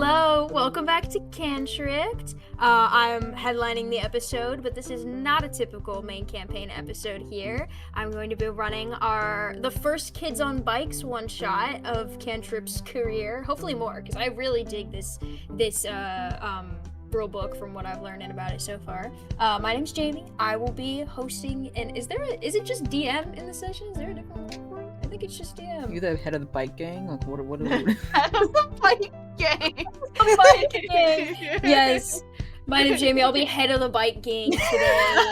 Hello, welcome back to Cantripped. I'm headlining the episode, but this is not a typical main campaign episode here. I'm going to be running the first Kids on Bikes one-shot of Cantripp's career. Hopefully more, because I really dig this rule book from what I've learned about it so far. My name's Jamie. I will be hosting, and is it just DM in the session? Is there a different one for it? I think it's just DM. You the head of the bike gang? Like what are you? Head of the bike gang. The bike gang. Yes. My name's Jamie. I'll be head of the bike gang today.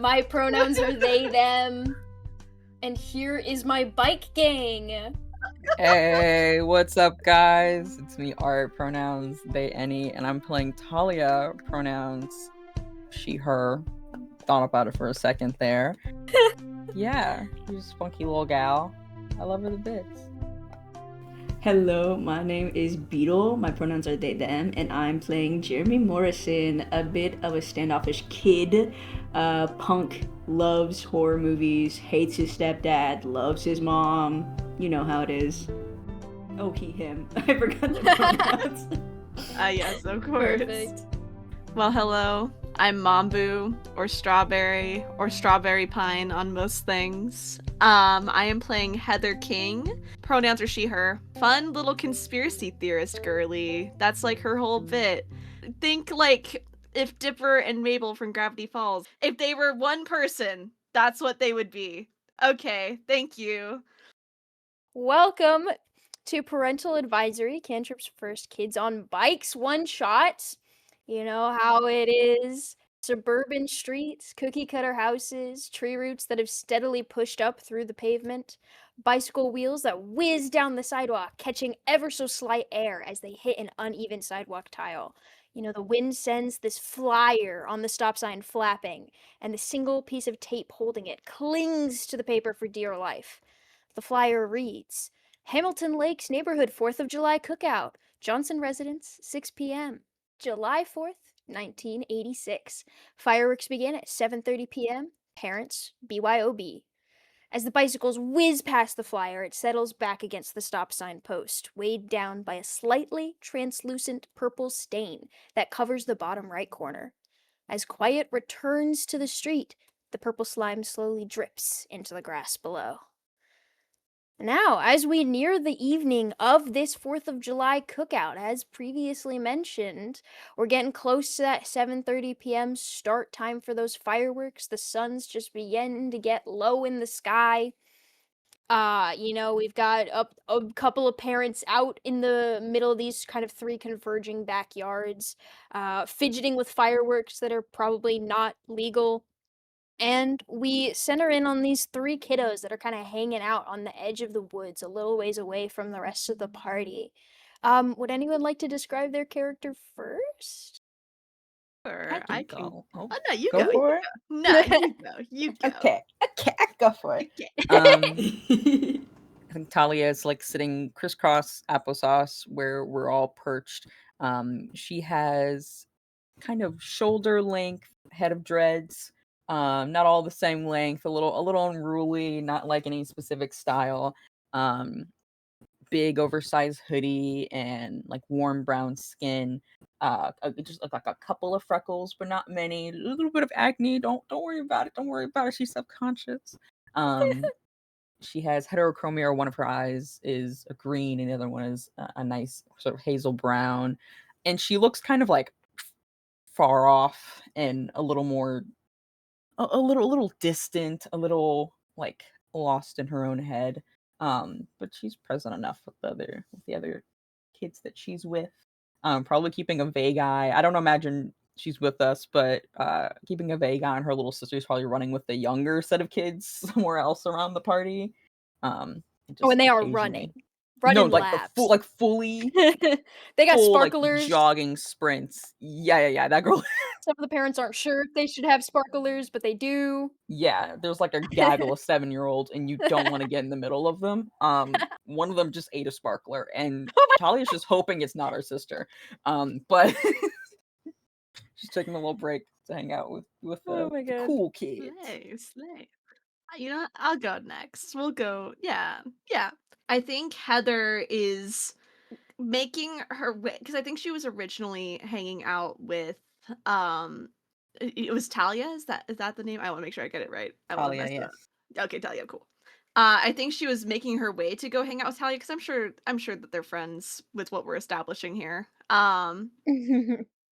My pronouns are they, them. And here is my bike gang. Hey, what's up, guys? It's me, Art, pronouns they, any, and I'm playing Talia, pronouns she, her. Thought about it for a second there. Yeah, she's a funky little gal. I love her to bits. Hello, my name is Beetle. My pronouns are they, them, and I'm playing Jeremy Morrison, a bit of a standoffish kid. Punk, loves horror movies, hates his stepdad, loves his mom. You know how it is. Oh, he, him. I forgot the pronouns. Yes, of course. Perfect. Well, hello. I'm Mambu, or StrawberriPine on most things. I am playing Heather King. Pronouns are she, her. Fun little conspiracy theorist girly. That's like her whole bit. Think like if Dipper and Mabel from Gravity Falls, if they were one person, that's what they would be. Okay, thank you. Welcome to Parental Advisory, Cantrip's first Kids on Bikes one-shot. You know how it is. Suburban streets, cookie-cutter houses, tree roots that have steadily pushed up through the pavement, bicycle wheels that whiz down the sidewalk, catching ever so slight air as they hit an uneven sidewalk tile. You know, the wind sends this flyer on the stop sign flapping, and the single piece of tape holding it clings to the paper for dear life. The flyer reads, Hamilton Lakes Neighborhood 4th of July Cookout, Johnson Residence, 6 p.m., July 4th, 1986. Fireworks begin at 7:30 p.m. Parents, BYOB. As the bicycles whiz past the flyer, it settles back against the stop sign post, weighed down by a slightly translucent purple stain that covers the bottom right corner. As quiet returns to the street, the purple slime slowly drips into the grass below. Now, as we near the evening of this 4th of July cookout, as previously mentioned, we're getting close to that 7:30 p.m. start time for those fireworks. The sun's just beginning to get low in the sky. We've got a couple of parents out in the middle of these kind of three converging backyards, fidgeting with fireworks that are probably not legal. And we center in on these three kiddos that are kind of hanging out on the edge of the woods, a little ways away from the rest of the party. Would anyone like to describe their character first? Sure, I can. go. Oh, no, you Go go. for it. No, you go. You go. Okay, I go for it. Okay. I think Talia is like sitting crisscross applesauce where we're all perched. She has kind of shoulder length head of dreads. Not all the same length, a little unruly, not like any specific style. Big oversized hoodie and like warm brown skin. Just like a couple of freckles, but not many. A little bit of acne. Don't worry about it. Don't worry about it. She's subconscious. She has heterochromia. One of her eyes is a green, and the other one is a nice sort of hazel brown. And she looks kind of like far off and a little more, a little distant, a little like lost in her own head. But she's present enough with the other kids that she's with. Probably keeping a vague eye. I don't imagine she's with us, but keeping a vague eye on her little sister's probably running with the younger set of kids somewhere else around the party. And they are running laps. Fully. They got full, sparklers. Like, jogging sprints. Yeah. That girl. Some of the parents aren't sure if they should have sparklers, but they do. Yeah, there's like a gaggle of 7-year-olds, and you don't want to get in the middle of them. One of them just ate a sparkler, and Talia's just hoping it's not her sister. But she's taking a little break to hang out with the cool kids. Slay. You know what? I'll go next. We'll go. Yeah. I think Heather is making her way, because I think she was originally hanging out with it was Talia. Is that the name? I want to make sure I get it right. I want to Talia, mess it up. yes. Okay, Talia, cool. I think she was making her way to go hang out with Talia because I'm sure that they're friends with what we're establishing here.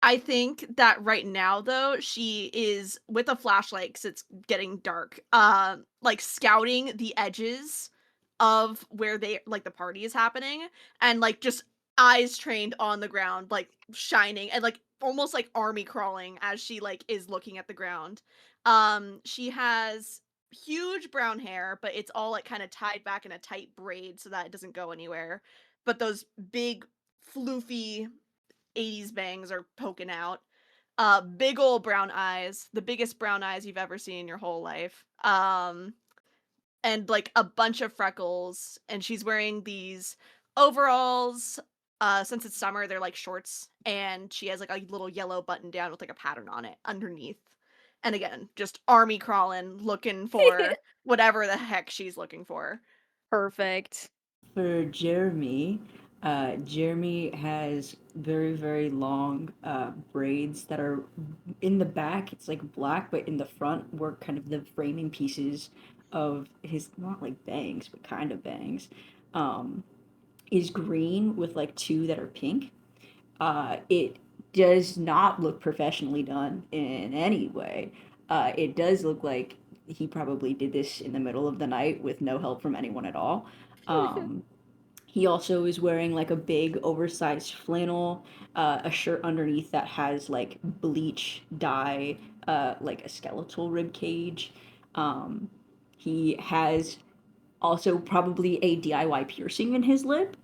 I think that right now though, she is with a flashlight because it's getting dark, like scouting the edges of where the party is happening, and like just eyes trained on the ground, like shining and like almost like army crawling as she like is looking at the ground. She has huge brown hair, but it's all like kind of tied back in a tight braid so that it doesn't go anywhere. But those big floofy 80s bangs are poking out. Big old brown eyes, the biggest brown eyes you've ever seen in your whole life. And like a bunch of freckles, and she's wearing these overalls. Since it's summer, they're like shorts, and she has like a little yellow button down with like a pattern on it underneath. And again, just army crawling, looking for whatever the heck she's looking for. Perfect. For Jeremy, Jeremy has very, very long braids that are in the back. It's like black, but in the front were kind of the framing pieces of his, not like bangs, but kind of bangs, um, is green with like two that are pink. It does not look professionally done in any way. It does look like he probably did this in the middle of the night with no help from anyone at all. Um, he also is wearing like a big oversized flannel, a shirt underneath that has like bleach dye, like a skeletal rib cage. Um, he has also probably a DIY piercing in his lip.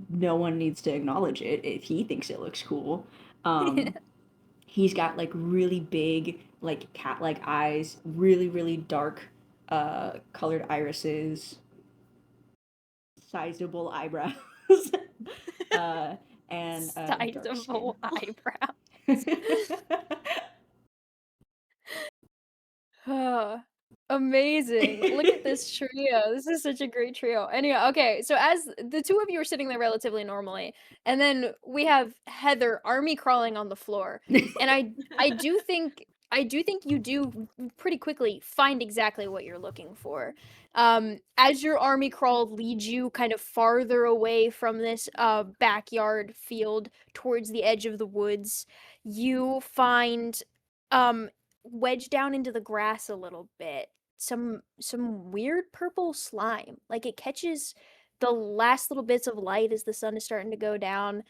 No one needs to acknowledge it if he thinks it looks cool. Um, he's got like really big, like cat-like eyes, really, really dark, colored irises, sizable eyebrows, uh, and dark skin. Sizable eyebrow. Amazing. Look at this trio. This is such a great trio. Anyway, okay, so as the two of you are sitting there relatively normally, and then we have Heather army crawling on the floor. And I do think you do pretty quickly find exactly what you're looking for. As your army crawl leads you kind of farther away from this backyard field towards the edge of the woods, you find wedged down into the grass a little bit some weird purple slime. Like it catches the last little bits of light as the sun is starting to go down,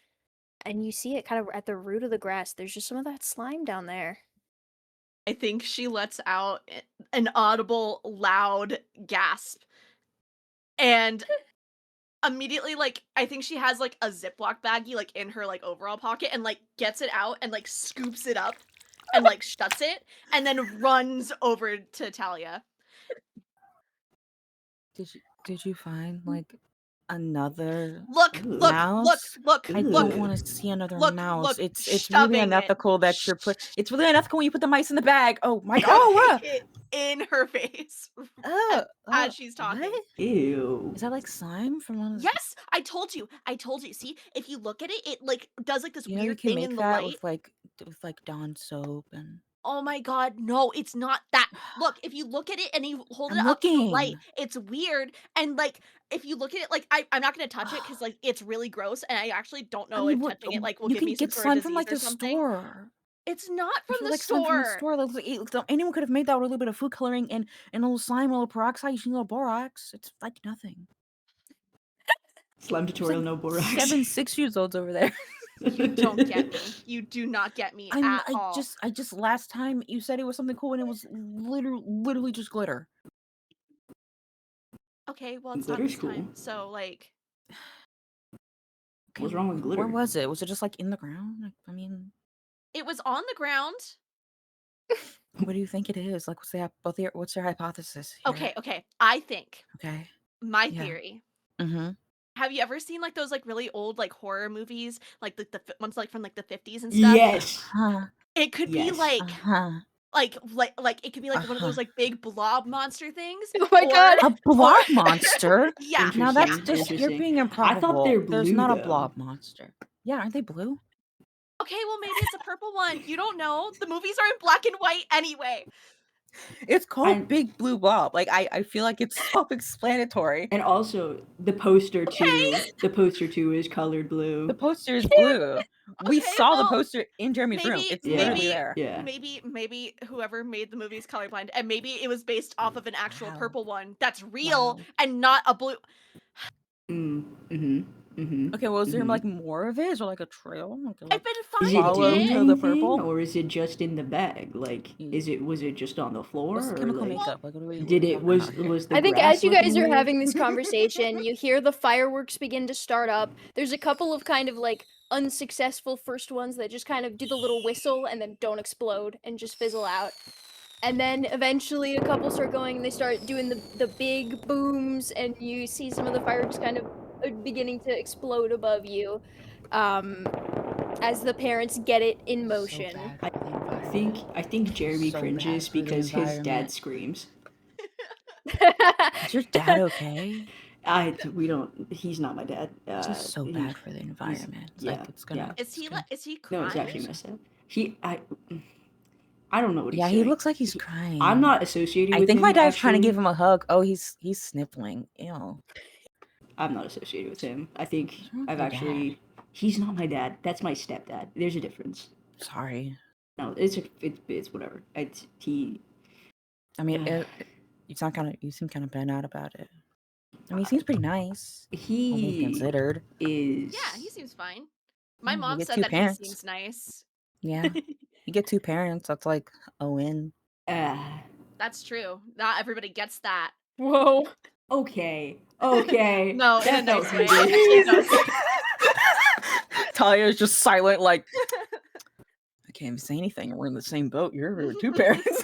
and you see it kind of at the root of the grass. There's just some of that slime down there. I think she lets out an audible, loud gasp. And immediately, like, I think she has, like, a Ziploc baggie, like, in her, like, overall pocket and, like, gets it out and, like, scoops it up and, like, shuts it and then runs over to Talia. Did you find like another Look, mouse? look, I look. don't want to see another Look, mouse. look, It's really shoving it. unethical that you're it's really unethical when you put the mice in the bag. Oh my god. Oh, it in her face as she's talking. What? Ew. Is that like slime from one of the... Yes, I told you. See, if you look at it, it like does like this You know you weird can thing make in the that light. with like Dawn soap and... Oh my god, no, it's not that. Look, if you look at it and you hold it I'm up to the light, looking. it's weird. And like, if you look at it, like I'm not gonna touch it because like it's really gross, and I actually don't know if touching it like will you give can me some get sort slime of from disease like or the something. store. It's not from the Like slime from the store. store. Anyone could have made that with a little bit of food coloring and a little slime, a little peroxide, using a little borax. It's like nothing. Slime tutorial, no borax. 6 years olds over there. You don't get me. You do not get me at all. I just last time you said it was something cool and it was literally just glitter. Okay, well it's Glitter's not this time. cool. So like, What's wrong with glitter? Where was it? Was it just like in the ground? I mean, it was on the ground. what do you think it is? Like, what's your hypothesis here? Okay. I think. Okay. My Yeah. theory. Mm-hmm. Have you ever seen like those like really old like horror movies, like the ones like from like the 50s and stuff? Yes. Huh. It could be Yes. like Uh-huh. like it could be like one of those like big blob monster things. Oh my god. A blob monster? Yeah. Now that's Interesting, just you're interesting. being I improbable. thought they're There's blue, not a though. blob monster. Yeah, aren't they blue? Okay, well maybe it's a purple one. You don't know. The movies are in black and white anyway. It's called I'm- Big Blue Blob. Like I feel like it's self-explanatory. And also, the poster Okay. too is colored blue. The poster is blue. We Okay, saw the well, poster in Jeremy's room. maybe- It's Yeah. literally there. Yeah. Maybe whoever made the movies colorblind, and maybe it was based off of an actual Wow. purple one that's real Wow. and not a blue. Okay, well, is there like more of it? Is there like a trail? Like, I've like been Is finding it follow doing to it. the anything, purple? or is it just in the bag? Like, was it just on the floor, what's the or chemical like, makeup? Like, what are we did it talking about here? was the I think grass as you guys looking are weird? having this conversation, you hear the fireworks begin to start up. There's a couple of kind of like unsuccessful first ones that just kind of do the little whistle and then don't explode and just fizzle out. And then eventually a couple start going and they start doing the big booms and you see some of the fireworks kind of beginning to explode above you as the parents get it in motion. So bad for the environment. I think Jeremy So cringes bad for the because his dad environment. screams. Is your dad okay? We don't. He's not my dad. It's just so bad for the environment. It's like yeah, it's gonna. Is he it's gonna- is he No, crying? it's actually messed up. I don't know what he's Yeah, saying. he looks like he's crying. I'm not associated with I him. think my dad's trying to actually. give him a hug. Oh, he's sniffling. Ew. I'm not associated with him. I think What's wrong with I've your actually. He's not my dad. That's my stepdad. There's a difference. Sorry. No, it's whatever. He. I mean, you seem kind of bent out about it. I mean, he seems pretty nice. All things He considered. is. Yeah, he seems fine. My You mom get said two that parents. he seems nice. Yeah, you get two parents. That's like a win. That's true. Not everybody gets that. Whoa. Okay. Okay. No, in a That felt nice way. good. Talia's just silent, like I can't even say anything. We're in the same boat. You're with two parents.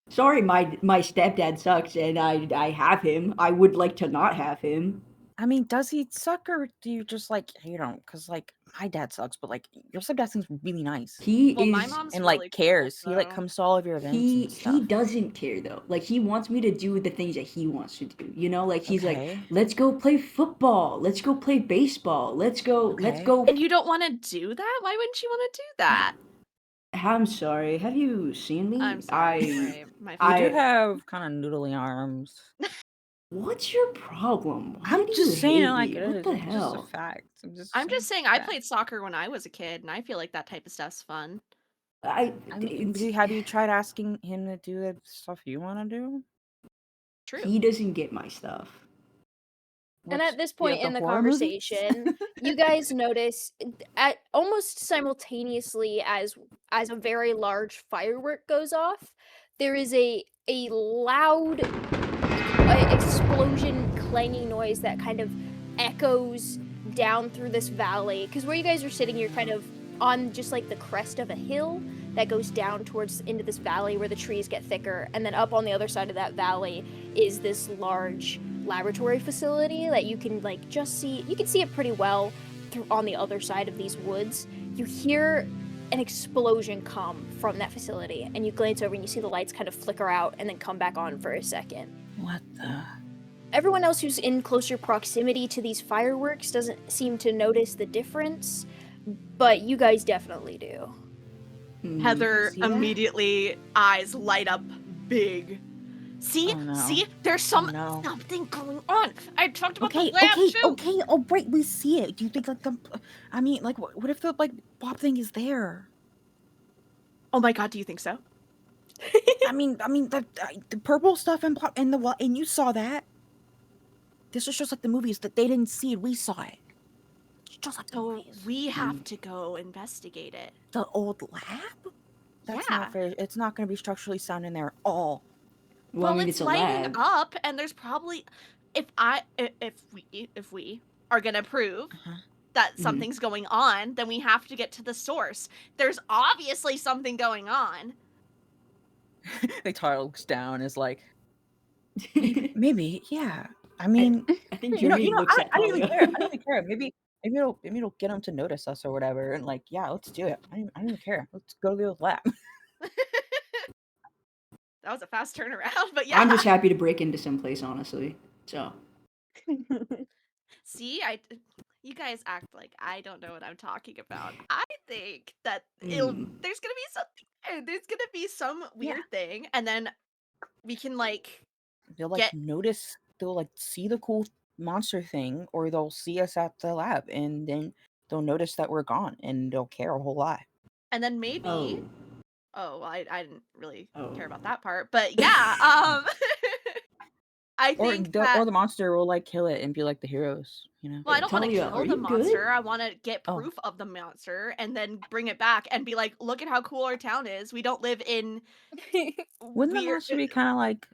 Sorry, my stepdad sucks, and I have him. I would like to not have him. I mean, does he suck or do you just like hate him? Because like my dad sucks, but like your stepdad seems really nice He Well, is. my mom's and really like cares. Cool, He like so- comes to all of your events. He and stuff. doesn't care though. Like he wants me to do the things that he wants to do. You know, like he's like, Okay. let's go play football. Let's go play baseball. Let's go. Let's Okay. go. And you don't want to do that? Why wouldn't you want to do that? I'm sorry. Have you seen me? I'm sorry. My You I- do have kind of noodly arms. What's your problem? Why I'm do you just saying hate it like me? it What is. the It's just a hell? fact. I'm just saying I fact. played soccer when I was a kid, and I feel like that type of stuff's fun. I mean, have you tried asking him to do the stuff you want to do? True. He doesn't get my stuff. And What's- at this yeah, point in the horror movies? conversation, you guys notice at almost simultaneously as a very large firework goes off, there is a loud explosion clanging noise that kind of echoes down through this valley. Because where you guys are sitting, you're kind of on just like the crest of a hill that goes down towards into this valley where the trees get thicker, and then up on the other side of that valley is this large laboratory facility that you can like just see. You can see it pretty well through on the other side of these woods. You hear an explosion come from that facility, and you glance over and you see the lights kind of flicker out and then come back on for a second. What the? Everyone else who's in closer proximity to these fireworks doesn't seem to notice the difference, but you guys definitely do. Heather See that? immediately eyes light up big. See? Oh, no. See? There's Oh, no. something going on. I talked about Okay, the lab too. okay. Oh, right, we see it. Do you think like the? I mean, like, what if the like Bob thing is there? Oh my god, do you think so? I mean, the purple stuff and and you saw that. This is just like the movies that they didn't see it. We saw it. It's just like the So movies. we have to go investigate it. The old lab. That's Yeah. not fair. It's not going to be structurally sound in there at all. Well, I mean, it's it's a lighting lab. up, and there's probably if we are gonna prove Uh-huh. that Mhm. something's going on, then we have to get to the source. There's obviously something going on. They looks down is like maybe yeah. I mean, I think you know, Jeremy looks I at don't even Talia. care. I don't even care. Maybe maybe it'll get them to notice us or whatever. And like, yeah, let's do it. I don't even care. Let's go to the old lab. That was a fast turnaround, but yeah. I'm just happy to break into some place, honestly. So. See, you guys act like I don't know what I'm talking about. I think that there's gonna be something. There's gonna be some weird thing, and then we can like they'll like notice. They'll like see the cool monster thing, or they'll see us at the lab, and then they'll notice that we're gone, and they'll care a whole lot. And then maybe. Oh, I didn't really care about that part, but yeah. I think or the monster will like kill it and be like the heroes, you know. Well, I don't want to kill the monster. I want to get proof of the monster and then bring it back and be like, look at how cool our town is. We don't live in. Wouldn't the monster be kind of like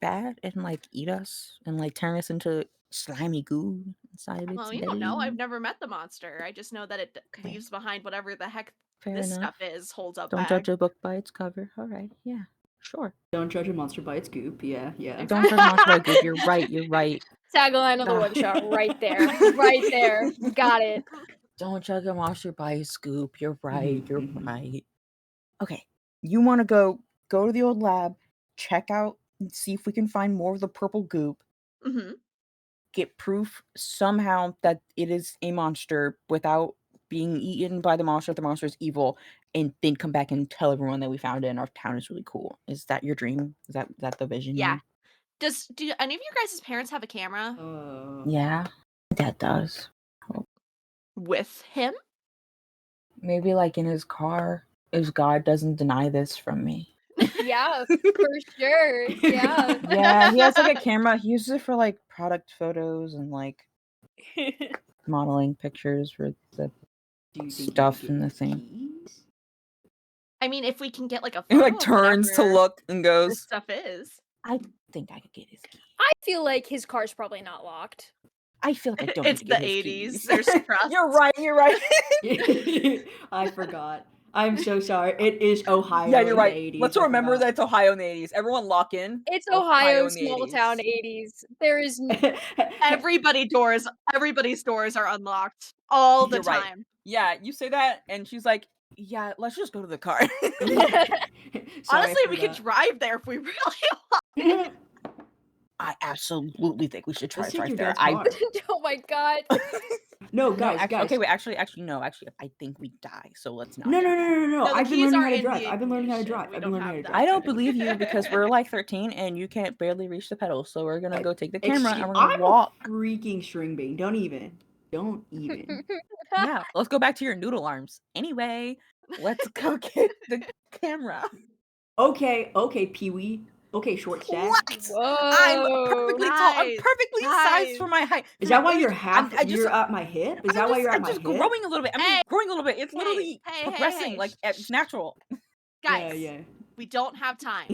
bad and like eat us and like turn us into slimy goo inside of it? Well, you don't know. I've never met the monster. I just know that it leaves behind whatever the heck this stuff is. Holds up. Don't judge a book by its cover. All right, yeah. Sure. Don't judge a monster by its goop. Yeah. Exactly. Don't judge a monster by goop. You're right. Tagline of the one shot right there. Right there. Got it. Don't judge a monster by its goop. You're right. You're right. Okay. You want to go to the old lab, check out and see if we can find more of the purple goop. Mm-hmm. Get proof somehow that it is a monster without being eaten by the monster, if the monster is evil, and then come back and tell everyone that we found it and our town is really cool. Is that your dream? Is that the vision? Yeah. Do any of your guys' parents have a camera? Yeah, Dad does. With him? Maybe like in his car. If God doesn't deny this from me. Yeah, for sure. Yeah. Yeah, he has like a camera. He uses it for like product photos and like modeling pictures for the stuff in the thing. I mean, if we can get like a photo, he like turns to look and goes, this stuff is. I think I could get his key. I feel like his car's probably not locked. I feel like I don't. It's the 80s. There's trust. You're right. I forgot. I'm so sorry. It is Ohio. Yeah, you're right. In the 80s. Let's remember that it's Ohio in the 80s. Everyone lock in. It's Ohio small town 80s. There is everybody's doors are unlocked all the time. Right. Yeah, you say that, and she's like, "Yeah, let's just go to the car." Honestly, we could drive there if we really want. I absolutely think we should try to drive there. Oh my god. No, guys. Okay, wait. Actually, no. Actually, I think we die. So let's not. No. I've been learning how to drive. I don't believe you because we're like 13 and you can't barely reach the pedals. So we're gonna go take the camera and we're gonna walk. Freaking string bean. Don't even. Yeah, let's go back to your noodle arms. Anyway, let's go get the camera. Okay, Pee-wee. Okay, short stack. What? Whoa. I'm perfectly tall. I'm perfectly sized for my height. Is that why you're you're at my hip? Is that why you're at my hip? I'm just growing a little bit. I'm just growing a little bit. It's literally progressing. Like, it's natural. Guys, yeah. We don't have time.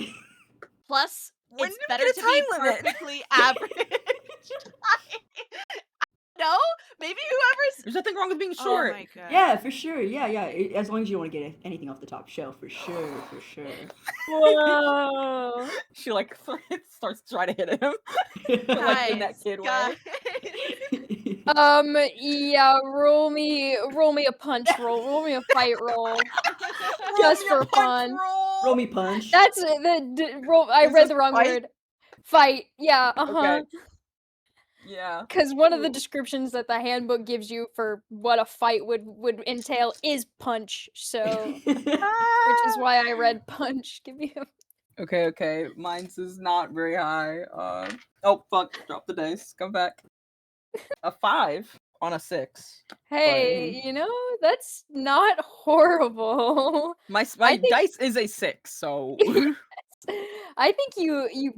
Plus, it's better to be perfectly average. No? Maybe whoever's... There's nothing wrong with being short. Oh my god. Yeah, for sure. Yeah. As long as you don't want to get anything off the top shelf, for sure. Whoa. She like starts trying to hit him. Like in that kid way. Yeah, roll me a punch roll. Roll me a fight roll. Just for fun. Roll me punch. That's the roll. I read the wrong word. Fight. Yeah. Okay. Yeah. Because one of the descriptions that the handbook gives you for what a fight would entail is punch. So, which is why I read punch. Give me a... Okay. Mine's is not very high. Oh fuck! Drop the dice. Come back. A 5 on a 6. Hey, that's not horrible. My dice is a 6, so. I think you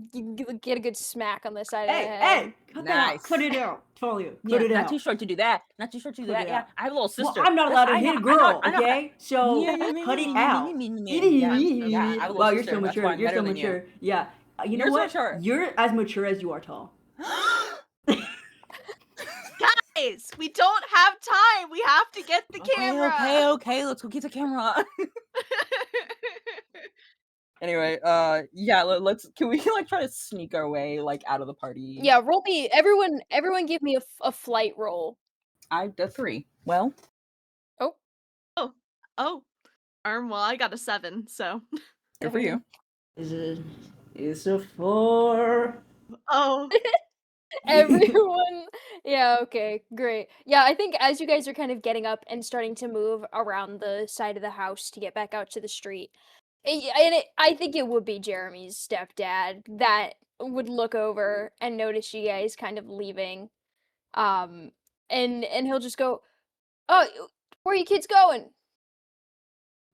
get a good smack on the side of the head. Hey, cut it out. Totally. Cut it out. Not too short to do that. Yeah, I have a little sister. Well, I'm not allowed to hit a girl, okay? So cut it out. Wow, you're so mature. You're so mature. Yeah. You know what? You're as mature as you are tall. Guys, we don't have time. We have to get the camera. Okay. Let's go get the camera. Anyway, yeah, can we like try to sneak our way like out of the party? Yeah, roll me. Everyone give me a flight roll. I a 3. Well, Oh, well, I got a 7, so. good for you. It's a 4. Oh, Everyone. Yeah, okay, great. Yeah, I think as you guys are kind of getting up and starting to move around the side of the house to get back out to the street, I think it would be Jeremy's stepdad that would look over and notice you guys kind of leaving. And he'll just go, "Oh, where are you kids going?"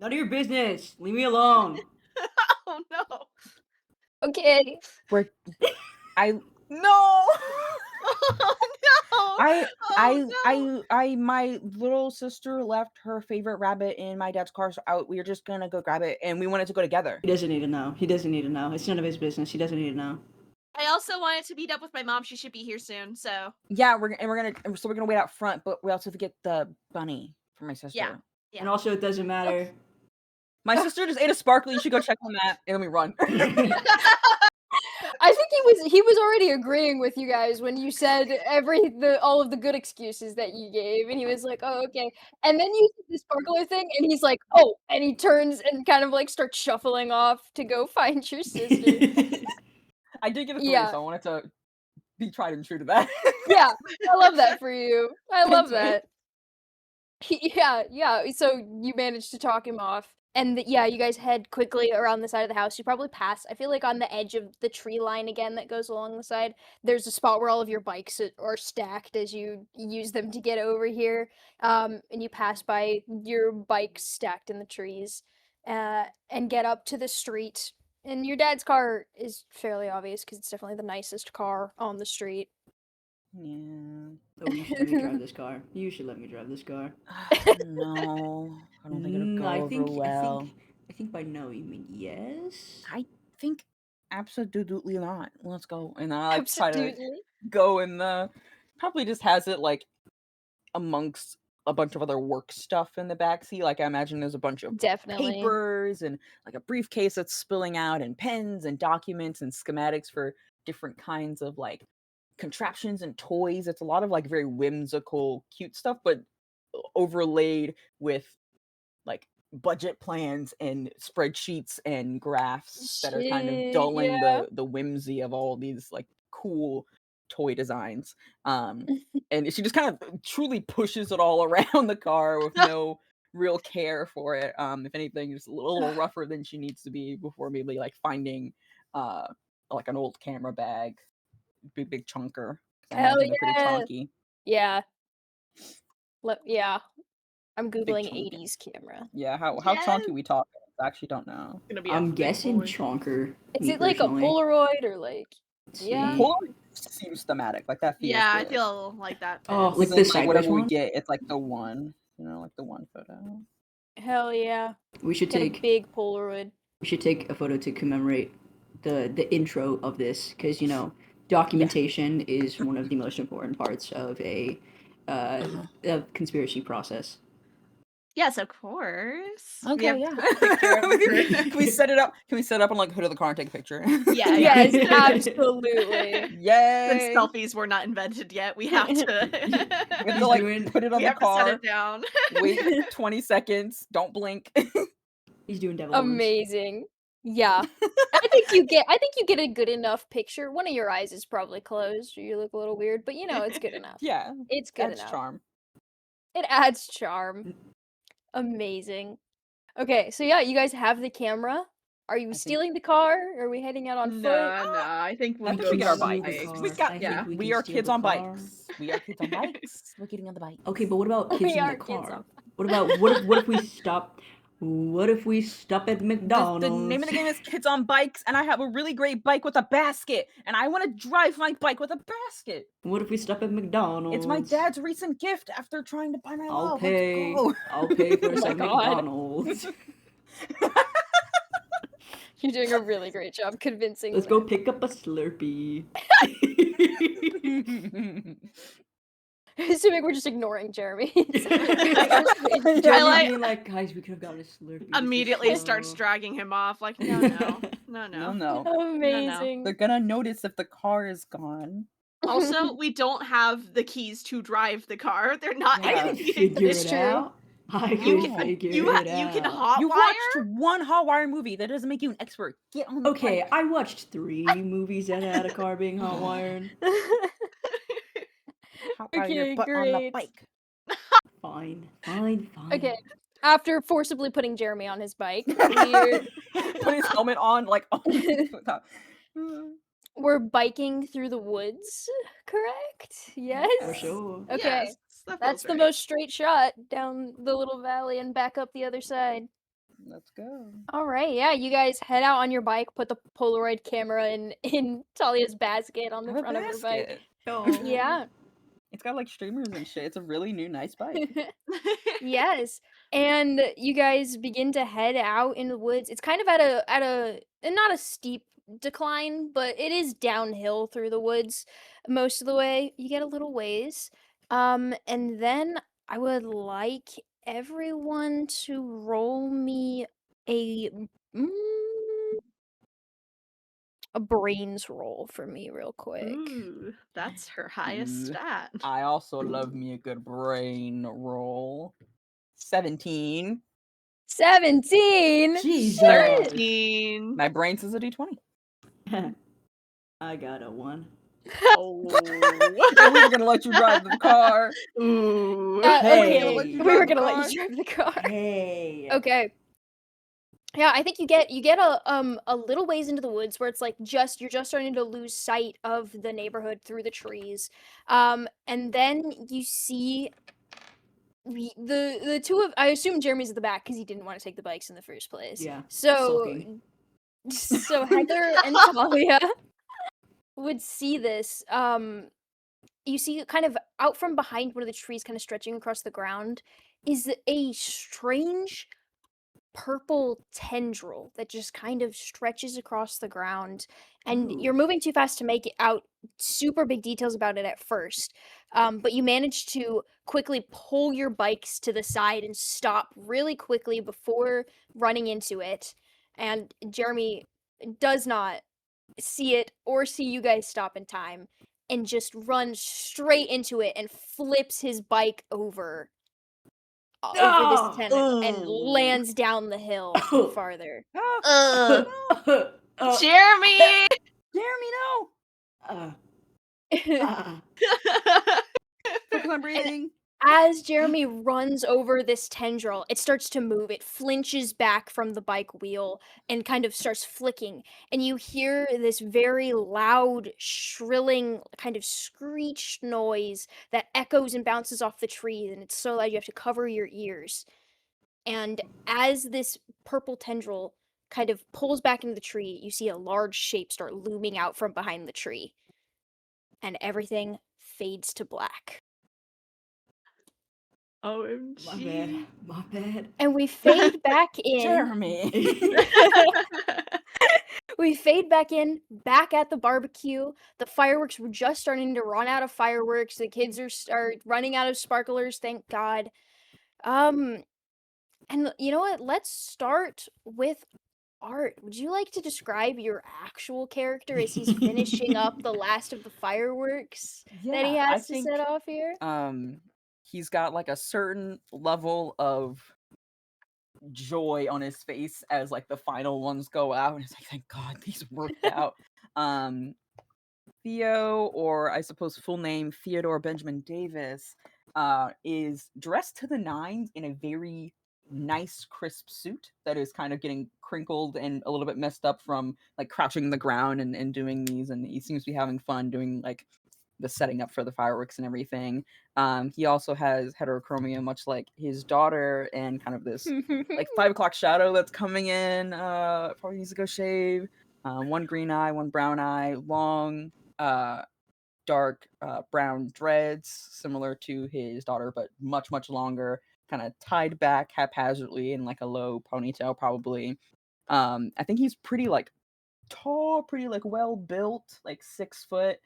None of your business. Leave me alone. oh no. Okay. We're I no. Oh no. My little sister left her favorite rabbit in my dad's car out. We were just gonna go grab it, and we wanted to go together. He doesn't need to know. He doesn't need to know. It's none of his business. He doesn't need to know. I also wanted to meet up with my mom. She should be here soon, so. Yeah, we're gonna wait out front, but we also have to get the bunny for my sister. Yeah. And also, it doesn't matter. My sister just ate a sparkly. You should go check on that, and then we run. I think he was already agreeing with you guys when you said all of the good excuses that you gave, and he was like, "Oh, okay." And then you did the sparkler thing, and he's like, "Oh," and he turns and kind of like starts shuffling off to go find your sister. I did get a 3, Yeah. so I wanted to be tried and true to that. Yeah, I love that for you. I love Thanks, man. that. Yeah. So you managed to talk him off. And yeah, you guys head quickly around the side of the house. You probably pass, I feel like on the edge of the tree line again that goes along the side, there's a spot where all of your bikes are stacked as you use them to get over here. And you pass by your bikes stacked in the trees and get up to the street. And your dad's car is fairly obvious because it's definitely the nicest car on the street. Yeah. Oh, you should let me drive this car. You should let me drive this car. No, I don't think it'll go I over think, well. I think by no you mean yes. I think absolutely not. Let's go, and I like try to Absolutely. go in the. Probably just has it like amongst a bunch of other work stuff in the backseat. Like I imagine there's a bunch of Definitely. papers and like a briefcase that's spilling out, and pens and documents and schematics for different kinds of like contraptions and toys. It's a lot of like very whimsical, cute stuff, but overlaid with like budget plans and spreadsheets and graphs that are kind of Shit, dulling yeah. the whimsy of all these like cool toy designs. And she just kind of truly pushes it all around the car with no real care for it. If anything, just a little rougher than she needs to be before maybe like finding like an old camera bag. Big chunker. I Hell imagine they're pretty yeah. chunky. Yeah. Yeah. I'm Big googling chunky. 80s camera. Yeah, how Yes. chunky we talking? I actually don't know. It's gonna be I'm a big guessing boy. chonker. Is me it like a personally. Polaroid or like? Let's Yeah. see. Polaroid seems thematic, like that feels Yeah, I good. feel like that. Oh, fits. like So the then, sideways whatever we one? get, it's like the one, like the one photo. Hell yeah. We should Get a take big Polaroid. a photo to commemorate the intro of this, because documentation is one of the most important parts of a conspiracy process. Yes, of course. We Okay, have yeah. to take a picture of it. Can we set it up? Can we set it up on like hood of the car and take a picture? Yeah, Yes, yeah. absolutely. Since Yay! selfies were not invented yet, we have to. We have He's to like doing- put it on we the have to set car. it down. Wait 20 seconds. Don't blink. He's doing devil horns. Amazing. Yeah. I think you get a good enough picture. One of your eyes is probably closed or you look a little weird, but it's good enough. Yeah, It's good that's enough. charm. It adds charm. Amazing. Okay, so yeah, you guys have the camera. Are you think- stealing the car? Are we heading out on foot? No, I think we'll I think go we get our steal the bikes. bikes. We got I think yeah. we We can are steal kids the on car. bikes. We are kids on bikes. We're getting on the bike. Okay, but what about kids We in are the kids car? on- What about what if we stop? What if we stop at McDonald's? The name of the game is Kids on Bikes, and I have a really great bike with a basket, and I want to drive my bike with a basket. What if we stop at McDonald's? It's my dad's recent gift after trying to buy my I'll love. pay. Let's go. I'll pay for Oh my some God. McDonald's. You're doing a really great job convincing Let's me. go pick up a Slurpee. Assuming we're just ignoring Jeremy. Jeremy like- being like, guys, we could have gotten a Slurpee. Immediately starts dragging him off. Like, no. No. Amazing. They're gonna notice if the car is gone. Also, we don't have the keys to drive the car. They're not Yeah. I in can the figure It's it true. out. I You can can figure you it you can out. You hotwire. watched one Hotwire movie. That doesn't make you an expert. Get on the Okay, bike. I watched 3 movies that had a car being hotwired. Hotwire your Okay, butt on the great. bike. Fine, fine, fine. Okay. After forcibly putting Jeremy on his bike, we're Put his helmet on, like, oh my god. we're biking through the woods, correct? Yes? For sure. Okay. Yes, that That's feels the right. most straight shot down the little valley and back up the other side. Let's go. All right, yeah, you guys head out on your bike, put the Polaroid camera in Talia's basket on the Have a front of her bike. basket. Oh. Yeah. It's got like streamers and shit. It's a really new, nice bike. Yes. And you guys begin to head out in the woods. It's kind of at a not a steep decline, but it is downhill through the woods most of the way. You get a little ways. And then I would like everyone to roll me a mm, a brains roll for me real quick. Ooh, that's her highest Ooh. stat. I also love me a good brain roll. 17. 17. Jesus. Shit. 13. My brains is a d20. I got a 1. Oh. And we were gonna let you drive the car. Ooh. Okay, Gonna let you we drive were the gonna let car. you drive the car. Hey. Okay. Yeah, I think you get a little ways into the woods where it's like you're just starting to lose sight of the neighborhood through the trees. And then you see the two of I assume Jeremy's at the back because he didn't want to take the bikes in the first place. Yeah, So sulking. so Heather and Talia would see this. You see kind of out from behind one of the trees, kind of stretching across the ground, is a strange purple tendril that just kind of stretches across the ground, and you're Ooh. moving too fast to make it out super big details about it at first, but you manage to quickly pull your bikes to the side and stop really quickly before running into it, and Jeremy does not see it or see you guys stop in time and just runs straight into it and flips his bike over this Oh! tendril and Ooh. lands down the hill farther. Ugh. Uh, Jeremy! Jeremy, no! uh, Focus on breathing. As Jeremy runs over this tendril, it starts to move. It flinches back from the bike wheel and kind of starts flicking. And you hear this very loud, shrilling, kind of screech noise that echoes and bounces off the trees. And it's so loud you have to cover your ears. And as this purple tendril kind of pulls back into the tree, you see a large shape start looming out from behind the tree. And everything fades to black. OMG. My bad. My bad. And we fade back in. Jeremy. We fade back in, back at the barbecue. The fireworks were just starting to run out of fireworks. The kids are running out of sparklers, thank God. And you know what? Let's start with Art. Would you like to describe your actual character as he's finishing up the last of the fireworks that he Yeah, I has to think set off here? he's got like a certain level of joy on his face as like the final ones go out, and it's like, thank God these worked out. Theo, or I suppose full name Theodore Benjamin Davis, is dressed to the nines in a very nice crisp suit that is kind of getting crinkled and a little bit messed up from like crouching in the ground and doing these, and he seems to be having fun doing like the setting up for the fireworks and everything. He also has heterochromia, much like his daughter, and kind of this like 5 o'clock shadow that's coming in. Probably needs to go shave. One green eye, one brown eye, long, dark brown dreads, similar to his daughter, but much, much longer, kind of tied back haphazardly in like a low ponytail, probably. I think he's pretty like tall, pretty like well built, like 6 foot.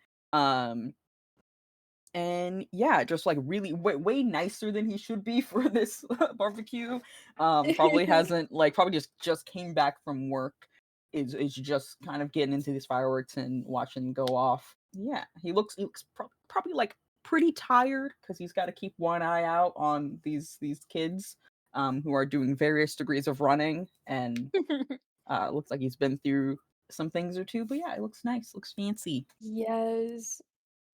And yeah, just like really way nicer than he should be for this barbecue. Probably hasn't like probably just came back from work. Is just kind of getting into these fireworks and watching go off. Yeah, he looks probably like pretty tired because he's got to keep one eye out on these kids who are doing various degrees of running, and looks like he's been through some things or two. But yeah, it looks nice, looks fancy. Yes.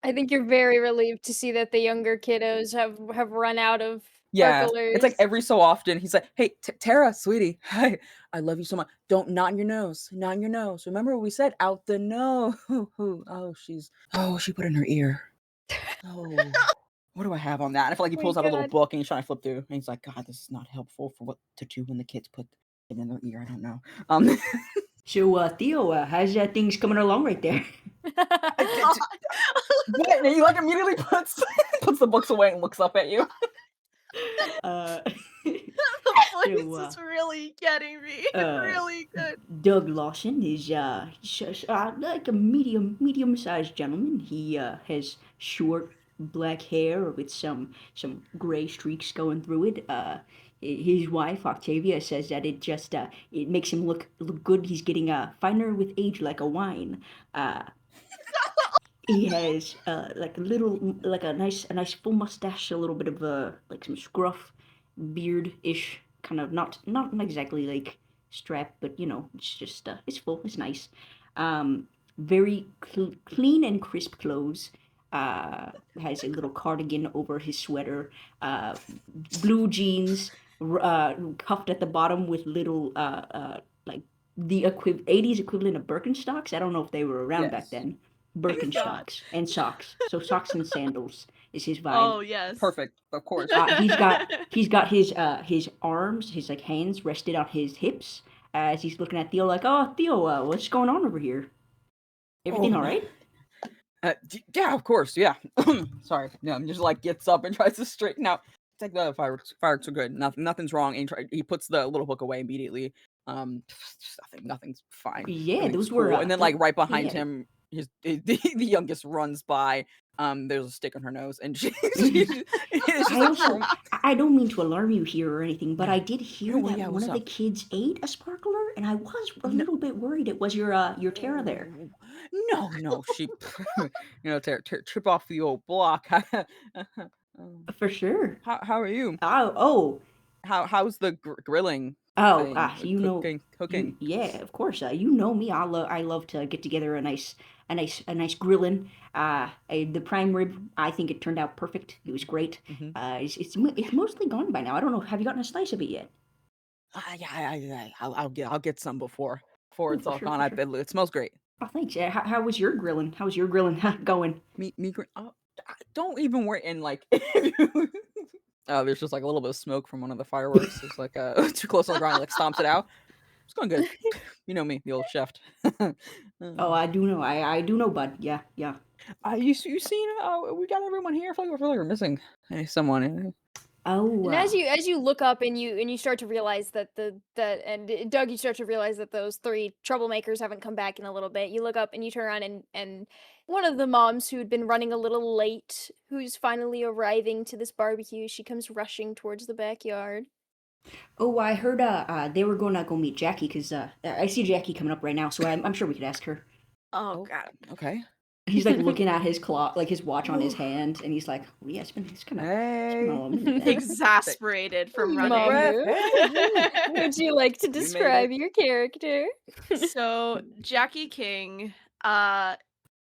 I think you're very relieved to see that the younger kiddos have run out of Yeah, it's like sparklers. every so often he's like, "Hey, Tara, sweetie, hi, I love you so much. Don't not in your nose, not in your nose. Remember what we said? Out the nose." Oh, she put in her ear. Oh, what do I have on that? And I feel like he Oh my pulls out a little god. book and he's trying to flip through, and he's like, "God, this is not helpful for what to do when the kids put it in their ear." I don't know. So, Theo, how's things coming along right there? What? And he like immediately puts puts the books away and looks up at you. Uh, The voice So, is really getting me. Really good. Doug Lawson is like a medium-sized gentleman. He has short black hair with some gray streaks going through it. His wife Octavia says that it makes him look good. He's getting finer with age, like a wine. Uh, he has like a little, like a nice full mustache, a little bit of like some scruff, beard-ish, kind of not exactly like strap, but you know, it's just it's full, it's nice. Very clean and crisp clothes. Has a little cardigan over his sweater. Blue jeans, cuffed at the bottom with little like the 80s equivalent of Birkenstocks. I don't know if they were around back Yes, then. God. Birkenstocks and socks. So socks and sandals is his vibe. Oh yes. perfect, of course. He's got his arms, his like hands rested on his hips as he's looking at Theo like, "Oh, Theo, what's going on over here? Everything Oh, all right?" yeah, of course, yeah. Sorry, no, I'm just like gets up and tries to straighten out. It's like the fireworks are good. Nothing's wrong. And he puts the little book away immediately. Nothing's fine. Yeah, Everything's those were cool. And then like right behind yeah. him, the youngest runs by. There's a stick on her nose, and I don't mean to alarm you here or anything, but No. I did hear No, that yeah, one what's of the up? kids ate a sparkler, and I was a No. little bit worried it was your Tara there. No, she, trip off the old block. For sure. How are you? Oh, How's the grilling oh, thing? you know, Cooking. yeah, of course. You know me. I love to get together a nice grilling. The prime rib, I think it turned out perfect. It was great. Mhm. It's mostly gone by now. I don't know. Have you gotten a slice of it yet? Yeah, I'll get some before Oh, it's for all sure, gone. for sure. It smells great. Oh, thanks. How was your grilling? How was your grilling going? Don't even worry. And like, there's just like a little bit of smoke from one of the fireworks. It's like too close on the ground. Like stomps it out. It's going good. You know me, the old chef. Oh, I do know. I do know, bud. Yeah, yeah. You seen? We got everyone here. I feel like we're missing someone. Oh, And as you look up and you start to realize that Doug, you start to realize that those three troublemakers haven't come back in a little bit. You look up and you turn around and one of the moms who'd been running a little late, who's finally arriving to this barbecue, she comes rushing towards the backyard. oh, I heard they were going to go meet Jackie because I see Jackie coming up right now, so I'm sure we could ask her. Oh god. Okay. He's like looking at his clock, like his watch on his hand, and he's like, oh, "Yeah, it's kind of Hey. a minute there." Exasperated from Mom, running. would you like to describe your character? So Jackie King,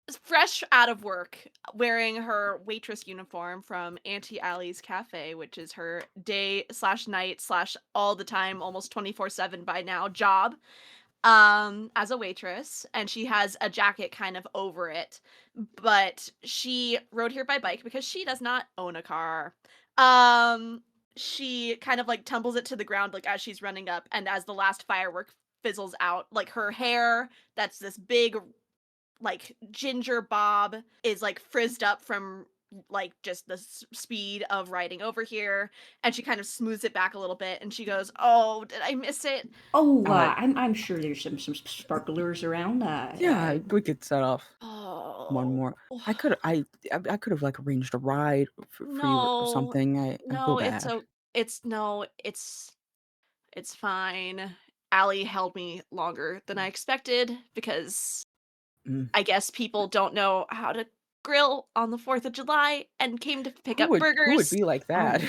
is fresh out of work, wearing her waitress uniform from Auntie Allie's Cafe, which is her day slash night slash all the time, almost 24/7 by now job, as a waitress, and she has a jacket kind of over it. But she rode here by bike because she does not own a car. She kind of like tumbles it to the ground like as she's running up, and as the last firework fizzles out, like her hair, that's this big like ginger bob, is like frizzed up from like just the speed of riding over here, and she kind of smooths it back a little bit and she goes, "Oh, did I miss it?" Oh, Uh, I'm sure there's some sparklers around. yeah, we could set off one more. Oh. I could have like arranged a ride for you or No. something. I feel No, bad. it's fine. Allie held me longer than I expected because I guess people don't know how to grill on the 4th of July and came to pick Who up would burgers. be like that?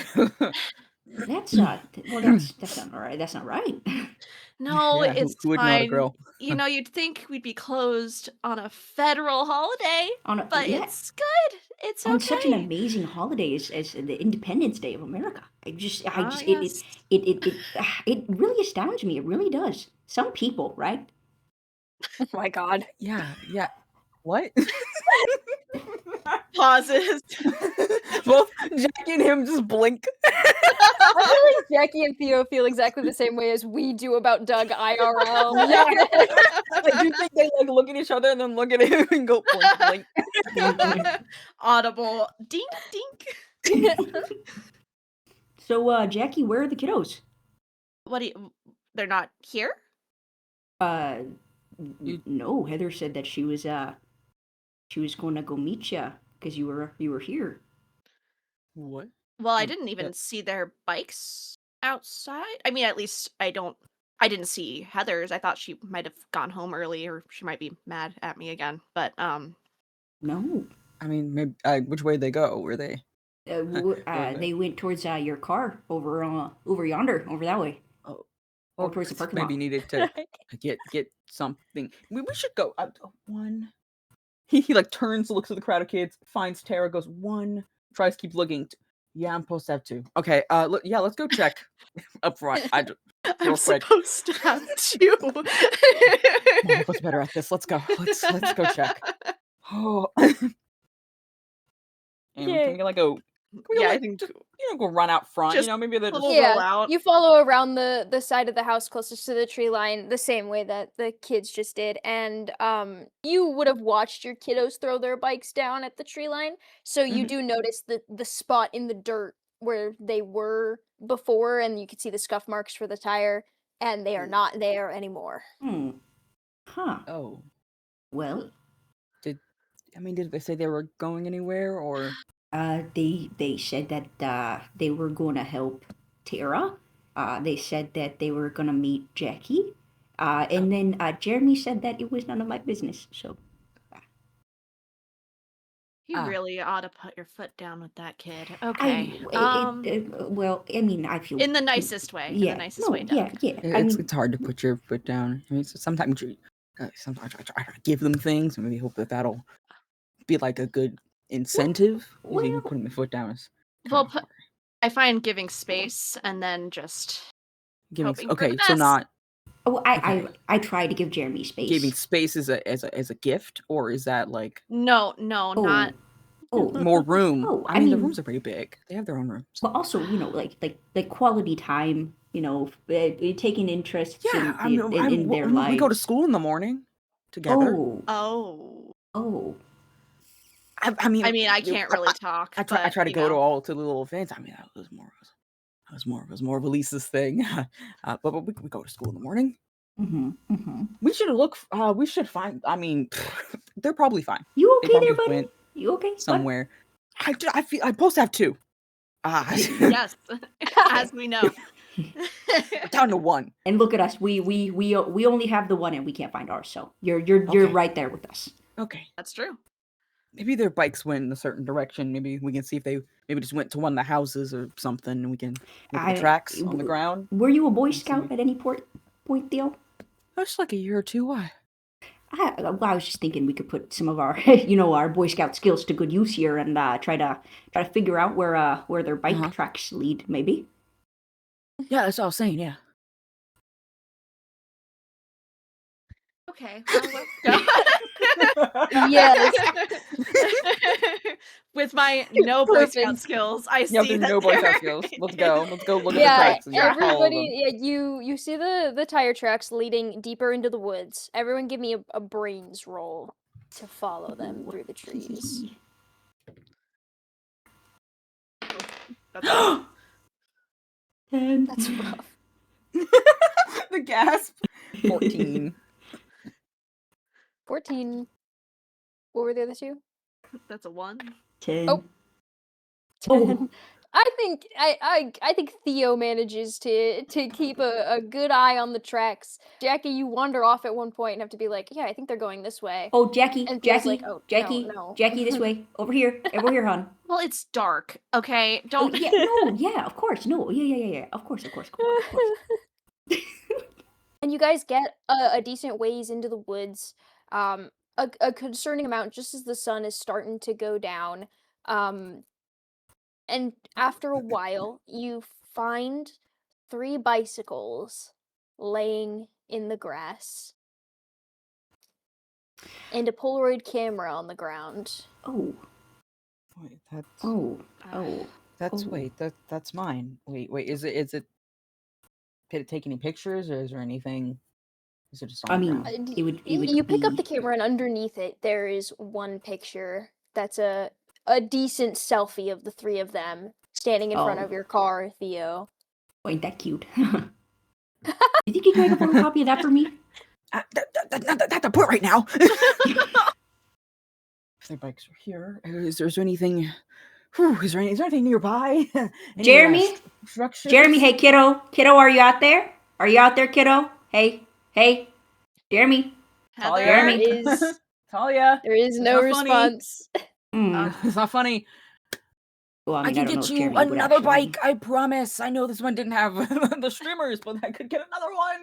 That's well, that's not right. That's not right. No, Yeah, it's who would know how to fine. grill? You'd think we'd be closed on a federal holiday, but Yeah, it's good. It's on such an okay. amazing holiday as the Independence Day of America. Yes. It really astounds me. It really does. Some people, right? Oh my god. Yeah. What? Pauses. Both Jackie and him just blink. I feel like Jackie and Theo feel exactly the same way as we do about Doug IRL. Yeah. Like, do you think they like look at each other and then look at him and go blink, blink? Audible dink dink. So, Jackie, where are the kiddos? What do you? They're not here? No. Heather said that she was going to go meet you because you were here. What? Well, I didn't even see their bikes outside. I mean, at least I didn't see Heather's. I thought she might have gone home early, or she might be mad at me again. But No. I mean, maybe which way they go? Were they? They went towards your car over yonder, over that way. Oh, Or towards the parking lot. maybe needed to get something. We should go. One. He like turns, looks at the crowd of kids, finds Tara, goes one, tries to keep looking. Yeah, I'm supposed to have two. Okay, let's go check up front. I'm real quick. supposed to have two. Mom was better at this. Let's go. Let's go check. Oh. And can we get like a? I think Go run out front. just Maybe they're just. little roll out. You follow around the side of the house closest to the tree line the same way that the kids just did, and you would have watched your kiddos throw their bikes down at the tree line, so you do notice the spot in the dirt where they were before, and you could see the scuff marks for the tire, and they are not there anymore. Huh. Oh. Well. Did they say they were going anywhere or? They said that they were going to help Tara. They said that they were going to meet Jackie. And then Jeremy said that it was none of my business. So. You really ought to put your foot down with that kid. Okay. Well, I mean, I feel in the nicest way. Yeah. In the nicest way, Doug. Yeah. It's hard to put your foot down. I mean, sometimes I try to give them things and maybe hope that'll be like a good incentive. Putting my foot down is I find giving space and then just giving. hoping for Okay, the so best. not. Oh, I try to give Jeremy space. Giving space as a gift, or is that like No, not. More room. Oh, I mean, the rooms are pretty big. They have their own rooms. But also, like quality time. Taking interest in their lives. We go to school in the morning together. Oh. I mean, I can't really talk. I try to go to the little events. I mean, that was more of Elisa's thing. But we go to school in the morning. We should find. I mean, they're probably fine. You okay there, buddy? You okay? Somewhere. I feel I'm supposed to have two. Yes, as we know. Down to one. And look at us. We only have the one, and we can't find ours. So you're right there with us. Okay, that's true. Maybe their bikes went in a certain direction. Maybe we can see if they just went to one of the houses or something, and we can look at the tracks on the ground. Were you a Boy Scout at any point, Theo? That's like a year or two. Why? I was just thinking we could put some of our, our Boy Scout skills to good use here, and try to figure out where their bike tracks lead. Maybe. Yeah, that's what I was saying. Yeah. Okay. Well, let's go. Yes. With my no Boy Scout skills, I see that no Boy Scout skills. Let's go look at the tracks. And everybody, you see the tire tracks leading deeper into the woods. Everyone give me a brains roll to follow them through the trees. That's rough. The gasp. 14. 14. What were the other two? That's a 1. 10. Oh. 10. I think Theo manages to keep a good eye on the tracks. Jackie, you wander off at one point and have to be like, yeah, I think they're going this way. Oh, Jackie, And Theo's like, Jackie, oh Jackie, no. Jackie, this way, over here, hon. Well, it's dark, okay? Oh, Don't. yeah, no, yeah, of course, no, yeah, of course. And you guys get a decent ways into the woods, a concerning amount just as the sun is starting to go down. And after a while, you find 3 bicycles laying in the grass and a Polaroid camera on the ground. Oh, Wait, that's oh, wait, that's mine. Wait, is it take any pictures, or is there anything? Is it just on I the mean, ground? it would You pick up be- the camera, and underneath it, there is one picture that's a decent selfie of the 3 of them standing in front Oh. of your car, Theo. Oh, ain't that cute? You think you can make a photocopy of that for me? That's the point right now. If their bikes are here, is there anything? Is there anything nearby? Any, Jeremy? structures? Jeremy, hey, kiddo, are you out there? Are you out there, kiddo? Hey, Jeremy. Heather? Jeremy. Talia, There is It's no not funny. response. It's not funny. Well, I mean, can don't know get if you Jeremy would another actually- bike. I promise. I know this one didn't have the streamers, but I could get another one.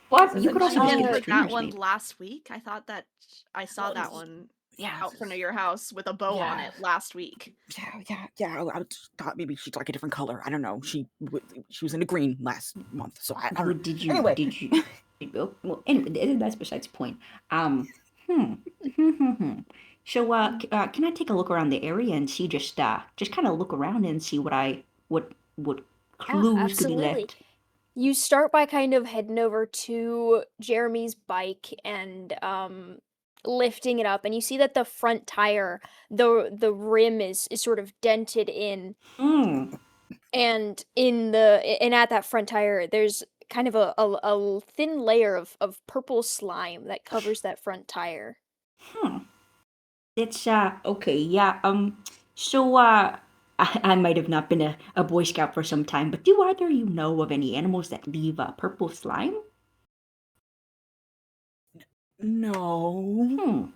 What? This You is could a also You just giant didn't get put that streamers one made. last week? I thought that I saw that one Yeah. out front of your house with a bow on Yeah. it last week. Yeah. I just thought maybe she'd like a different color. I don't know. She was into green last month, so I don't know. Did you? Anyway. Did you? Well, anyway, that's besides the point. So, can I take a look around the area and see just kind of look around and see what clues could be left? You start by kind of heading over to Jeremy's bike and lifting it up, and you see that the front tire, the rim is sort of dented in, Hmm. and at that front tire there's kind of a thin layer of purple slime that covers that front tire. It's okay, yeah. So I might have not been a Boy Scout for some time, but do either of you know of any animals that leave purple slime? No.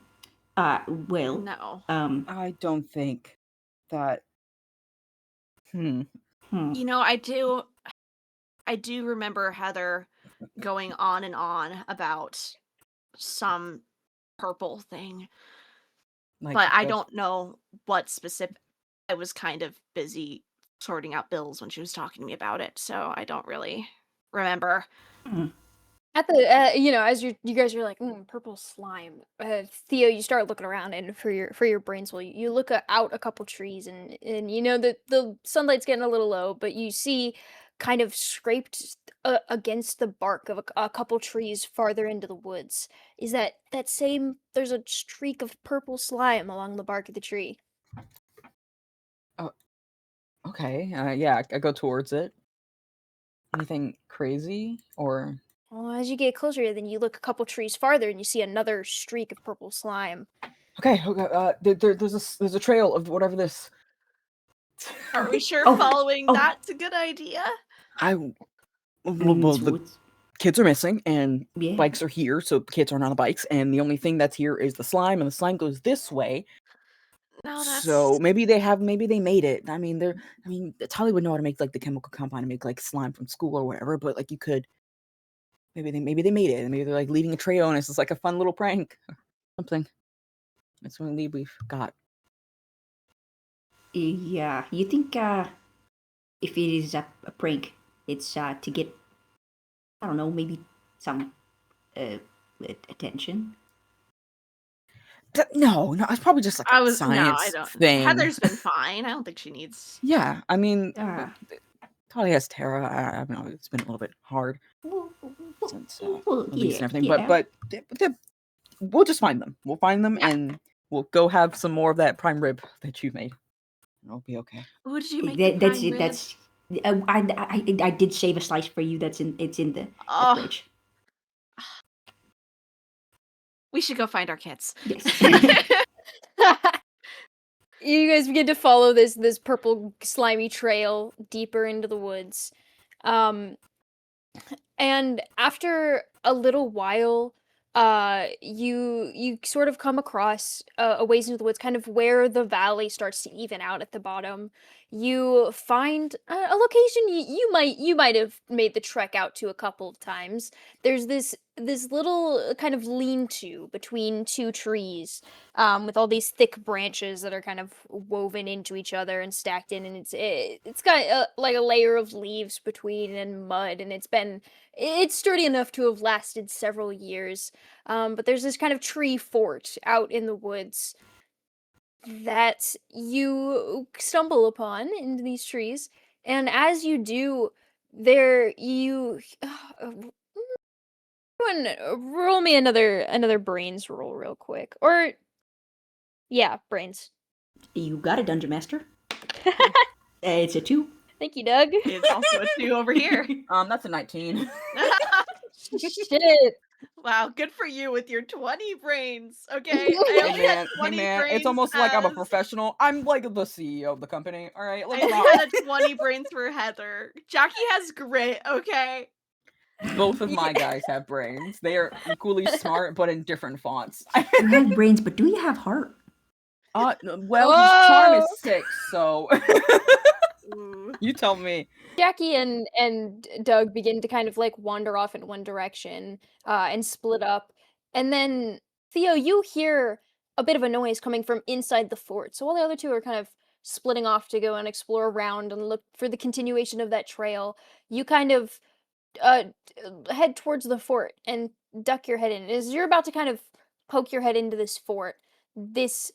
Well, No. I don't think that. You know, I do remember Heather going on and on about some purple thing, but I don't know what specific. I was kind of busy sorting out bills when she was talking to me about it, so I don't really remember. At the as you guys are like purple slime, Theo, you start looking around, and for your brains, you look out a couple trees, and you know that the sunlight's getting a little low, but you see kind of scraped against the bark of a couple trees farther into the woods is that same, there's a streak of purple slime along the bark of the tree. Okay. Yeah, I go towards it. Anything crazy or? Well, as you get closer, then you look a couple trees farther, and you see another streak of purple slime. Okay. There's a trail of whatever this. Are we sure Oh, following oh. that's a good idea? Well, It's the woods. kids are missing, and Yeah. bikes are here, so kids aren't on the bikes, and the only thing that's here is the slime, and the slime goes this way. No, that's So maybe they made it. I mean, Tali would know how to make like the chemical compound and make like slime from school or whatever, but like you could. Maybe they made it, and maybe they're like leaving a trail, and it's just like a fun little prank, or something. That's what we've got. Yeah, you think if it is a prank, it's to get, I don't know, maybe some attention? No, it's probably just like a I science don't. thing. Heather's been fine. I don't think she needs. Yeah, I mean, Ah. Tali has Tara. I don't know, it's been a little bit hard since release and everything, yeah. but we'll just find them. We'll find them, and we'll go have some more of that prime rib that you made. It'll be okay. Who did you make? That's the it. prime rib? That's I did save a slice for you. It's in the Oh. fridge. We should go find our kids. Yes. You guys begin to follow this purple slimy trail deeper into the woods. And after a little while, you sort of come across a ways into the woods, kind of where the valley starts to even out at the bottom. You find a location you might have made the trek out to a couple of times. There's this little kind of lean-to between two trees, with all these thick branches that are kind of woven into each other and stacked in, and it's got like a layer of leaves between and mud, and it's sturdy enough to have lasted several years. But there's this kind of tree fort out in the woods that you stumble upon into these trees, and as you do, roll me another brains roll real quick, or yeah, brains. You got it, Dungeon Master. It's a 2. Thank you, Doug. It's also a 2 over here. That's a 19. Shit. Wow, good for you with your 20 brains. Okay, I Hey only had man, 20 brains. it's almost like I'm a as- professional. I'm like the CEO of the company. All right, I let's only not. had a 20 brains for Heather. Jackie has grit. Okay. Both of my guys have brains. They are equally smart, but in different fonts. You have brains, but do you have heart? Well, his charm is 6, so Ooh. you tell me. Jackie and Doug begin to kind of like wander off in one direction, and split up. And then Theo, you hear a bit of a noise coming from inside the fort. So while the other two are kind of splitting off to go and explore around and look for the continuation of that trail, you kind of head towards the fort and duck your head in. As you're about to kind of poke your head into this fort, this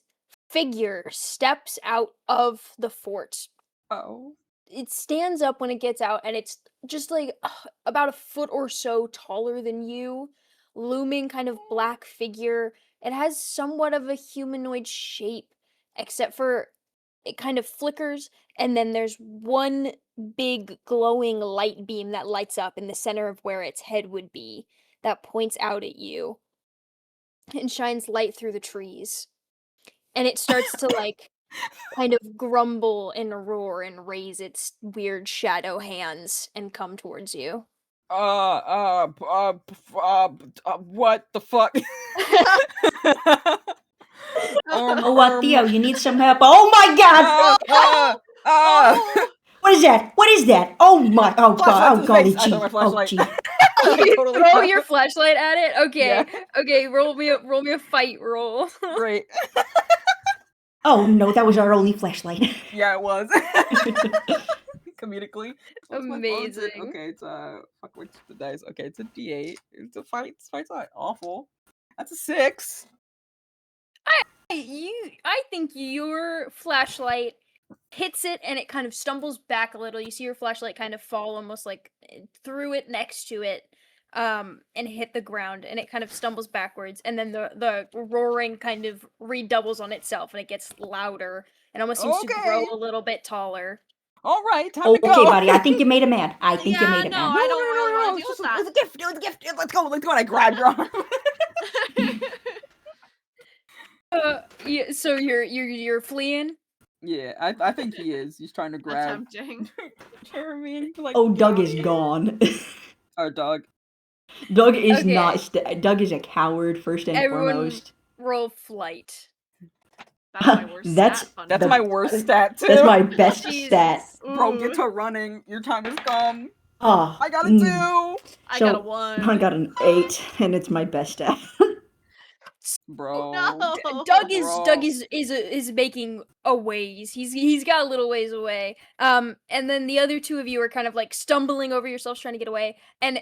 figure steps out of the fort. Oh. It stands up when it gets out, and it's just like about a foot or so taller than you, looming kind of black figure. It has somewhat of a humanoid shape, except for it kind of flickers, and then there's one big glowing light beam that lights up in the center of where its head would be, that points out at you and shines light through the trees. And it starts to like kind of grumble and roar and raise its weird shadow hands and come towards you. What the fuck? Oh, what, Theo? You need some help? Oh my God! Oh, What is that? What is that? Oh my! Oh God! Flashlight to Oh the golly face. I gee! throw my Oh flashlight. gee! You Totally throw fine. your flashlight at it? Okay. Yeah. Okay, roll me a fight roll. Great. Oh no! That was our only flashlight. Yeah, it was. Comedically. What's my bonus? Amazing. Okay, it's fuck what's the dice? Okay, it's a D8. It's a fight. Fight's not awful. That's a 6. I think your flashlight hits it and it kind of stumbles back a little. You see your flashlight kind of fall almost like through it next to it, and hit the ground, and it kind of stumbles backwards, and then the roaring kind of redoubles on itself, and it gets louder and almost seems to grow Okay. a little bit taller. All right, time Oh, to go. okay, buddy. I think you made him mad. I think you Yeah, made him no, mad. I don't really wanna It's deal just with that. It's a gift. It was a gift. Let's go. Let's go. And I grabbed your arm. So you're fleeing. Yeah, I think he is. He's trying to grab Attempting. Jeremy. Like, Oh, get Doug out is of here. gone. Our dog. Doug is Okay. not. Doug is a coward first and Everyone foremost. roll flight. That's my worst That's- stat. Fun That's The- my worst stat too. That's my best Jesus. stat. Bro, Ooh, get to running. Your time has come. Oh, I got a 2. I so- got a 1. I got an 8, and it's my best stat. Bro. Oh, no. Doug Bro. is making a ways. He's got a little ways away. And then the other two of you are kind of like stumbling over yourselves trying to get away. And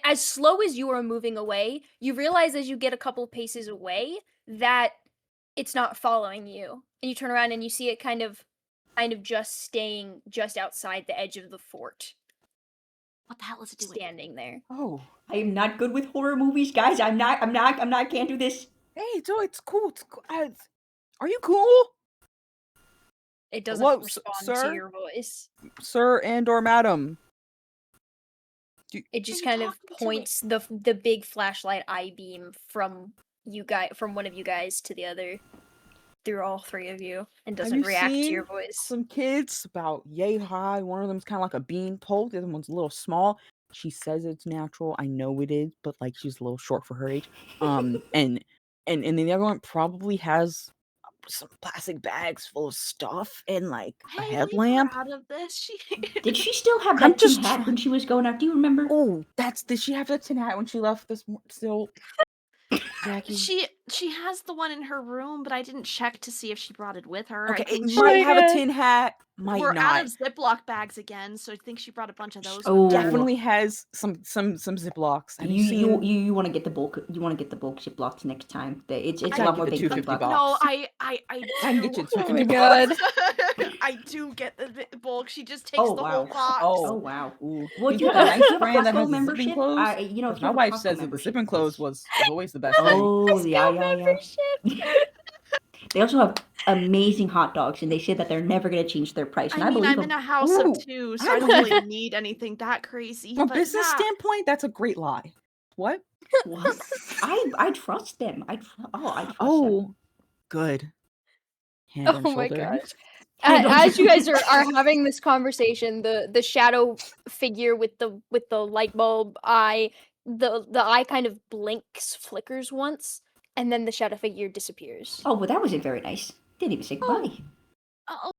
as slow as you are moving away, you realize as you get a couple paces away that it's not following you. And you turn around and you see it kind of just staying just outside the edge of the fort, What the hell is it doing? standing there. Oh. I am not good with horror movies, guys. I'm not. Can't do this. Hey, Joe, it's cool. It's cool. Are you cool, It doesn't Hello, respond sir? to your voice. sir and or madam? It just Are you kind of talking to it? points the big flashlight eye beam from one of you guys to the other. through all three of you and Have doesn't you react to seen your voice. some kids about yay high? One of them's kind of like a beanpole. The other one's a little small. She says it's natural. I know it is, but like she's a little short for her age. And then the other one probably has some plastic bags full of stuff and like a Hey, leave her headlamp. out of this. She Did she still have I'm that tin just hat when she was going out? Do you remember? Oh, did she have that tin hat when she left this still? Jackie. she has the one in her room, but I didn't check to see if she brought it with her. Okay, I think it she- might my have a God. tin hat, might we're not. out of Ziploc bags again, so I think she brought a bunch of those. Oh. with her. Definitely has some Ziplocs. Have you You seen? want to get the bulk. You want to get the bulk Ziplocs next time. It's a gotta lot get more the bang for the 250 buck. box. No, I I can get you do. Oh 250 my bucks. God. I do get the bulk. She just takes Oh, the wow. whole box. Oh wow. Ooh. Well, You you got have a a, nice you have a brand that Costco has the zipping membership. clothes. You know, if Because you my have a wife Costco says that the membership, zipping clothes it's- is always the best thing. Oh yeah. membership. They also have amazing hot dogs, and they say that they're never gonna change their price. And I I mean, believe I'm in them. a house Ooh, of two, I so I don't believe really need anything that crazy. From a But business yeah, standpoint, that's a great lie. What? What? I trust them. I trust them. Oh, good. Hand on Oh my shoulder. gosh. Hand on As you guys shoulder. are having this conversation, the shadow figure with the light bulb eye, the eye kind of blinks, flickers once, and then the shadow figure disappears. Oh, well, that wasn't very nice. Didn't even say goodbye. oh,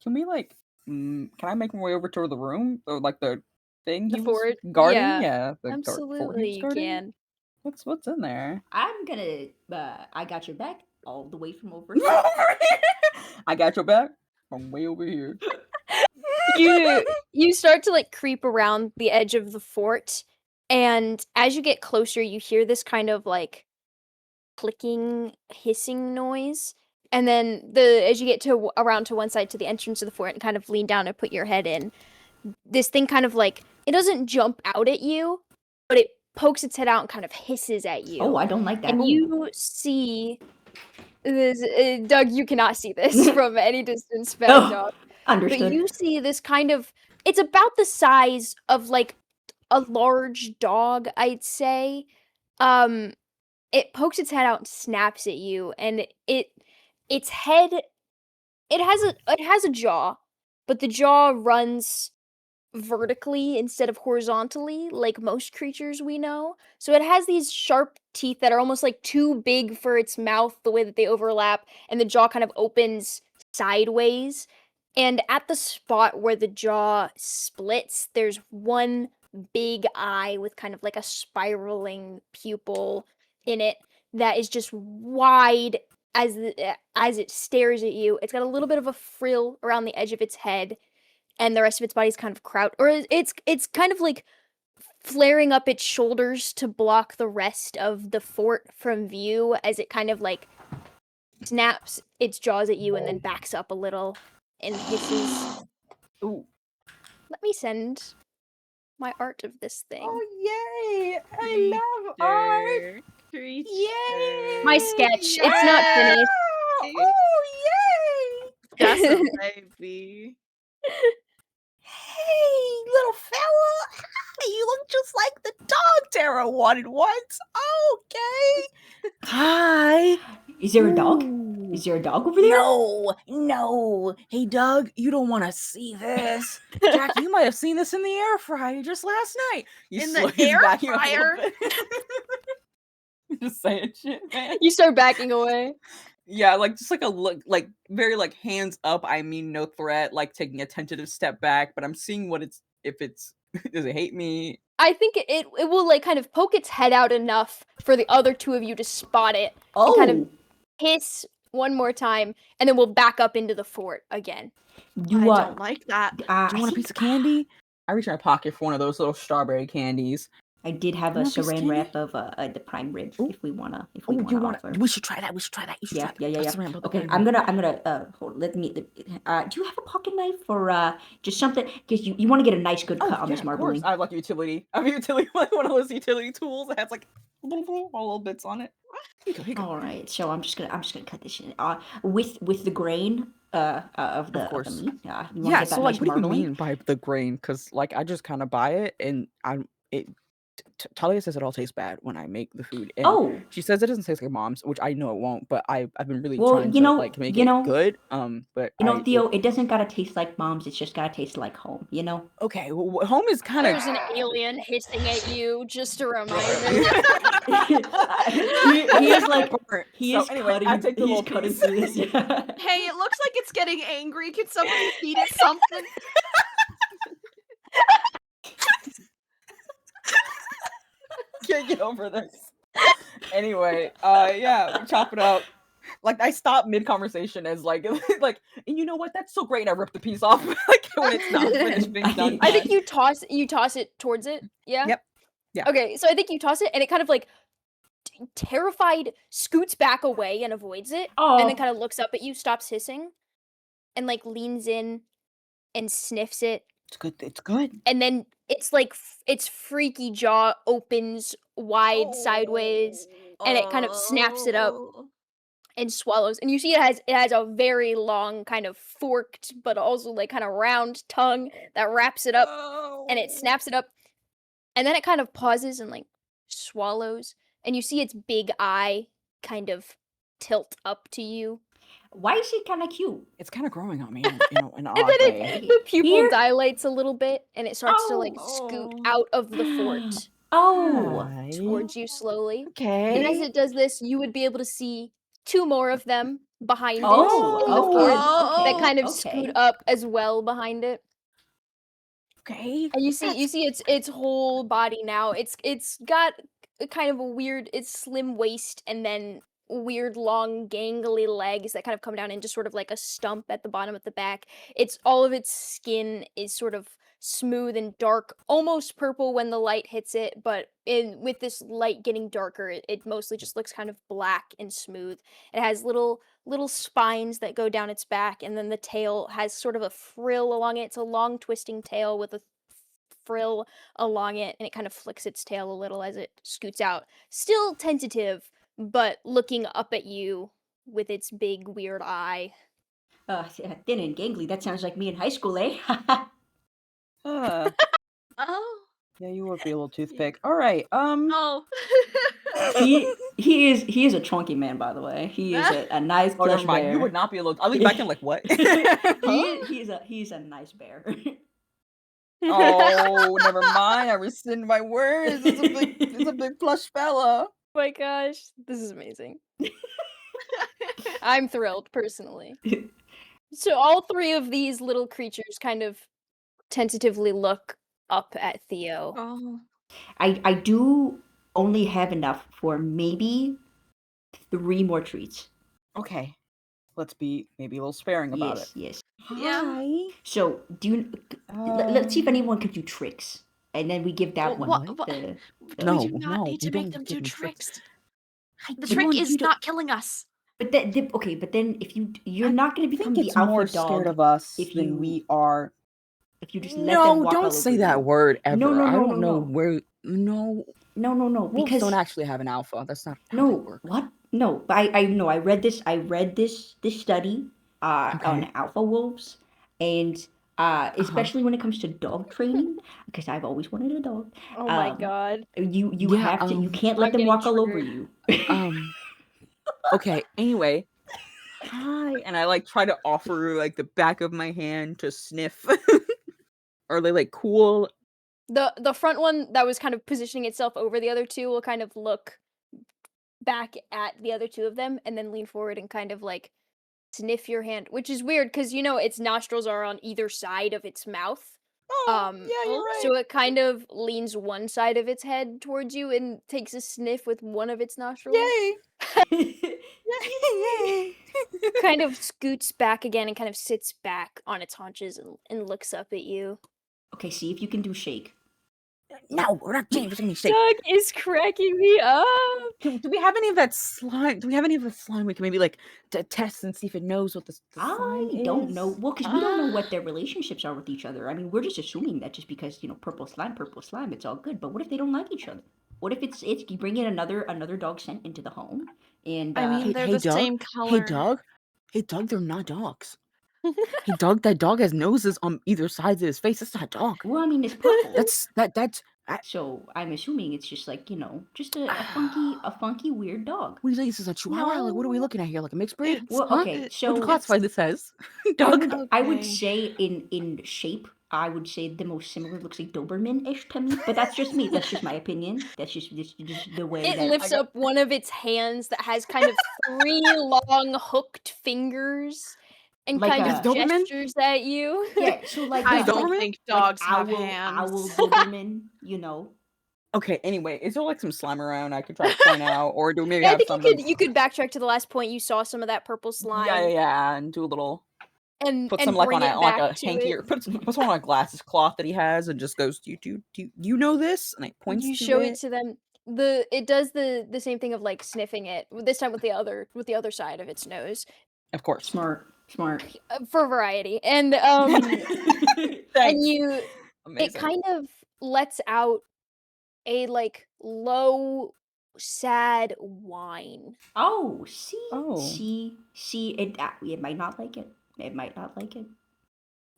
Can we like? Can I make my way over to the room or like the thing The he was fort, guarding? yeah, Yeah, the fort he absolutely was you guarding. can. What's in there? I'm gonna. I got your back all the way from over here. Over here. I got your back. I'm way over here. You start to like creep around the edge of the fort, and as you get closer, you hear this kind of like clicking, hissing noise. And then as you get to around to one side to the entrance of the fort and kind of lean down and put your head in, this thing kind of like it doesn't jump out at you, but it pokes its head out and kind of hisses at you. Oh, I don't like that. And you see this, Doug, you cannot see this from any distance, Bad Oh, Dog. But understood. you see this kind of it's about the size of like a large dog, I'd say. It pokes its head out and snaps at you, and its head it has a jaw, but the jaw runs vertically instead of horizontally like most creatures we know. So it has these sharp teeth that are almost like too big for its mouth the way that they overlap, and the jaw kind of opens sideways. And at the spot where the jaw splits, there's one big eye with kind of like a spiraling pupil in it that is just wide as it stares at you. It's got a little bit of a frill around the edge of its head, and the rest of its body's kind of it's kind of like flaring up its shoulders to block the rest of the fort from view as it kind of like snaps its jaws at you and then backs up a little and hisses. Ooh. Let me send my art of this thing. Oh yay! I love art. creature. Yay! My sketch. It's not finished. Oh yay! Yes, a baby. Hey, little fella! Hi, you look just like the dog Tara wanted once. Okay. Hi. Is there a dog? Ooh. Is there a dog over there? No. Hey, Doug, you don't want to see this. Jack, you might have seen this in the air fryer just last night. In the air fryer? Just saying shit, man. You start backing away. Yeah, like just like a look, like very like hands up. I mean, no threat. Like taking a tentative step back, but I'm seeing what it's. If it's does it hate me? I think it will like kind of poke its head out enough for the other two of you to spot it and kind of hiss one more time, and then we'll back up into the fort again. I don't like that. Do you want a piece of candy? I reach in my pocket for one of those little strawberry candies. I did have a saran wrap of the prime rib. Ooh. If we wanna, offer. We should try that. You should try Yeah. that saran wrap. Okay, I'm gonna hold. Let me. Do you have a pocket knife or just something? Because you want to get a nice good cut on this marbling. I have like utility. I have utility, like one of those utility tools that has like all little bits on it. Here you go. All right, so I'm just gonna cut this in with the grain of the meat. You wanna Yeah. get that So nice like, what do you marbling? mean by the grain? Because like I just kind of buy it and Talia says it all tastes bad when I make the food, and Oh, she says it doesn't taste like mom's, which I know it won't. But I've been really well, trying to like make it good. But Theo, it doesn't gotta taste like mom's. It's just gotta taste like home. okay. Well, home is kind of There's an alien hissing at you, just a reminder. he is like he So is anyway, I cutting. take the He's little cutting piece. through this. Hey, it looks like it's getting angry. Can somebody feed it something? Can't get over this. Anyway, yeah, we chop it up. Like I stop mid conversation as like like, and you know what? That's so great. I rip the piece off like when it's not finished being done. I think you toss it towards it. Yeah. Yep. Yeah. Okay, so I think you toss it, and it kind of like terrified scoots back away and avoids it, and then kind of looks up at you, stops hissing, and like leans in and sniffs it. It's good. It's good. And then it's like its freaky jaw opens wide sideways, and it kind of snaps it up and swallows. And you see it has a very long kind of forked but also like kind of round tongue that wraps it up, and it snaps it up, and then it kind of pauses and like swallows, and you see its big eye kind of tilt up to you. Why is it kind of cute? It's kind of growing on me in an And odd then way. the pupil Here? dilates a little bit, and it starts to like scoot out of the fort Hi. towards you slowly. Okay. And as it does this, you would be able to see two more of them behind it in the Oh, fort that okay, kind of okay. scoot up as well behind it. Okay. And you see its whole body now. It's got a kind of a weird, it's slim waist and then weird long gangly legs that kind of come down into sort of like a stump at the bottom of the back. It's all of its skin is sort of smooth and dark, almost purple when the light hits it, but with this light getting darker, it mostly just looks kind of black and smooth. It has little spines that go down its back, and then the tail has sort of a frill along it. It's a long twisting tail with a frill along it, and it kind of flicks its tail a little as it scoots out. Still tentative, but looking up at you with its big weird eye. Thin and gangly. That sounds like me in high school, eh? Uh, Oh. yeah, you would be a little toothpick. All right. Oh. he is a chunky man, by the way. He is a nice Oh, plush never mind. bear. You would not be a little. I'll lean back and like what? He's a nice bear. Oh, never mind. I rescind my words. It's a big plush fella. Oh my gosh, this is amazing. I'm thrilled, personally. So all three of these little creatures kind of tentatively look up at Theo. Oh. I do only have enough for maybe 3 more treats. Okay. Let's be maybe a little sparing about it. Yes. Yeah. Hi. So let's see if anyone can do tricks, and then we give that Well, one. what- the- No, we do not no, need to you make don't them give do me tricks. tricks. I The don't trick want is you to- not killing us. But then if you're I not going to think become the it's alpha more dog scared of us if than you- we are. if you just let them No, walk all don't say over that you. word ever. No, I don't no. know where. No, No, wolves because don't actually have an alpha. That's not how they no, work. what? No, but I know. I read this study on Okay. alpha wolves, and especially when it comes to dog training, because I've always wanted a dog. Oh my Um, god. You Yeah, have to. You can't I'm let them getting walk all over triggered. you. Okay. Anyway, hi, and I like try to offer like the back of my hand to sniff. Are they like cool? The front one that was kind of positioning itself over the other two will kind of look back at the other two of them and then lean forward and kind of like sniff your hand, which is weird because its nostrils are on either side of its mouth. Oh, yeah, you're right. So it kind of leans one side of its head towards you and takes a sniff with one of its nostrils. Yay! Yay! Kind of scoots back again and kind of sits back on its haunches and looks up at you. Okay, see if you can do shake. No, we're not changing. We're gonna shake. Doug is cracking me up. Do we have any of that slime? Do we have any of the slime we can maybe like test and see if it knows what the slime I don't is? know. Well, because we don't know what their relationships are with each other. I mean, we're just assuming that just because purple slime, it's all good. But what if they don't like each other? What if it's you bring in another dog scent into the home, and I mean, they're the Doug? same color. Hey, Doug, they're not dogs. Hey, dog, that dog has noses on either sides of his face. That's not a dog. Well, I mean, it's purple. That's So I'm assuming it's just like, just a funky, weird dog. what do you think? This is a chihuahua? Like, what are we No. looking at here? Like a mixed breed? Well, Huh? okay, What would so you classify this as? I Dog? would Okay. say in shape, I would say the most similar looks like Doberman-ish to me, but that's just me. That's just my opinion. That's just the way It that lifts up one of its hands that has kind of 3 long hooked fingers and Like kind Is of Doberman? gestures at you. Yeah, so like I Is don't Doberman? think like dogs have owl hands. Doberman, Okay, anyway, is there like some slime around I could try to point out? Or do we maybe Yeah, I have think something? you could backtrack to the last point you saw some of that purple slime Yeah, and do a little and put some like bring on it a like back a to hanky it. or put some on a glasses cloth that he has and just goes, do you know this? And it points You to show it it. to them. It does the same thing of like sniffing it. This time with the other side of its nose Of course. smart. for variety. And Thanks. it Amazing. kind of lets out a like low sad whine. Oh, Oh. see, it might not like it. It might not like it.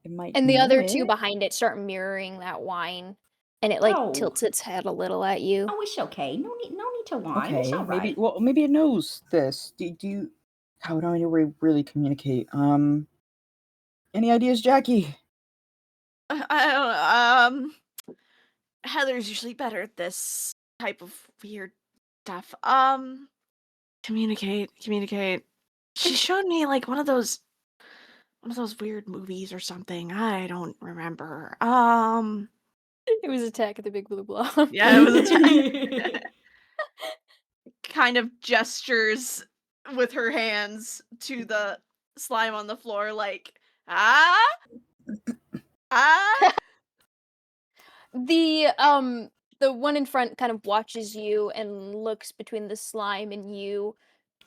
It might And the know other two it. behind it start mirroring that whine, and it like Oh. tilts its head a little at you. Oh, it's okay. No need to whine. It's Okay, all right. maybe it knows this. Do you? How do I know we really communicate? Any ideas, Jackie? I don't. Heather's usually better at this type of weird stuff. Communicate. She showed me like one of those weird movies or something. I don't remember. It was Attack of the Big Blue Blob. Yeah, it was a kind of gestures with her hands to the slime on the floor, like The one in front kind of watches you and looks between the slime and you,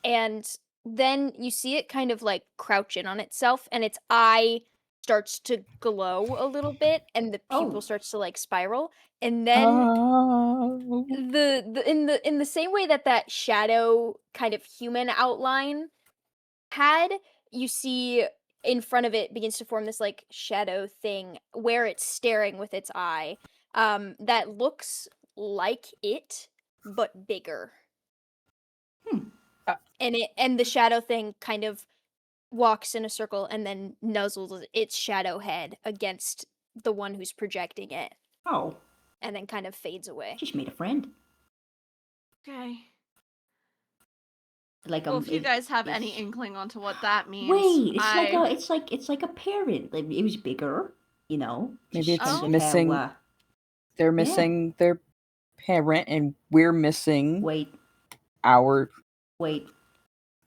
and then you see it kind of like crouch in on itself, and its eye starts to glow a little bit, and the pupil Oh. starts to like spiral, and then Oh. in the same way that shadow kind of human outline had, you see in front of it begins to form this like shadow thing where it's staring with its eye, that looks like it but bigger. And the shadow thing kind of walks in a circle and then nuzzles its shadow head against the one who's projecting it, Oh, and then kind of fades away. just made a friend. Okay. Like Well, if you guys have any inkling onto what that means, it's like a parent. Like it was bigger, Maybe it's kind of missing. how, They're missing their parent, and we're missing wait, our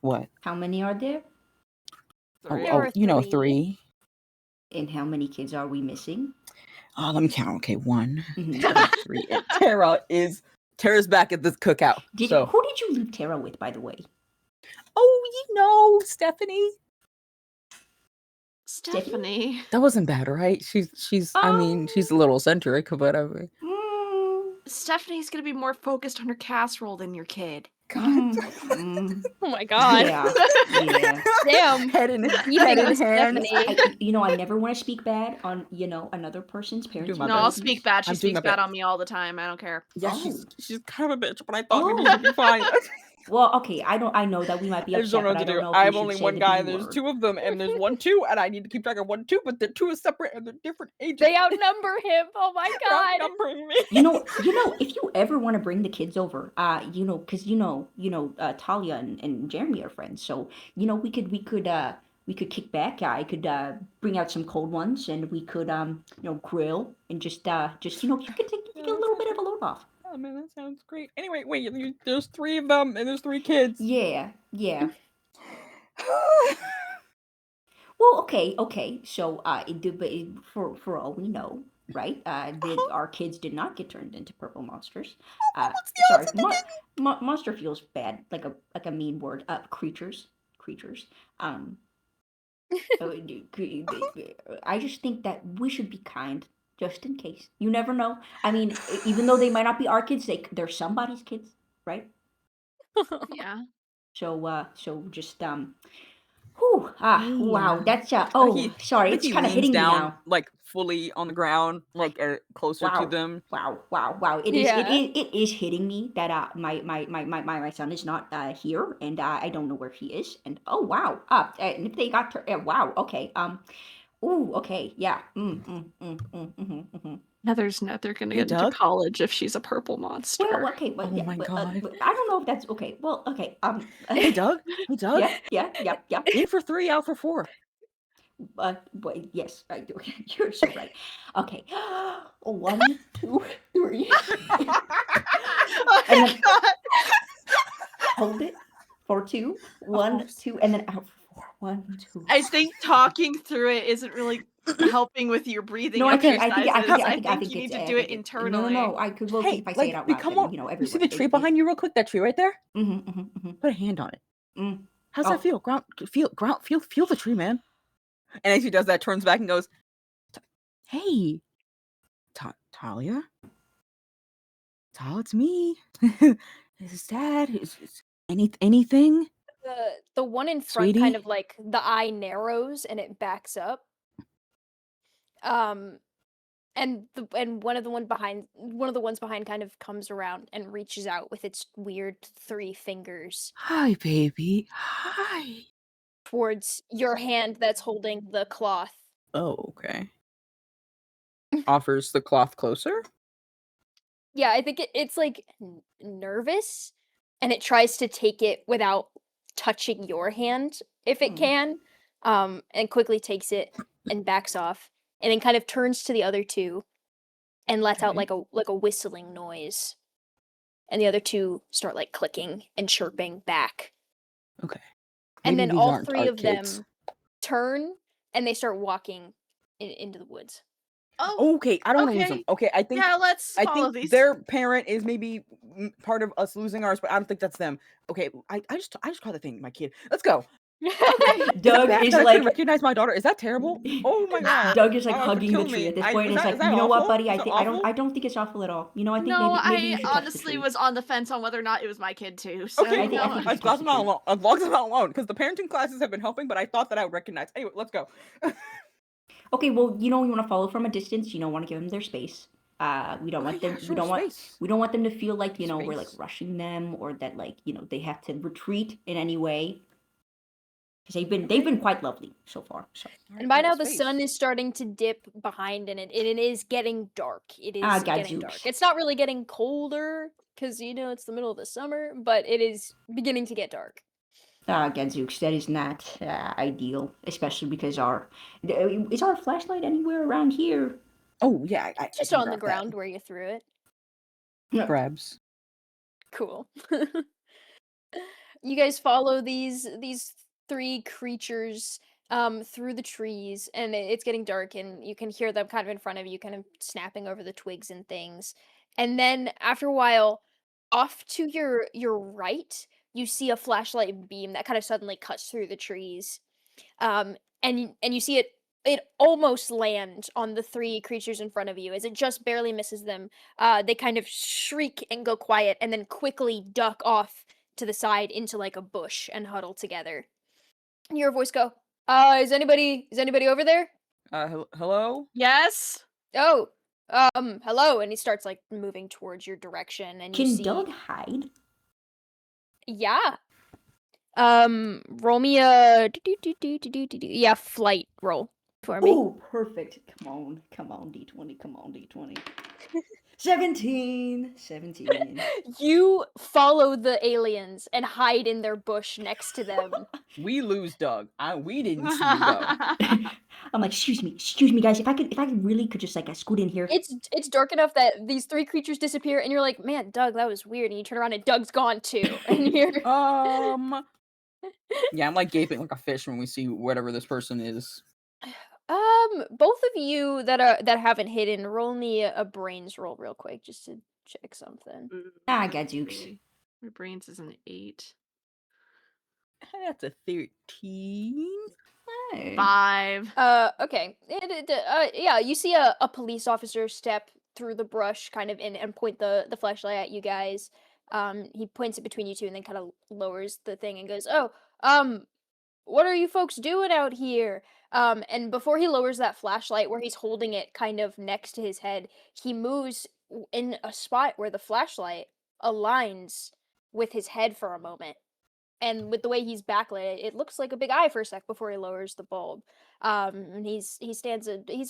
what? how many are there? There are 3. 3. And how many kids are we missing? Oh, let me count. Okay, 1, Mhm. 2, 3. And Tara's back at the cookout. Who did you leave Tara with, by the way? Oh, Stephanie. Stephanie. That wasn't bad, right? She's I mean, she's a little eccentric, but I mean, Stephanie's gonna be more focused on her casserole than your kid. God. Oh my god. Yeah. Damn. Head in Head in hand. I never want to speak bad on, another person's parents. my No, I'll best. speak bad. She I'm doing speaks my bad best. on me all the time. I don't care. Yeah, Oh. she's kind of a bitch, but I thought maybe she'd be fine. Well, okay, I know that we might be I just upset, don't know but what to I do. don't know if I we have should only say one the guy, B there's word. 2 of them, and there's 1, 2, and I need to keep track of 1, 2, but the 2 is separate and they're different ages. They outnumber him. Oh my They're god. outnumbering me. If you ever want to bring the kids over, because Talia and Jeremy are friends, so we could kick back. I could bring out some cold ones, and we could grill and just you could take a little bit of a load off. Oh man, that sounds great. Anyway, wait, there's 3 of them and there's 3 kids. Yeah. Well, okay. So, for all we know, right? Our kids did not get turned into purple monsters. Sorry, monster feels bad, like a mean word. Creatures. I just think that we should be kind, just in case. You never know. I mean, even though they might not be our kids, they're somebody's kids, right? Yeah. So just Whew, wow, Damn. that's He sorry, like it's he kind of leans hitting me down now. like fully on the ground, like closer to Wow, them. wow. Yeah. It is hitting me that my son is not here, and I don't know where he is. And oh wow, and if they got wow, okay, ooh, okay, yeah, Heather's never gonna Hey, get into Doug. college if she's a purple Well, monster. okay, but Oh yeah, my god. but I don't know if that's okay. Well, okay, Hey, Doug. Hey, Doug. yeah. In for 3, out for 4. But yes, I do. You're so right. Okay, 1, 2, 3, Oh and my then god! hold it for 2, Of 1, course. 2, and then out for 4, 1, 2. I think talking through it isn't really helping with your breathing No, Okay, exercises. I I think think you it's need to do it no, internally. I could well hey, if I say it like, out we loud, come then on. You see everyone the tree they behind you real quick? That tree right there? mm-hmm. Put a hand on it. Mm. How's Oh, that feel? Feel the tree, man. And as he does that, turns back and goes, "Hey, Talia, it's me. Is Dad? Is anything, The one in front kind sweetie?" of like the eye narrows and it backs up. Um and one of the ones behind kind of comes around and reaches out with its weird 3 fingers Hi, baby. Hi. towards your hand that's holding the cloth. Oh, okay. Offers the cloth closer. Yeah, I think it's like nervous and it tries to take it without touching your hand if it Hmm. can. And quickly takes it and backs off and then kind of turns to the other two and lets out Okay. like a whistling noise. And the other two start like clicking and chirping back. Okay. And Maybe then these all aren't 3 our of kids. them turn and they start walking into the woods. Oh, Okay, I don't want to lose them. okay. Okay, Yeah, let's I follow think these. their parent is maybe part of us losing ours, but I don't think that's them. Okay, I just caught the thing, my kid. Let's go. Okay. Is that Doug bad is that I couldn't like recognize my daughter? Is that terrible? Oh my god. Doug is like It could hugging the kill tree me. at this point. And it's Is like, that you know what, awful? buddy? Is that awful? I don't think it's awful at all. You know, I think No, maybe I you should touch the honestly tree. was on the fence on whether or not it was my kid too. So Okay, I think I'm you should glad touch I'm the not tree. alone. I'm glad I'm not alone because the parenting classes have been helping, but I thought that I would recognize. Anyway, let's go. Okay, well, you know, you want to follow from a distance. You don't want to give them their space. We don't Okay, want them. yeah, sure, space. We don't want them to feel like we're like Space. rushing them or that like they have to retreat in any way. Because they've Okay. been quite lovely so far. So And by now the sun is starting to dip behind and it is getting dark. It is getting dark. gadzooks. It's not really getting colder because it's the middle of the summer, but it is beginning to get dark. Gadzooks, that is not ideal, especially because is our flashlight anywhere around here? Oh yeah, I Just can on the grab that. ground where you threw it. Grabs. Cool. You guys follow these 3 creatures through the trees and it's getting dark and you can hear them kind of in front of you kind of snapping over the twigs and things. And then after a while off to your right, you see a flashlight beam that kind of suddenly cuts through the trees. And you see it almost land on the 3 creatures in front of you as it just barely misses them. They kind of shriek and go quiet and then quickly duck off to the side into like a bush and huddle together. And your voice go, is anybody over there? Hello. Yes. Oh, hello. And he starts like moving towards your direction and you Can see Doug hide? Yeah. Roll me a yeah, flight roll for me. Oh, perfect. Come on, D20. 17. You follow the aliens and hide in their bush next to them. We lose Doug. We didn't see you go. I'm like, excuse me, guys. If I really could just like scoot in here. It's dark enough that these 3 creatures disappear, and you're like, man, Doug, that was weird. And you turn around and Doug's gone too. And you're Yeah, I'm like gaping like a fish when we see whatever this person is. both of you that haven't hidden, roll me a brains roll real quick just to check something. Gadzooks. My brains is an 8. That's a 13. Hey. 5. Okay. Yeah, you see a police officer step through the brush kind of in and point the flashlight at you guys. He points it between you two and then kind of lowers the thing and goes, "Oh, what are you folks doing out here? And before he lowers that flashlight where he's holding it kind of next to his head, he moves in a spot where the flashlight aligns with his head for a moment. And with the way he's backlit, it looks like a big eye for a sec before he lowers the bulb. And he's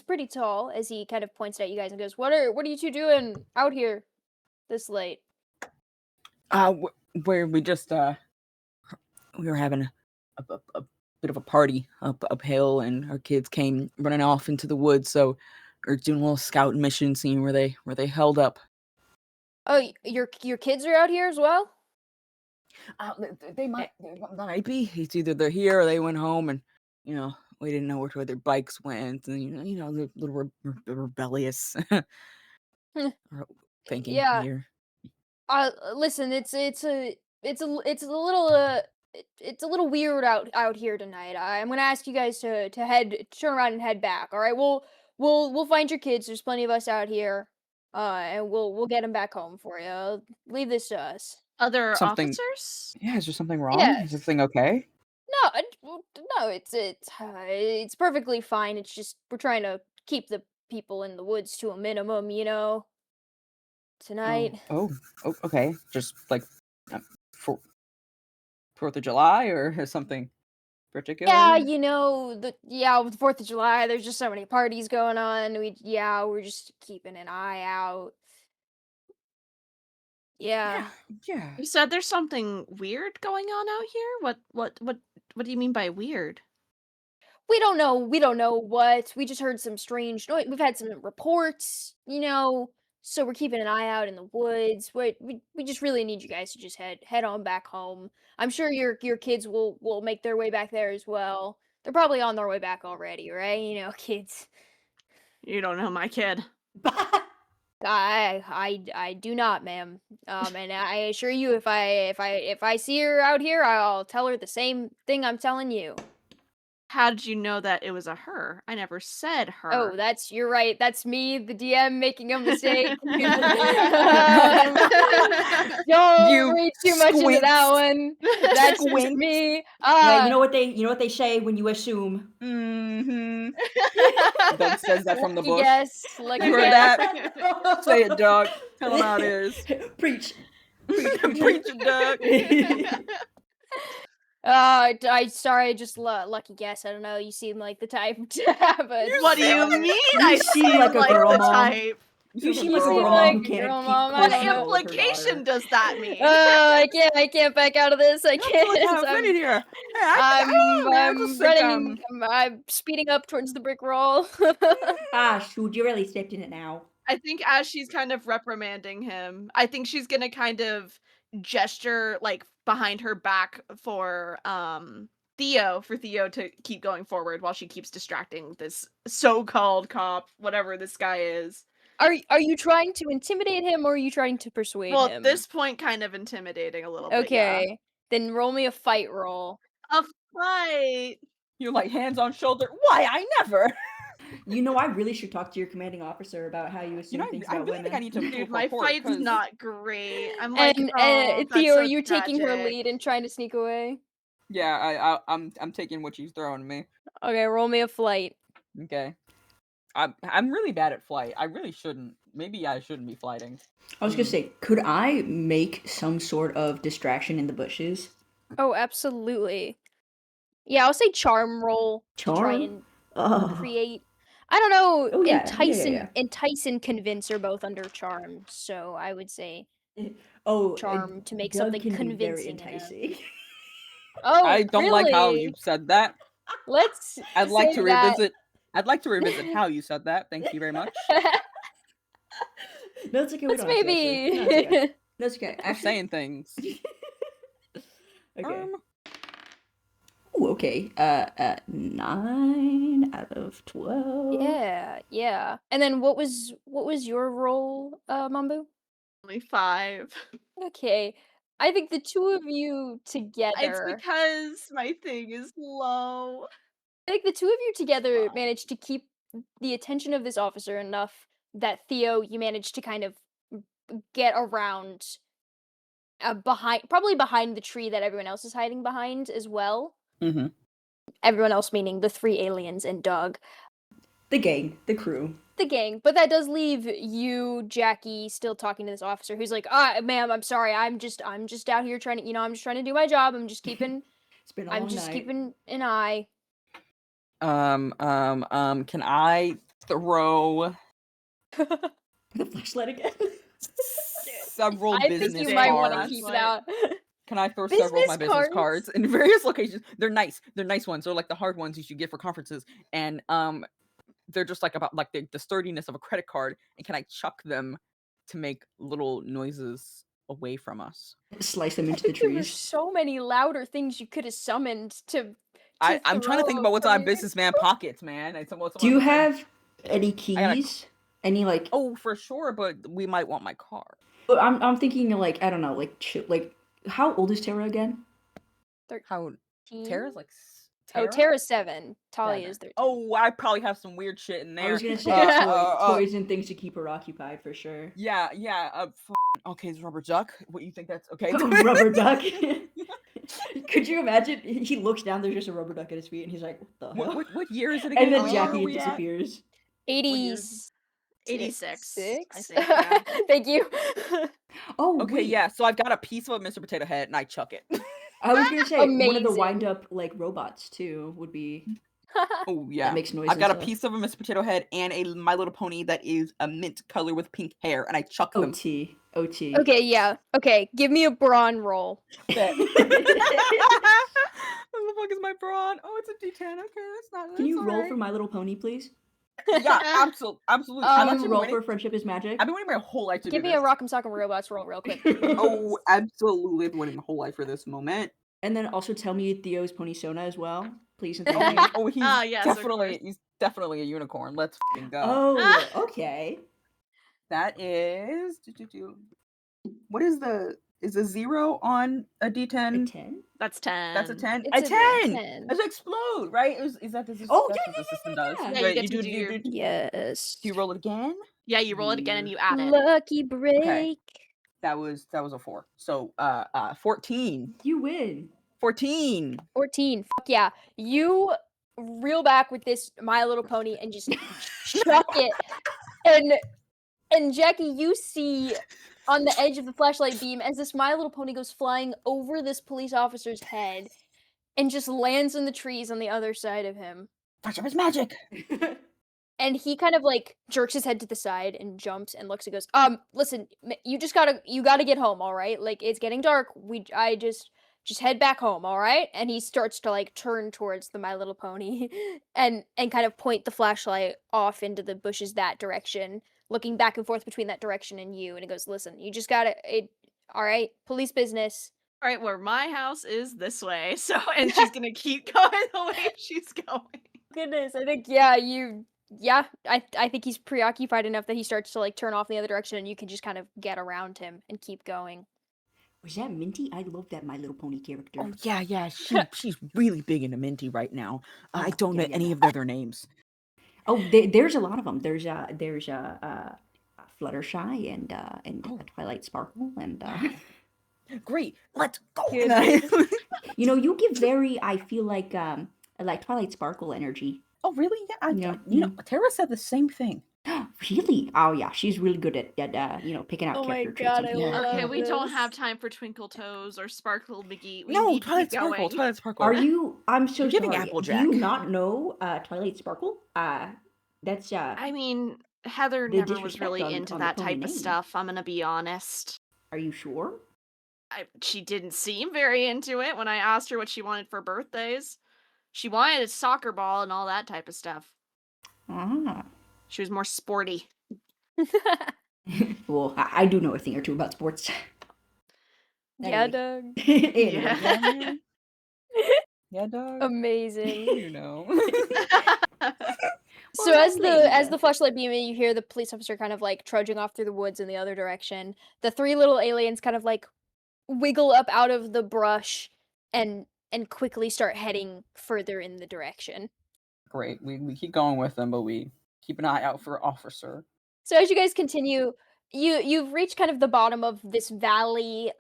pretty tall as he kind of points at you guys and goes, what are you two doing out here this late?" Where we just we were having a bit of a party uphill, and our kids came running off into the woods, so we're doing a little scout mission, seeing where they held up. Oh, your kids are out here as well? They might be. It's either they're here or they went home, and we didn't know where their bikes went, and they're a little rebellious. Thinking Yeah. here. Listen, it's a little weird out here tonight. I'm gonna ask you guys to turn around and head back. All right, we'll find your kids. There's plenty of us out here, and we'll get them back home for you. Leave this to us. Other Something- officers? Yeah, is there something wrong? Yes. Is everything okay? No, it's perfectly fine. It's just we're trying to keep the people in the woods to a minimum, tonight. Okay. Just like for 4th of July or something particular? Yeah, with 4th of July, there's just so many parties going on. We're just keeping an eye out. Yeah. Yeah. You said there's something weird going on out here? What do you mean by weird? We don't know what. We just heard some strange noise. We've had some reports, so we're keeping an eye out in the woods. We just really need you guys to just head on back home. I'm sure your kids will make their way back there as well. They're probably on their way back already, right? Kids. You don't know my kid. I do not, ma'am. And I assure you, if I see her out here, I'll tell her the same thing I'm telling you. How did you know that it was a her? I never said her. Oh, you're right. That's me, the DM, making a mistake. Don't You read too much into squints. that one. That's just Squints. me. Yeah, you know what they say when you assume. Mm-hmm. Doug says that from the Lucky bush. guess. Lucky You heard guess. that? Say it, Doug. Tell him how it is. Preach. Preach it, Doug. Sorry, just lucky guess. I don't know. You seem like the type to have a. What do you mean? You I seem seem like like a girl the mom. type. You seem You like a seem girl like mom who a can't girl keep mom, I What don't know. implication does that mean? I can't back out of this. I I feel like can't. I'm offended here. Hey, I'm speeding up towards the brick wall. Shoot, you really stepped in it now. I think as she's kind of reprimanding him, I think she's gonna kind of gesture like behind her back for Theo to keep going forward while she keeps distracting this so-called cop, whatever this guy is. Are you trying to intimidate him or are you trying to persuade Well, him? at this point, kind of intimidating a little bit. Okay, then roll me a fight roll. A fight. You're like hands on shoulder. Why? I never. I really should talk to your commanding officer about how you assume things I about really think I women. need to do a Dude, my report, fight's 'cause- not great. I'm like, And that's Theo, so are you taking her tragic. lead and trying to sneak away? Yeah, I'm taking what she's throwing me. Okay, roll me a flight. Okay. I'm really bad at flight. I really shouldn't. Maybe I shouldn't be flighting. I was gonna say, could I make some sort of distraction in the bushes? Oh, absolutely. Yeah, I'll say charm roll. To try Charm? and create. I don't know. Oh, yeah, Entice and convince are both under charm, so I would say Oh, charm to make Doug something can be very convincing. enticing. Oh, I don't like how really? you said that. Let's. I'd like to save that. revisit. I'd like to revisit how you said that. Thank you very much. No, it's okay. We Let's don't have to, actually. No, it's okay. That's okay. I'm saying things. Okay. Ooh, okay. 9 out of 12. Yeah. And then what was your role, Mambu? Only 5. Okay. I think the two of you It's together. because my thing is low. I think the two of you together managed to keep the attention of this officer enough that Theo, you managed to kind of get around probably behind the tree that everyone else is hiding behind as well. Mm-hmm. Everyone else meaning the 3 aliens and Doug. The gang, the crew. The gang, but that does leave you, Jackie, still talking to this officer who's like, ma'am, I'm sorry, I'm just out here trying to, I'm just trying to do my job. I'm just keeping, It's been a I'm long just night. keeping an eye. Can I throw The flashlight again. several I business think you might want to cards? keep that. Can I throw several of my Business business cards in various locations? They're nice. They're nice ones. They're like the hard ones you should get for conferences. And they're just like about like the sturdiness of a credit card. And can I chuck them to make little noises away from us? Slice them into I the think there were trees. so many louder things you could have summoned to I'm trying to think throw about what's from on your- businessman pockets, man. Do you have any keys? Any like? Oh, for sure, but we might want my car. But I'm thinking like, I don't know, like how old is Tara again? How 13? Tara's like Tara's 7. Talia is 13. Oh, I probably have some weird shit in there. I was gonna say toys and things to keep her occupied for sure. Yeah. Okay, it's rubber duck. What you think that's okay? Rubber duck. Could you imagine? He looks down. There's just a rubber duck at his feet, and he's like, "What the hell?" What year is it again? And then What year are Jackie we at? disappears. 86. 86. I Six? think, yeah. Thank you. Oh, Okay, wait. yeah. So I've got a piece of a Mr. Potato Head, and I chuck it. I was gonna say one of the Amazing. wind-up like robots too would be Oh yeah. that makes noise. I've got a and stuff. piece of a Mr. Potato Head and a My Little Pony that is a mint color with pink hair, and I chuck them. OT. Okay, yeah. Okay, give me a brawn roll. What the fuck is my brawn? Oh, it's a D10. Okay, that's not. Can you that's roll alright. for My Little Pony, please? Yeah, absolutely. Um, Can you roll for Friendship is Magic? I've been waiting my whole life to Give do me a this. Rock'em Sock'em Robots roll real quick. Oh, absolutely. I've been waiting my whole life for this moment. And then also tell me Theo's Pony Sona as well, please and thank you. Oh, he's yes, of course. definitely a unicorn. Let's fucking go. Oh, okay. That is. What is a 0 on a A D10? 10? That's 10. That's a 10. It's A a 10. 10. Does it explode? Right? Is that this? Oh, that's yeah, what the system yeah. does. Yeah, you Right, get to do your- Yes. Do you roll it again? Yeah, you roll it again and you add it. Lucky break. That was a 4. So 14. You win. 14. 14. Fuck yeah. You reel back with this My Little Pony and just chuck it. And Jackie, you see on the edge of the flashlight beam as this My Little Pony goes flying over this police officer's head and just lands in the trees on the other side of him. Friendship is magic. And he kind of like jerks his head to the side and jumps and looks and goes, listen, you gotta get home, all right? Like, it's getting dark. I just head back home, all right? And he starts to like turn towards the My Little Pony and kind of point the flashlight off into the bushes that direction, looking back and forth between that direction and you. And he goes, listen, you just gotta, all right, police business. All right, where my house is this way. So, and she's gonna keep going the way she's going. Goodness, I think, I think he's preoccupied enough that he starts to like turn off in the other direction and you can just kind of get around him and keep going. Was that Minty? I love that My Little Pony character. Oh yeah. She's really big into Minty right now. I Oh, don't know yeah. any of the other names. Oh, there's a lot of them. There's Fluttershy and Twilight Sparkle and Great. Let's go. you know, you give very, I feel like Twilight Sparkle energy. Oh really? Yeah. Yeah. You know, Tara said the same thing. Really? Oh yeah, she's really good at picking out Oh my character God, traits. I and- love Okay, we don't this. have time for Twinkle Toes or Sparkle McGee. We No, need to Twilight keep going. Sparkle. Twilight Sparkle. Are you? I'm so You're giving sorry. Applejack. Do you not know Twilight Sparkle? That's I mean, Heather The never was disrespect really on into the that pony type of name. stuff. I'm gonna be honest. Are you sure? She didn't seem very into it when I asked her what she wanted for birthdays. She wanted a soccer ball and all that type of stuff. Ah. She was more sporty. Well, I do know a thing or two about sports. Yeah, Anyway. Doug. Yeah. Yeah, dog. Amazing. You know. So Well, as that's the flashlight beam, you hear the police officer kind of like trudging off through the woods in the other direction. The 3 little aliens kind of like wiggle up out of the brush and quickly start heading further in the direction. Great. We keep going with them, but we keep an eye out for Officer. So as you guys continue, you've reached kind of the bottom of this valley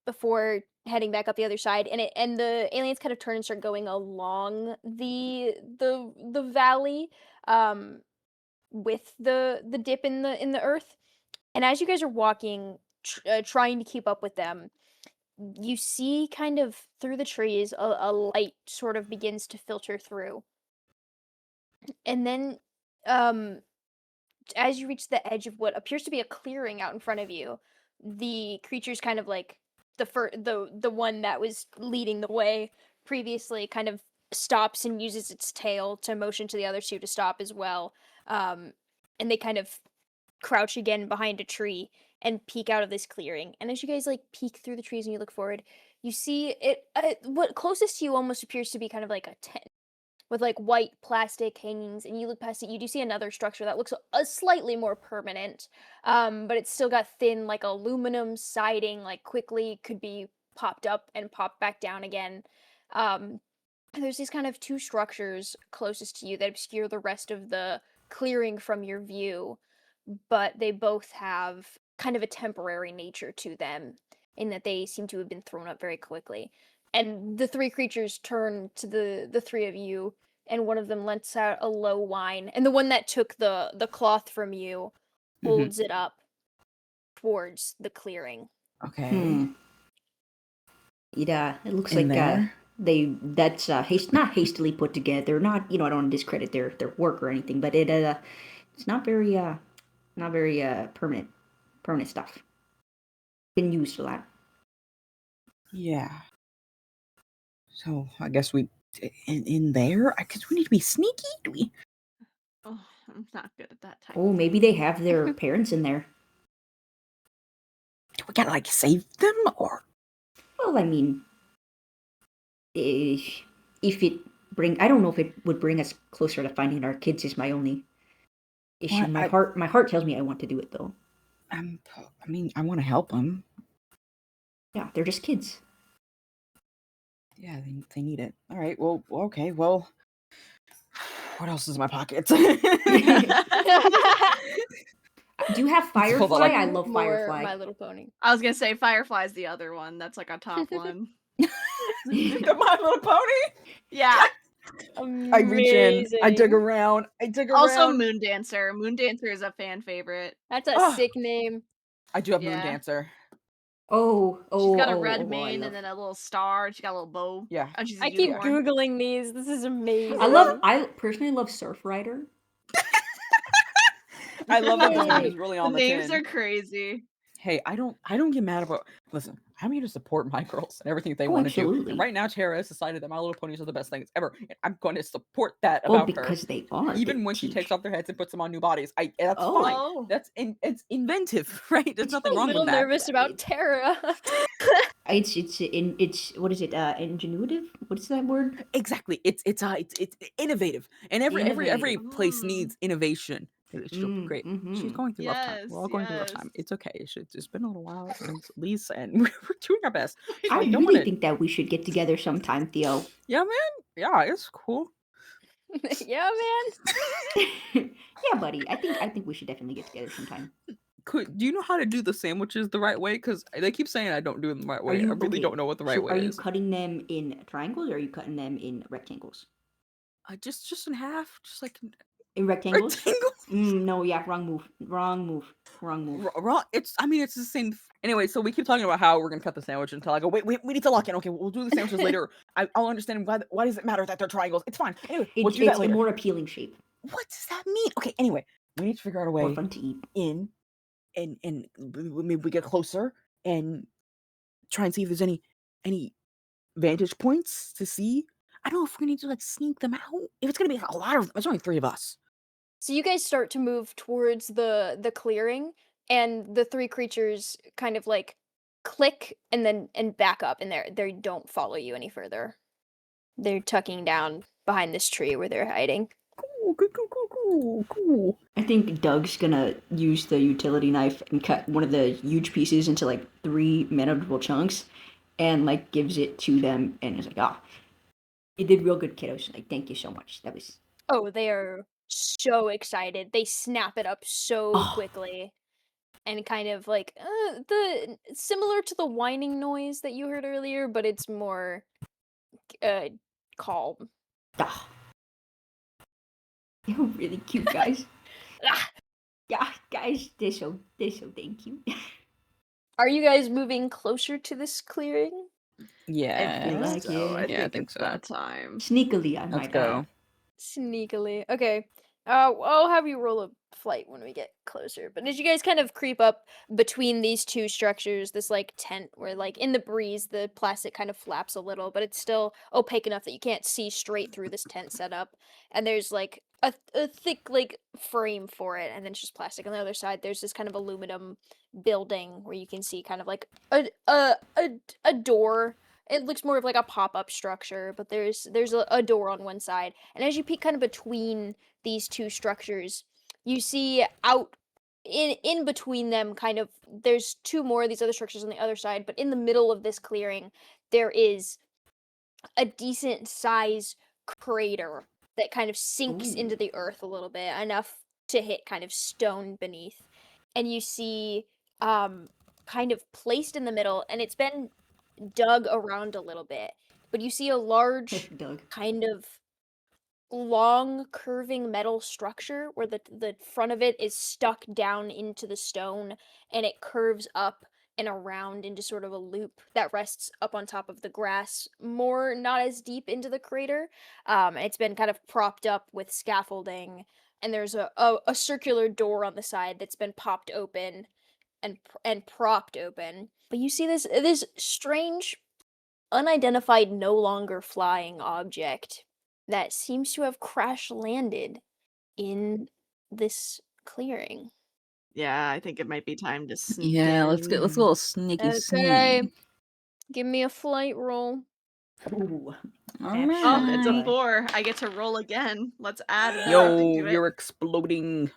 before heading back up the other side, and the aliens kind of turn and start going along the valley, with the dip in the earth. And as you guys are walking, trying to keep up with them, you see kind of through the trees a light sort of begins to filter through. And then, um, as you reach the edge of what appears to be a clearing out in front of you, the creature's kind of like the one that was leading the way previously kind of stops and uses its tail to motion to the other two to stop as well. And they kind of crouch again behind a tree and peek out of this clearing. And as you guys like peek through the trees and you look forward, you see it. What closest to you almost appears to be kind of like a tent with like white plastic hangings, and you look past it, you do see another structure that looks a slightly more permanent, but it's still got thin like aluminum siding, like quickly could be popped up and popped back down again. And there's these kind of two structures closest to you that obscure the rest of the clearing from your view, but they both have kind of a temporary nature to them in that they seem to have been thrown up very quickly. And the three creatures turn to the three of you, and one of them lets out a low whine, and the one that took the cloth from you holds it up towards the clearing. Okay. It looks In like there? that's not hastily put together. Not I don't want to discredit their work or anything, but it's not very permanent stuff. Been used a lot. Yeah. So I guess we in there. I guess we need to be sneaky. Do we? Oh, I'm not good at that type. Oh, maybe they have their parents in there. Do we gotta like save them or? Well, I mean, if I don't know if it would bring us closer to finding our kids. Is my only issue. Well, my heart tells me I want to do it though. I mean, I want to help them. Yeah, they're just kids. Yeah, they need it. All right. Well, okay. Well, what else is in my pockets? Do you have Firefly? like, I love More Firefly. My Little Pony. I was gonna say Firefly's the other one. That's like a top one. The My Little Pony. Yeah. I reach in. I dig around. Also Moon Dancer. Moon Dancer is a fan favorite. That's a sick name. I do have Moon Yeah. Dancer. She's got a red I mane love- and then a little star, and she got a little bow. Yeah. And she's a I keep unicorn. Googling these. This is amazing. I personally love Surf Rider. I love that this one Hey, is really The on the names tin. are crazy. Hey, I don't get mad about. Listen, I'm here to support my girls and everything they Oh, want to do. absolutely. And right now, Tara has decided that My Little Ponies are the best things ever, and I'm going to support that Well, about her. because they are. Even they when she teach. takes off their heads and puts them on new bodies, that's Oh. fine. Oh. It's inventive, right? There's nothing I'm a wrong little with that. nervous about Tara. It's what is it? Ingenuitive? What's that word? Exactly. It's innovative, and every Innovative. place needs innovation. She'll be great. She's Mhm. going through rough time. We're all Yes, going through rough time. yes. It's okay. It's been a little while since Lisa, and we're doing our best. So I don't really wanna- think that we should get together sometime, Theo. Yeah, man. Yeah, it's cool. Yeah, man. Yeah, buddy. I think we should definitely get together sometime. Do you know how to do the sandwiches the right way? Because they keep saying I don't do them the right way. I really okay, don't know what the right so way are you is. cutting them in triangles or are you cutting them in rectangles? Just in half, just like In rectangles? rectangles. No, yeah, wrong move. Wrong. Raw. It's the same. Anyway, so we keep talking about how we're gonna cut the sandwich until I go. Wait, we need to lock in. Okay, we'll do the sandwiches later. I'll understand why does it matter that they're triangles? It's fine. Anyway, we'll do that It's a later. more appealing shape. What does that mean? Okay, anyway, we need to figure out a More way fun to eat. in, and maybe we get closer and try and see if there's any vantage points to see. I don't know if we need to like sneak them out. If it's gonna be a lot of, there's only 3 of us. So you guys start to move towards the clearing, and the three creatures kind of like click and back up, and they don't follow you any further. They're tucking down behind this tree where they're hiding. Cool. I think Doug's gonna use the utility knife and cut one of the huge pieces into like 3 manageable chunks and like gives it to them and is like, you did real good, kiddos. Like, thank you so much. That was Oh, they are so excited. They snap it up so Oh. quickly. and kind of like the similar to the whining noise that you heard earlier, but it's more calm. Ah. You're really cute, guys. Ah! Yeah, guys, they're so thank you. Are you guys moving closer to this clearing? Yeah. feel like it. Yeah, I think it's so. that time. Sneakily, I Let's might go. add. Sneakily. Okay. I'll have you roll a flight when we get closer. But as you guys kind of creep up between these two structures, this like tent where like in the breeze the plastic kind of flaps a little, but it's still opaque enough that you can't see straight through this tent setup. And there's like a thick like frame for it, and then it's just plastic. On the other side, there's this kind of aluminum building where you can see kind of like a door. It looks more of like a pop-up structure, but there's a door on one side. And as you peek kind of between these two structures, you see out in between them kind of there's two more of these other structures on the other side, but in the middle of this clearing there is a decent size crater that kind of sinks Ooh. into the earth a little bit, enough to hit kind of stone beneath. And you see kind of placed in the middle, and it's been dug around a little bit, but you see a large Doug. kind of long curving metal structure where the front of it is stuck down into the stone, and it curves up and around into sort of a loop that rests up on top of the grass, more not as deep into the crater. And it's been kind of propped up with scaffolding, and there's a circular door on the side that's been popped open and propped open. But you see this strange, unidentified, no longer flying object that seems to have crash landed in this clearing. Yeah, I think it might be time to sneak Yeah, let's go a in. little sneaky Okay, sneak. give me a flight roll. Ooh. Alright. Oh, it's a Right. 4. I get to roll again. Let's add more Yo, to it. you're exploding.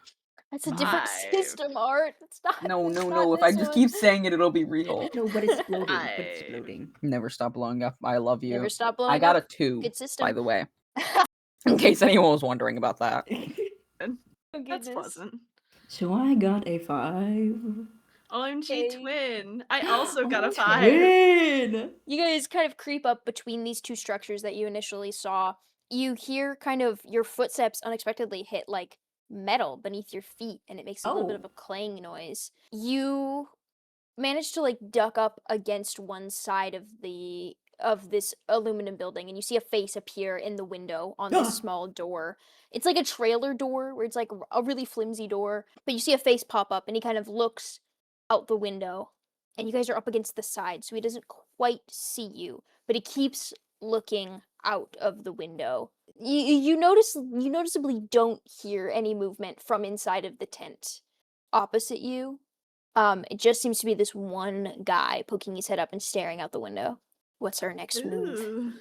That's a different 5. system, Art. It's not. No, it's no, not no. If I this just one. keep saying it, it'll be real. No, but it's floating. But I- it's floating. Never stop blowing up. I love you. Never stop I blowing got up. a 2, Good system. by the way. In case anyone was wondering about that. Oh, That's goodness. pleasant. So I got a 5. OMG Okay. twin. I also got a Oh, 5. twin! You guys kind of creep up between these two structures that you initially saw. You hear kind of your footsteps unexpectedly hit like metal beneath your feet, and it makes a little bit Oh. of a clang noise. You manage to like duck up against one side of this aluminum building, and you see a face appear in the window on this Ah. small door. It's like a trailer door where it's like a really flimsy door, but you see a face pop up, and he kind of looks out the window, and you guys are up against the side, so he doesn't quite see you, but he keeps looking out of the window. You noticeably don't hear any movement from inside of the tent opposite you. It just seems to be this one guy poking his head up and staring out the window. What's our next move? Ooh.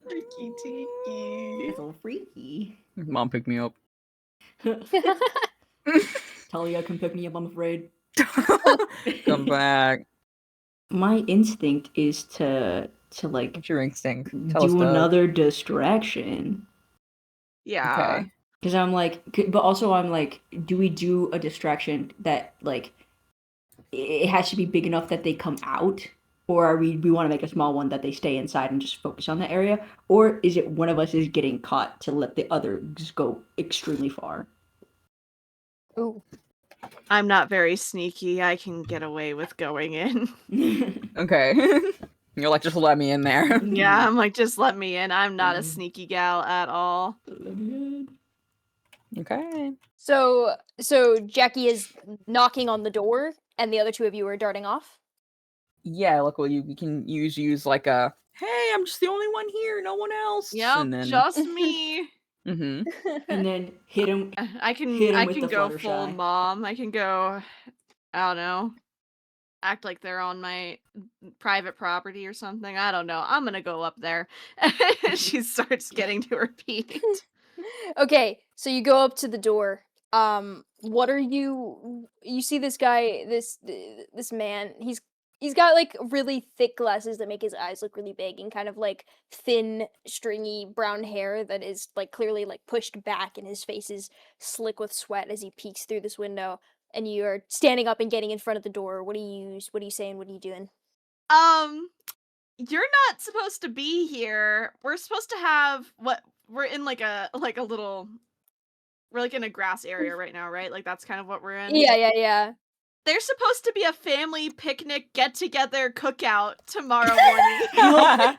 Freaky teaky. That's a little freaky. Mom picked me up. Talia, come pick me up, I'm afraid. Come back. My instinct is to like What's your instinct? Tell us, do Doug. another distraction. Yeah. Okay. Because I'm like, but also I'm like, do we do a distraction that like it has to be big enough that they come out, or are we want to make a small one that they stay inside and just focus on the area, or is it one of us is getting caught to let the other just go extremely far? Ooh. I'm not very sneaky. I can get away with going in. Okay. You're like, just let me in there. Yeah, I'm like, just let me in. I'm not a sneaky gal at all. Okay. So Jackie is knocking on the door, and the other two of you are darting off. Yeah, look, well, you can use like a, hey, I'm just the only one here, no one else. Yep, And then, just me. mm-hmm. And then hit him. I can Hit 'em I with can the go Fluttershy. full mom. I can go, I don't know, act like they're on my private property or something. I don't know. I'm gonna go up there. She starts getting to her feet. Okay, so you go up to the door. What are you see this guy, this man, he's got like really thick glasses that make his eyes look really big, and kind of like thin, stringy brown hair that is like clearly like pushed back, and his face is slick with sweat as he peeks through this window. and you're standing up and getting in front of the door. What are you saying? What are you doing? You're not supposed to be here. We're supposed to have we're in like a little, we're like in a grass area right now, right? Like that's kind of what we're in. Yeah. There's supposed to be a family picnic get-together cookout tomorrow morning. Help.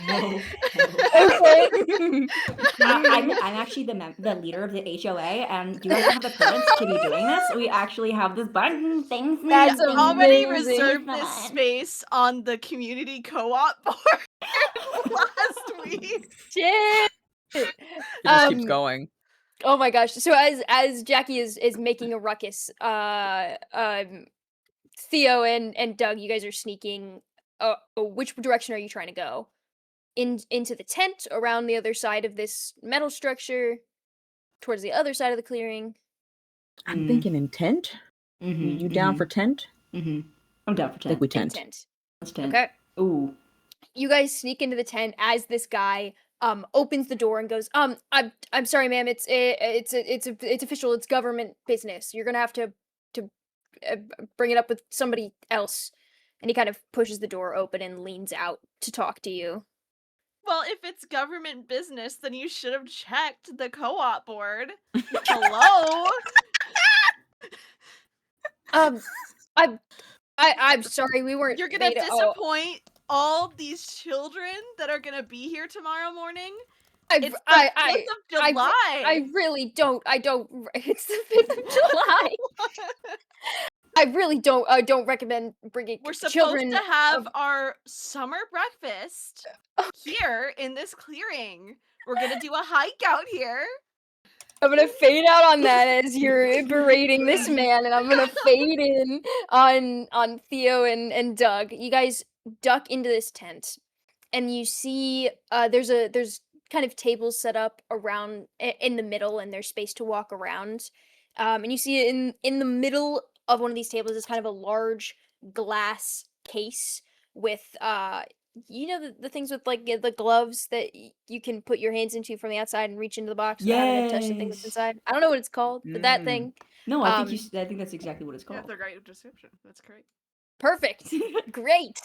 Okay. I'm actually the leader of the HOA, and you guys don't have the permits to be doing this. We actually have this button thing. We That's already amazing. reserved this space on the community co-op board last week. Shit. It just keeps going. Oh my gosh. So as Jackie is making a ruckus, Theo and Doug, you guys are sneaking. Which direction are you trying to go? Into the tent, around the other side of this metal structure, towards the other side of the clearing? I'm thinking in tent. You down for tent? I'm down for tent. I think we tent. Let's tent. Okay. Ooh. You guys sneak into the tent as this guy opens the door and goes, I'm sorry, ma'am. It's official. It's government business. You're gonna have to bring it up with somebody else. And he kind of pushes the door open and leans out to talk to you. Well, if it's government business, then you should have checked the co-op board. Hello? I'm sorry, we weren't. You're gonna disappoint all these children that are gonna be here tomorrow morning? It's the 5th of July. I really don't. It's the 5th of July. I really don't recommend bringing We're supposed children to have our summer breakfast here in this clearing. We're gonna do a hike out here. I'm gonna fade out on that as you're berating this man, and I'm gonna fade in on Theo and Doug. You guys duck into this tent, and you see there's kind of tables set up around in the middle, and there's space to walk around. And you see in the middle of one of these tables is kind of a large glass case with the things with like the gloves that you can put your hands into from the outside and reach into the box without having to touch the thing that's inside. I don't know what it's called, but that thing. No, I think that's exactly what it's called. That's a great description. That's great. Perfect. Great.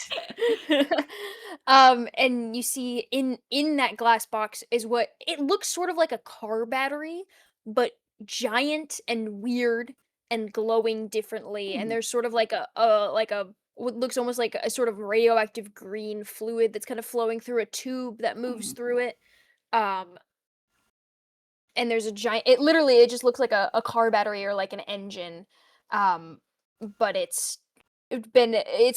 And you see in that glass box is what it looks sort of like a car battery, but giant and weird and glowing differently. And there's sort of like a what looks almost like a sort of radioactive green fluid that's kind of flowing through a tube that moves through it. And there's a giant. It just looks like a car battery or like an engine. But it's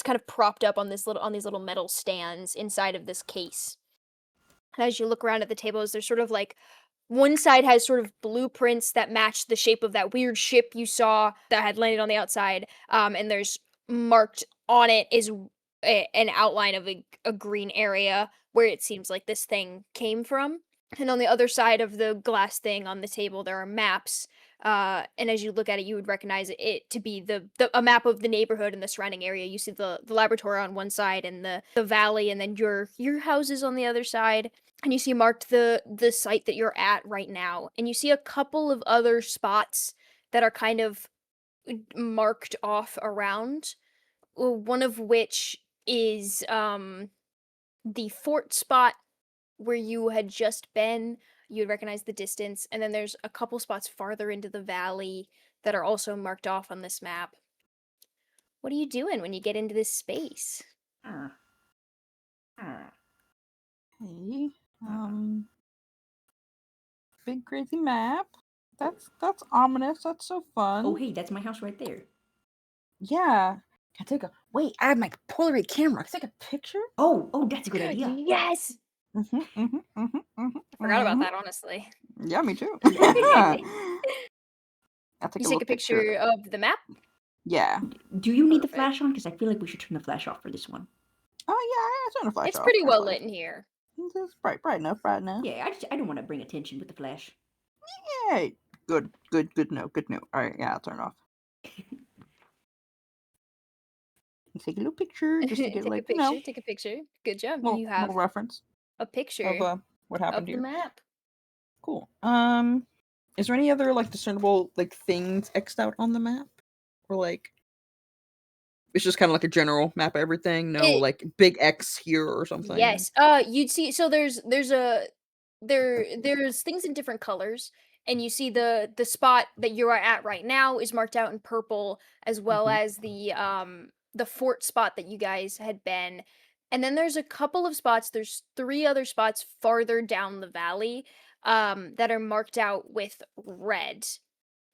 kind of propped up on these little metal stands inside of this case. And as you look around at the tables, there's sort of like one side has sort of blueprints that match the shape of that weird ship you saw that had landed on the outside. And there's marked on it is an outline of a green area where it seems like this thing came from. And on the other side of the glass thing on the table, there are maps. And as you look at it, you would recognize it to be a map of the neighborhood and the surrounding area. You see the laboratory on one side and the valley, and then your houses on the other side. And you see marked the site that you're at right now. And you see a couple of other spots that are kind of marked off around. One of which is the fort spot where you had just been. You'd recognize the distance, and then there's a couple spots farther into the valley that are also marked off on this map. What are you doing when you get into this space? Hey, big crazy map. That's ominous. That's so fun. Oh, hey, that's my house right there. Yeah. Wait, I have my Polaroid camera. Can I take a picture? Oh, that's a good idea. Yes! Forgot about that, honestly. Yeah, me too. You take a picture of the map? Yeah. Do you need the flash on? Because I feel like we should turn the flash off for this one. Oh yeah, I turn the flash off. It's pretty well lit in here. It's bright enough. Yeah, I don't want to bring attention with the flash. Yeah, good note. All right, yeah, I'll turn it off. Take a little picture just to get Take a picture. Good job. You have little reference. A picture of what happened of here. The map. Cool. Is there any other like discernible like things X'd out on the map? Or like it's just kind of like a general map of everything. No, It like big X here or something. Yes. You'd see. So there's things in different colors, and you see the spot that you are at right now is marked out in purple, as well Mhm. as the fort spot that you guys had been. And then there's a couple of spots. There's three other spots farther down the valley, that are marked out with red.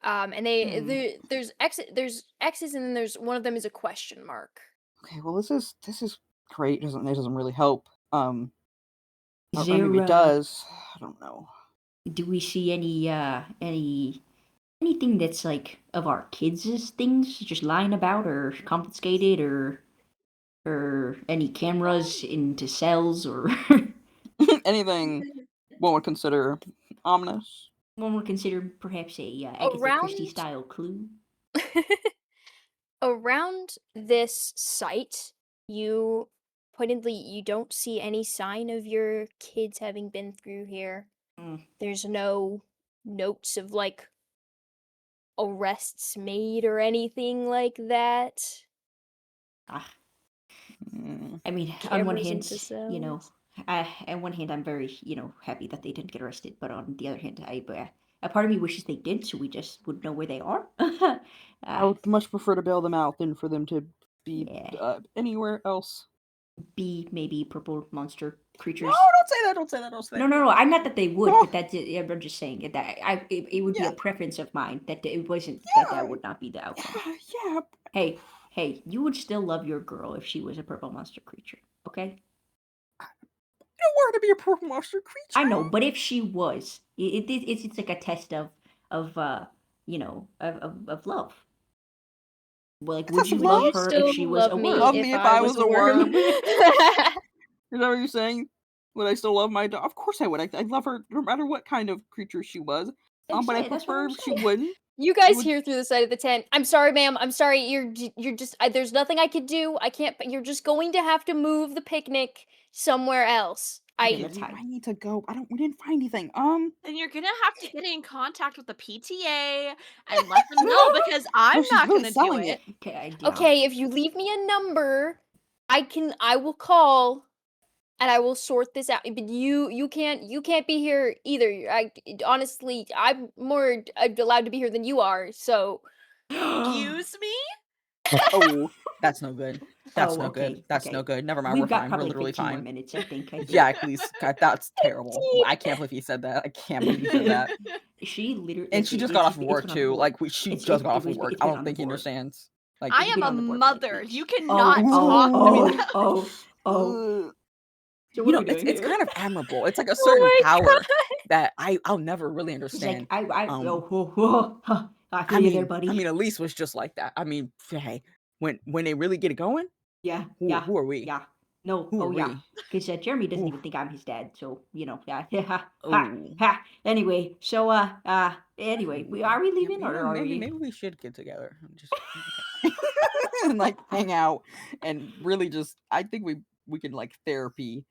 And there's X's, and then there's one of them is a question mark. Okay, well this is great. It doesn't really help. Is Or maybe it there does. I don't know. do we see anything that's like of our kids' things just lying about or confiscated or any cameras into cells or Anything one would consider ominous. one would consider perhaps a Agatha Christie Around style clue? Around this site, you you don't see any sign of your kids having been through here. Mm. There's no notes of like arrests made or anything like that. Ah, Mm, I mean, on one Cameras hand, into cells. on one hand, I'm very, happy that they didn't get arrested, but on the other hand, a part of me wishes they did, so we just would know where they are. I would much prefer to bail them out than for them to be Yeah, anywhere else. be maybe purple monster No, creatures. don't say that. Don't say that. Don't say that. No. I'm not that they would, No. but that's it. I'm just saying that it would be Yeah. a preference of mine that it wasn't Yeah. that would not be the outcome. Yeah. Hey, you would still love your girl if she was a purple monster creature, okay? You don't want her to be a purple monster creature. I know, but if she was, it's like a test of of love. Well, like, A would test you of love love? her if Still she was love a me worm? Love me if I was a worm. Is worm. that what you're saying? Would I still love my dog? Of course I would. I love her no matter what kind of creature she was. But I That's what prefer I'm if she saying. wouldn't. You I guys would. hear through the side of the tent. I'm sorry, ma'am. I'm sorry. You're just there's nothing I could do. I can't. You're just going to have to move the picnic somewhere else. Okay, I let's hide. I need to go. We didn't find anything. And you're gonna have to get in contact with the PTA and let them know because I'm No, she's not really gonna do selling it. it. Okay, idea. Okay, if you leave me a number, I will call and I will sort this out. But you can't be here either. Honestly, I'm more allowed to be here than you are. So Excuse me? Oh, that's no good. That's Oh, no okay, good. That's no okay. good. Never mind. We've We're got fine. We're probably literally 15 more fine. minutes, I think. Yeah, please. God, that's terrible. I can't believe he said that. I can't believe he said that. She literally, And like, she just got off of it's work been on the too. board. Like she It's just got off of it's work. it's I been don't on the think he board. understands. Like I It's am been a on the board for like mother. weeks. You cannot talk to me that Oh. ugh. So You what know, are we doing it's here? kind of admirable. It's like a oh certain my power god. that I'll never really It's like understand. I feel you there, buddy. Elise was just like that. I mean, hey, when they really get it going, Yeah. who are we? Yeah. No. Who are Oh yeah. we? Because Jeremy doesn't Ooh, even think I'm his dad. So yeah. ooh. Anyway, so anyway, are we leaving or are we? Maybe we should get together and just and like hang out and really just. I think we can like therapy.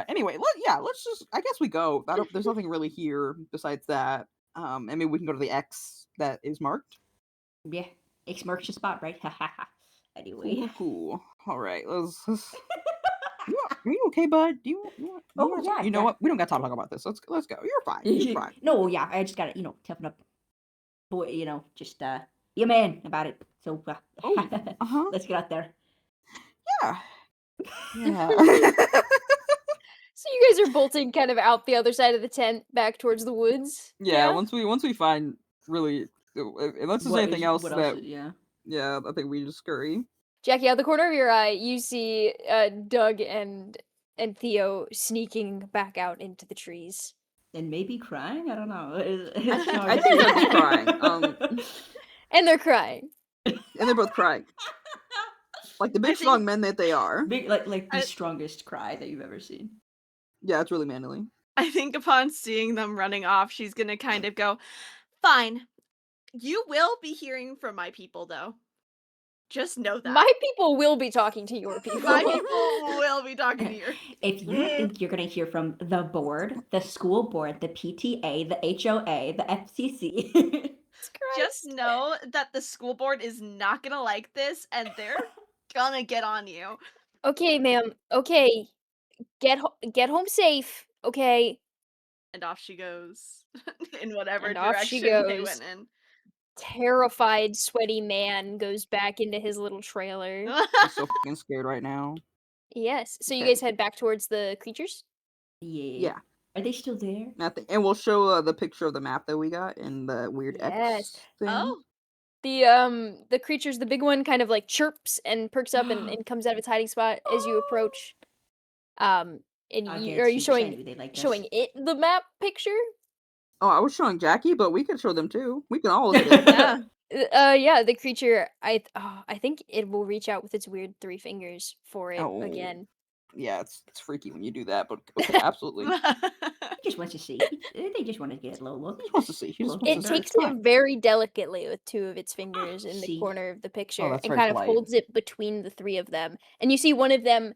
Anyway, let's just. I guess we go. There's nothing really here besides that. And maybe we can go to the X that is marked. Yeah. X marks the spot, right? Anyway. Cool. All right, let's. Are you okay, bud? Do you Oh want yeah. you know Yeah. what? We don't got time to talk about this. Let's go. You're fine. You're fine. No. Yeah. I just gotta toughen up. Boy, just be a man about it. So Uh-huh. let's get out there. Yeah. Yeah. So you guys are bolting kind of out the other side of the tent back towards the woods. Yeah. Once we find really, unless there's anything else that yeah, I think we just scurry. Jackie, out the corner of your eye, you see Doug and Theo sneaking back out into the trees. And maybe crying. I don't know. I think Doug's crying. And they're crying. And they're both crying. Like the big strong men that they are. Big, like the strongest cry that you've ever seen. Yeah, it's really manly. I think upon seeing them running off, she's gonna kind of go, fine. You will be hearing from my people, though. Just know that. My people will be talking to your people. My people will be talking to you. If you think you're going to hear from the board, the school board, the PTA, the HOA, the FCC. Just Christ. know that the school board is not gonna like this, and they're gonna get on you. Okay, ma'am. Okay. Get home safe. Okay. And off she goes in whatever And off she direction they went goes. in. Terrified, sweaty man goes back into his little trailer. I'm so fucking scared right now. Yes. So you Okay. guys head back towards the creatures? Yeah. Are they still there? Nothing. And we'll show the picture of the map that we got and the weird Yes. X thing. Oh, The creatures, the big one kind of like chirps and perks up and comes out of its hiding spot as you approach. And I you, get are you super excited showing when they like us. showing it the map picture? Oh, I was showing Jackie, but we could show them too. We can all look at it. yeah. Yeah, the creature. I think it will reach out with its weird 3 fingers for it Oh. again. Yeah, it's freaky when you do that, but okay, absolutely. He just wants to see. They just want to get a little look. He just wants to see. He just Look. wants It to see. takes It's it fine. very delicately with 2 of its fingers in the See? corner of the picture that's and very kind of polite. holds it between the 3 of them. And you see one of them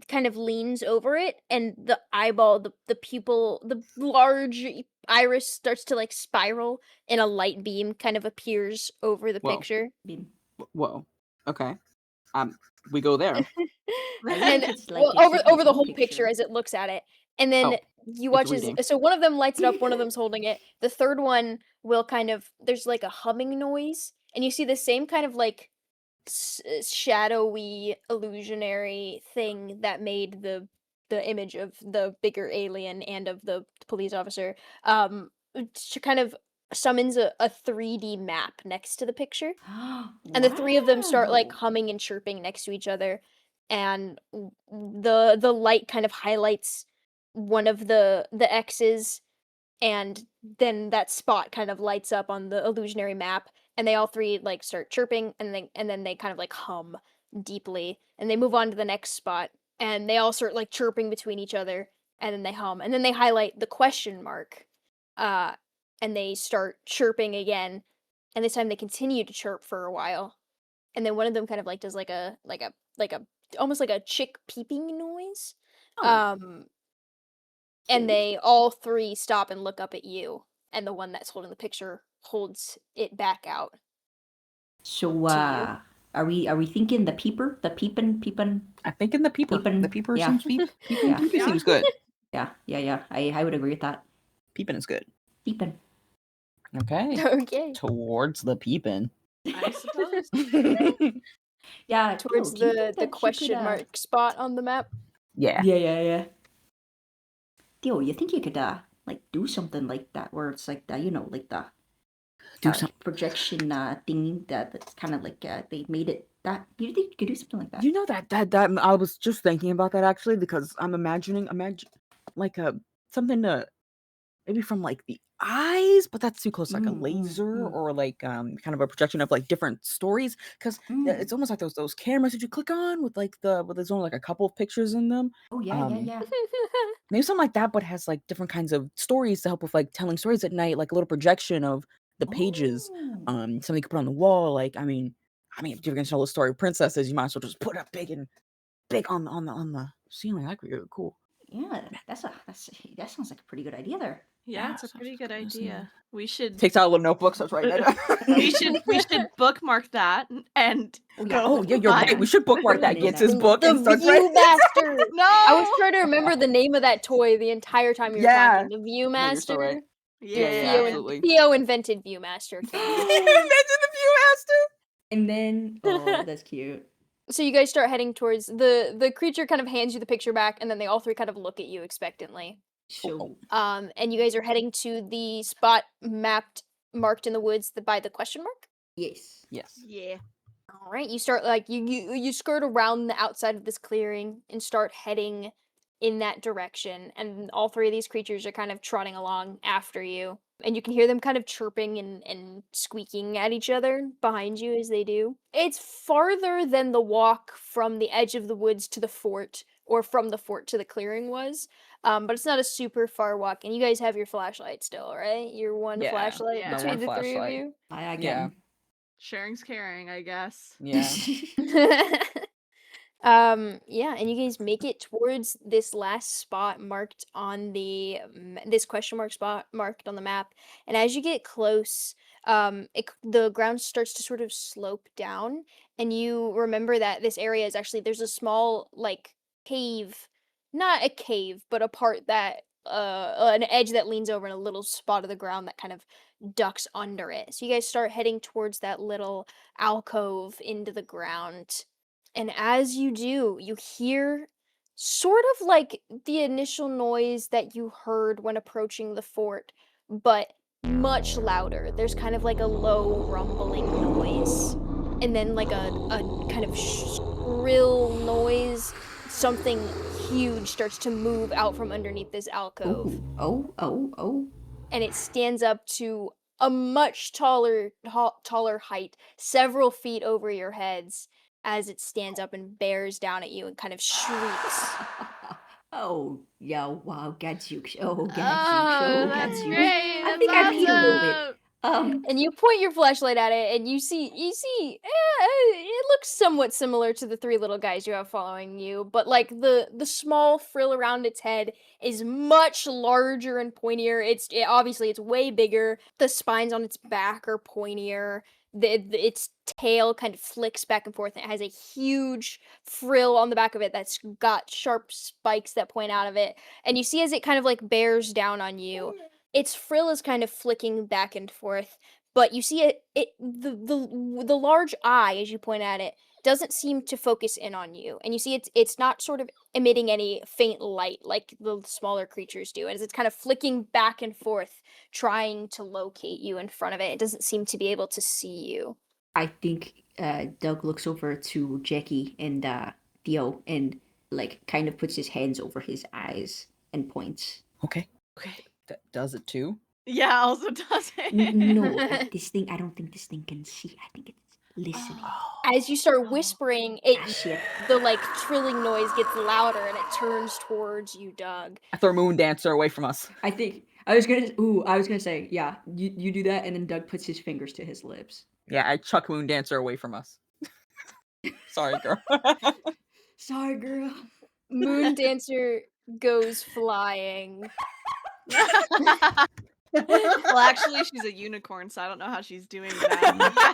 kind of leans over it, and the eyeball, the pupil, the large iris starts to like spiral, and a light beam kind of appears over the Whoa. picture. Whoa. Okay. We go there. And It's like it's over just my the own whole picture picture. as it looks at it, and then Oh, you watch as reading. so one of them lights it up, one of them's holding it. The third one will kind of there's like a humming noise, and you see the same kind of like shadowy illusionary thing that made the image of the bigger alien and of the police officer kind of summons a 3D map next to the picture. And the 3 of them start like Wow. humming and chirping next to each other, and the light kind of highlights one of the X's, and then that spot kind of lights up on the illusionary map, and they all 3 like start chirping, and then they kind of like hum deeply, and they move on to the next spot, and they all start like chirping between each other, and then they hum, and then they highlight the question mark, and they start chirping again, and this time they continue to chirp for a while, and then one of them kind of like does like a almost like a chick peeping noise. Oh. And Cute. they all 3 stop and look up at you, and the one that's holding the picture holds it back out. So you. are we thinking the peeper? The peeping? I think in the peeper. Peepin', The peeper yeah. seems peep. Yeah. Peeping Yeah. seems good. Yeah. I would agree with that. Peeping is good. Peeping. Okay. Okay. Towards the peeping. I suppose. Yeah. Towards Theo, do you think the that you question could, mark spot on the map. Yeah. Yeah. Theo, you think you could like do something like that, where it's like the like the Do some. projection thing that's kind of like they made it that. Do you think you could do something like that? You know that I was just thinking about that actually because I'm imagining like something to maybe from like the eyes, but that's too close to like a laser or like kind of a projection of like different stories because it's almost like those cameras that you click on with like there's only like a couple of pictures in them. Oh yeah. Maybe something like that, but has like different kinds of stories to help with like telling stories at night, like a little projection of the pages. Oh. Something you could put on the wall. Like I mean, if you're gonna tell a story of princesses, you might as well just put it up big on the ceiling. That could be really cool. Yeah, that sounds like a pretty good idea there. Yeah, it's a sounds pretty good awesome. idea. We should Takes out a little notebook, starts writing it. we should bookmark that and Oh yeah, you're find- right. We should bookmark that. Gets his book The and starts writing. Viewmaster. No. I was trying to remember the name of that toy the entire time you were Yeah. talking. The you're Viewmaster. so right. Yeah. Theo, absolutely. Theo invented Viewmaster. Imagine the Viewmaster. And then that's cute. So you guys start heading towards the creature kind of hands you the picture back, and then they all 3 kind of look at you expectantly. So And you guys are heading to the spot marked in the woods by the question mark. yes. Yeah. All right, you start like you skirt around the outside of this clearing and start heading in that direction, and all 3 of these creatures are kind of trotting along after you, and you can hear them kind of chirping and squeaking at each other behind you as they do. It's farther than the walk from the edge of the woods to the fort, or from the fort to the clearing was, but it's not a super far walk, and you guys have your flashlight still, right? Your one Yeah, flashlight yeah. between the one 3 of flashlight. you? I Yeah. get Sharing's caring, I guess. Yeah. Yeah, and you guys make it towards this last spot marked on this question mark spot marked on the map. And as you get close, the ground starts to sort of slope down, and you remember that this area is actually there's a small like cave, not a cave, but a part that an edge that leans over in a little spot of the ground that kind of ducks under it. So you guys start heading towards that little alcove into the ground. And as you do, you hear sort of like the initial noise that you heard when approaching the fort, but much louder. There's kind of like a low rumbling noise, and then like a kind of shrill noise. Something huge starts to move out from underneath this alcove, Oh. and it stands up to a much taller height, several feet over your heads, as it stands up and bears down at you and kind of shrieks. Oh, yeah, wow, gadzooks. Oh, Oh, that's gadzooks. great. I That's think I peed a little bit. awesome. And you point your flashlight at it, and you see, it looks somewhat similar to the three little guys you have following you, but like the small frill around its head is much larger and pointier. Obviously it's way bigger. The spines on its back are pointier. Its tail kind of flicks back and forth, and it has a huge frill on the back of it that's got sharp spikes that point out of it. And you see as it kind of like bears down on you, its frill is kind of flicking back and forth, but you see the large eye, as you point at it, doesn't seem to focus in on you, and you see it's not sort of emitting any faint light like the smaller creatures do, as it's kind of flicking back and forth, trying to locate you in front of it. It doesn't seem to be able to see you. I think Doug looks over to Jackie and Theo and like kind of puts his hands over his eyes and points. Okay. Okay. Does it too? Yeah, also does it. No, I don't think this thing can see. I think it's listening. As you start whispering, Shit. the like trilling noise gets louder and it turns towards you, Doug. I throw Moon Dancer away from us. I think I was gonna say, yeah, you do that, and then Doug puts his fingers to his lips. Yeah, I chuck Moon Dancer away from us. Sorry, girl. Sorry, girl. Moon Dancer goes flying. Well, actually, she's a unicorn, so I don't know how she's doing that.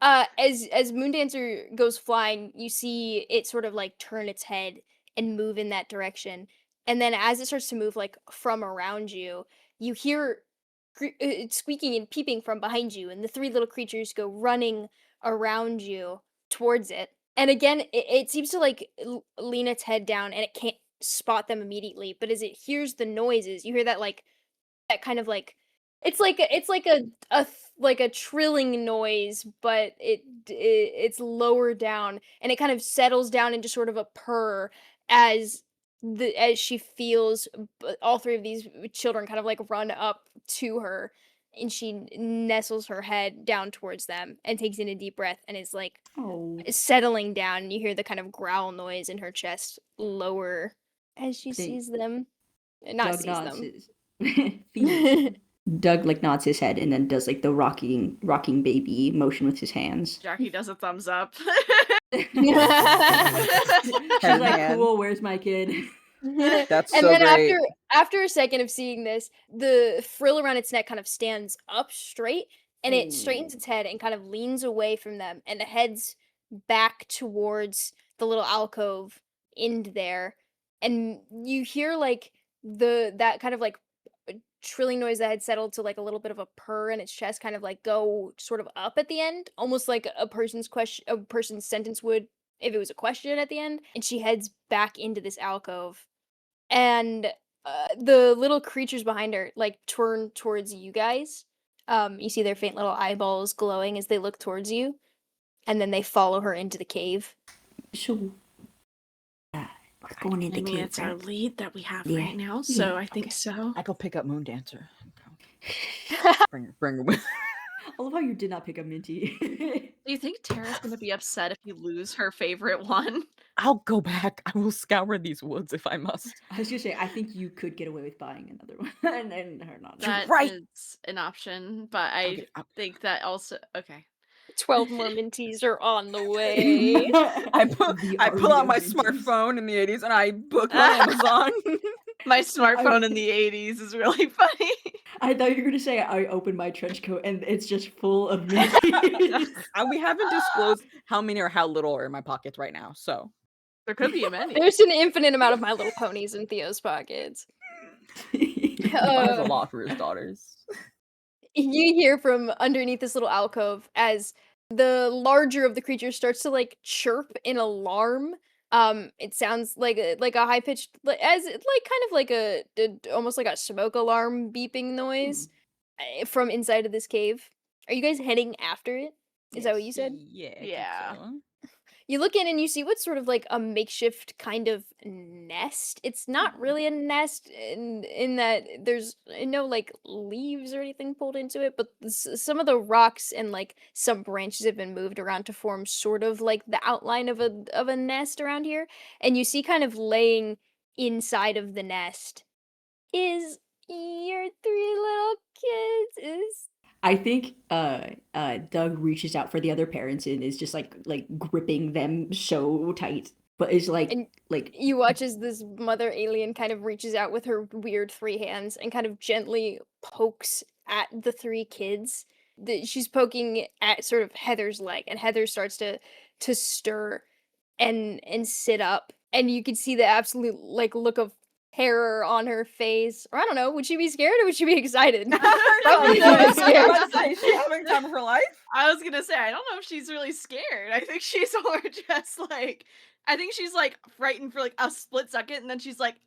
As Moon Dancer goes flying, you see it sort of like turn its head and move in that direction. And then as it starts to move like from around you, you hear it squeaking and peeping from behind you, and the three little creatures go running around you towards it. And again, it seems to like lean its head down, and it can't spot them immediately. But as it hears the noises, you hear that kind of like it's like a trilling noise, but it's lower down, and it kind of settles down into sort of a purr as she feels all three of these children kind of like run up to her, and she nestles her head down towards them and takes in a deep breath and is like Oh. settling down, and you hear the kind of growl noise in her chest lower as she sees them. Not Doug sees nods them. his Doug like nods his head and then does like the rocking baby motion with his hands. Jackie does a thumbs up. She's like, Man. cool, where's my kid? That's And so then great. after a second of seeing this, the frill around its neck kind of stands up straight, and it straightens its head and kind of leans away from them, and it heads back towards the little alcove in there. And you hear like that kind of like trilling noise that had settled to like a little bit of a purr in its chest kind of like go sort of up at the end, almost like a person's sentence would if it was a question at the end. And she heads back into this alcove, and the little creatures behind her like turn towards you guys. You see their faint little eyeballs glowing as they look towards you, and then they follow her into the cave. So we're going into I mean, cave, it's our right? lead that we have Yeah. right now, so Yeah, I think so. I go pick up Moon Dancer. Bring her with. I love how you did not pick up Minty. Do you think Tara's gonna be upset if you lose her favorite one? I'll go back. I will scour these woods if I must. I was gonna say, I think you could get away with buying another one and her not. That right. is an option, but I Okay, think that also okay. 12 more minties are on the way. I The pull army out of my minties. smartphone in the 80s and I book my Amazon. My smartphone in the 80s is really funny. I thought you were gonna say I opened my trench coat and it's just full of minties. And we haven't disclosed how many or how little are in my pockets right now, so. There could be many. There's an infinite amount of My Little Ponies in Theo's pockets. He buys a Uh, lot for his daughters. You hear from underneath this little alcove as the larger of the creatures starts to like chirp in alarm. It sounds like a high pitched as like kind of like almost like a smoke alarm beeping noise from inside of this cave. Are you guys heading after it? Is that what you said? Yeah, I think Yeah. so. You look in and you see what's sort of like a makeshift kind of nest. It's not really a nest in that there's no like leaves or anything pulled into it, but some of the rocks and like some branches have been moved around to form sort of like the outline of a nest around here. And you see kind of laying inside of the nest is your three little kids. Is I think Doug reaches out for the other parents and is just like gripping them so tight, but is And like you watch as this mother alien kind of reaches out with her weird three hands and kind of gently pokes at the three kids. She's poking at sort of Heather's leg, and Heather starts to stir and sit up, and you can see the absolute like look of terror on her face. Or I don't know, would she be scared or would she be excited? Probably not scared. I was about to say, she's having time of her life. I was gonna say, I don't know if she's really scared. I think she's more just like, I think she's like frightened for like a split second, and then she's like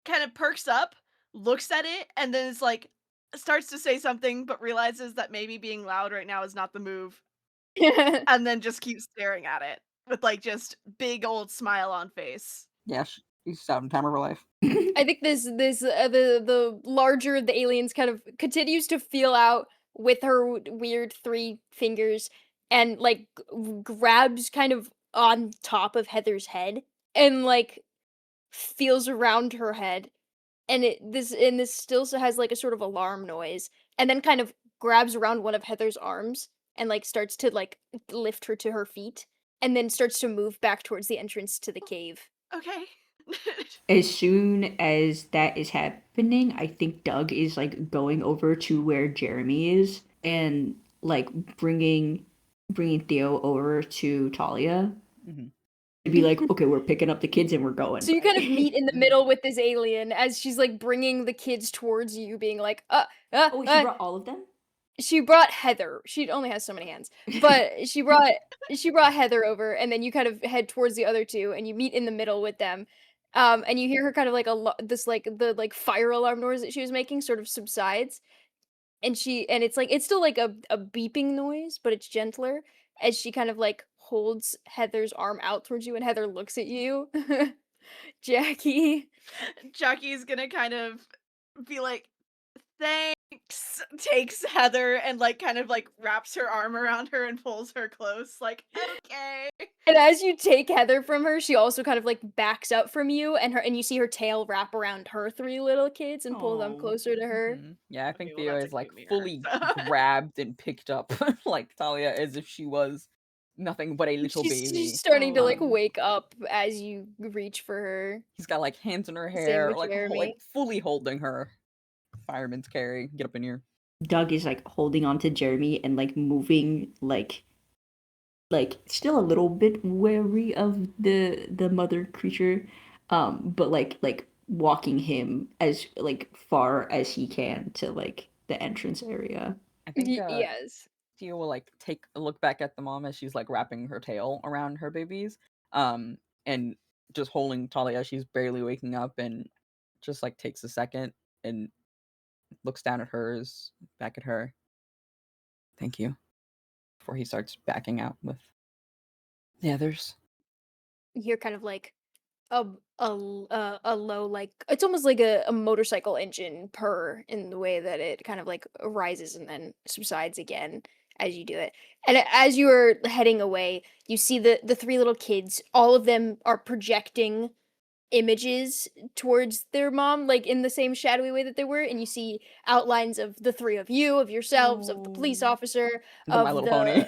kind of perks up, looks at it, and then it's like starts to say something, but realizes that maybe being loud right now is not the move, and then just keeps staring at it with like just big old smile on face. Yeah, she's having time of her life. I think the larger the aliens kind of continues to feel out with her weird three fingers and like grabs kind of on top of Heather's head and like feels around her head, and this still has like a sort of alarm noise, and then kind of grabs around one of Heather's arms and like starts to like lift her to her feet, and then starts to move back towards the entrance to the cave. Okay. as soon as that is happening, I think Doug is like going over to where Jeremy is and like bringing Theo over to Talia Mhm. to be like, okay, we're picking up the kids and we're going. So you kind of meet in the middle with this alien as she's like bringing the kids towards you, being like, Oh, she brought all of them? She brought Heather. She only has so many hands, but she brought Heather over, and then you kind of head towards the other two, and you meet in the middle with them. And you hear her kind of like this like the like fire alarm noise that she was making sort of subsides, and it's like it's still like a beeping noise, but it's gentler as she kind of like holds Heather's arm out towards you, and Heather looks at you, Jackie. Jackie's gonna kind of be like, thanks, takes Heather and like kind of like wraps her arm around her and pulls her close, like, okay. And as you take Heather from her, she also kind of like backs up from you, and you see her tail wrap around her three little kids and pull them Aw. closer to her. Mhm. Yeah, I think Okay, well, Theo that's is like including her, fully so. grabbed and picked up like Talia as if she was nothing but a little baby. She's starting to like Oh. wake up as you reach for her. He's got like hands in her Same hair, with like Jeremy. fully holding her. Fireman's carry. Get up in here. Doug is like holding on to Jeremy and like moving like still a little bit wary of the mother creature, but like walking him as like far as he can to like the entrance area. I think Yes. Theo will like take a look back at the mom as she's like wrapping her tail around her babies, and just holding Talia. She's barely waking up, and just like takes a second and looks down at hers, back at her. Thank you. Before he starts backing out with the others. You hear kind of like a low, like it's almost like a motorcycle engine purr in the way that it kind of like rises and then subsides again as you do it. And as you are heading away, you see the three little kids. All of them are projecting images towards their mom, like in the same shadowy way that they were, and you see outlines of the three of you, of yourselves, of the police officer, The My of Little Pony.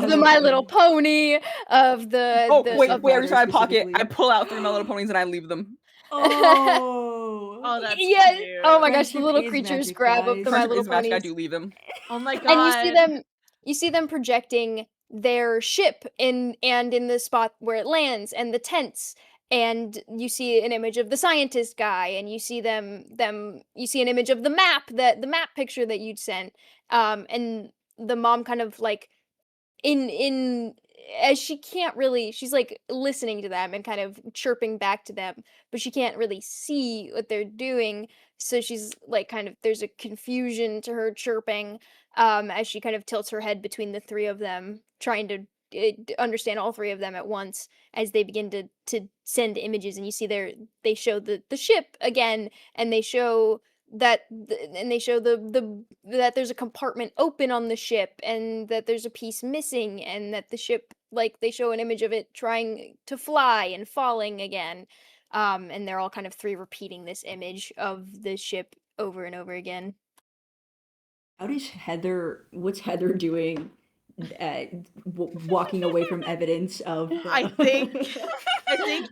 the My Little Pony, of Oh, the wait, of where's my pocket? specifically. I pull out 3 My Little Ponies and I leave them. Oh. Oh, that's yeah. cute. Oh my gosh, the Friendship little is creatures magic, grab up guys. the My Friendship Little is magic, I Ponies. do leave them. Oh my god. And you see them projecting their ship in the spot where it lands, and the tents, and you see an image of the scientist guy, and you see you see an image of the map picture that you'd sent, and the mom kind of like in as she can't really, she's like listening to them and kind of chirping back to them, but she can't really see what they're doing, so she's like kind of, there's a confusion to her chirping, as she kind of tilts her head between the three of them, trying to understand all three of them at once as they begin to send images, and you see they show the ship again, and they show that there's a compartment open on the ship, and that there's a piece missing, and that the ship, like, they show an image of it trying to fly and falling again, and they're all kind of three repeating this image of the ship over and over again. What's Heather doing, walking away from evidence of I think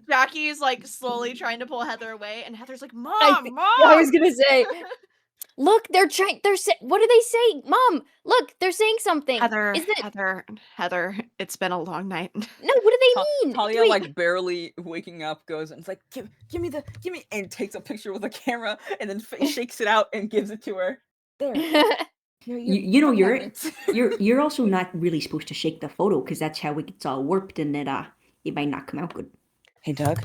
Jackie is like slowly trying to pull Heather away, and Heather's like, I Mom! was gonna say, look, what do they say? Mom, look, they're saying something. Heather, Is it? Heather, it's been a long night. No, what do they mean? Talia, Wait. like, barely waking up, goes and it's like, give me, and takes a picture with a camera, and then shakes it out and gives it to her. There. you know, you're also not really supposed to shake the photo, because that's how it gets all warped, and it might not come out good. Hey Doug.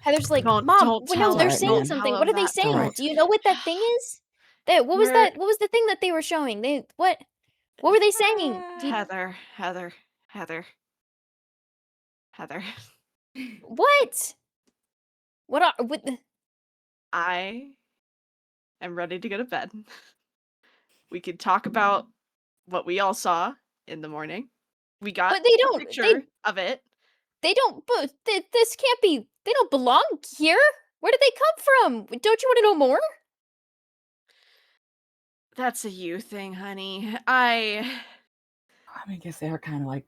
Heather's like, Don't Mom, tell no, they're her, saying man. something. Tell What are him they that. saying? Alright. Do you know what that thing is? What was We're- the thing that they were showing? What were they saying? Heather. What? What? I am ready to go to bed. We could talk about what we all saw in the morning. We got But they a don't. picture of it. They don't. But this can't be. They don't belong here. Where did they come from? Don't you want to know more? That's a you thing, honey. I guess they are kind of like,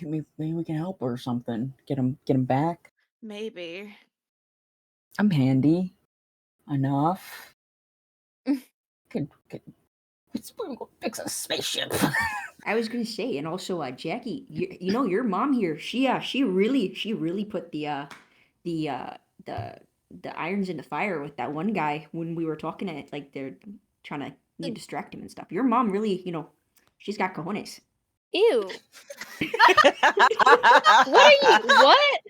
maybe we can help or something. Get them back. maybe. I'm handy enough. could we'll fix a spaceship. I was gonna say, and also, Jackie, you know, your mom here, she really put the irons in the fire with that one guy when we were talking to it, like they're trying to distract him and stuff. Your mom really, she's got cojones. Ew. What?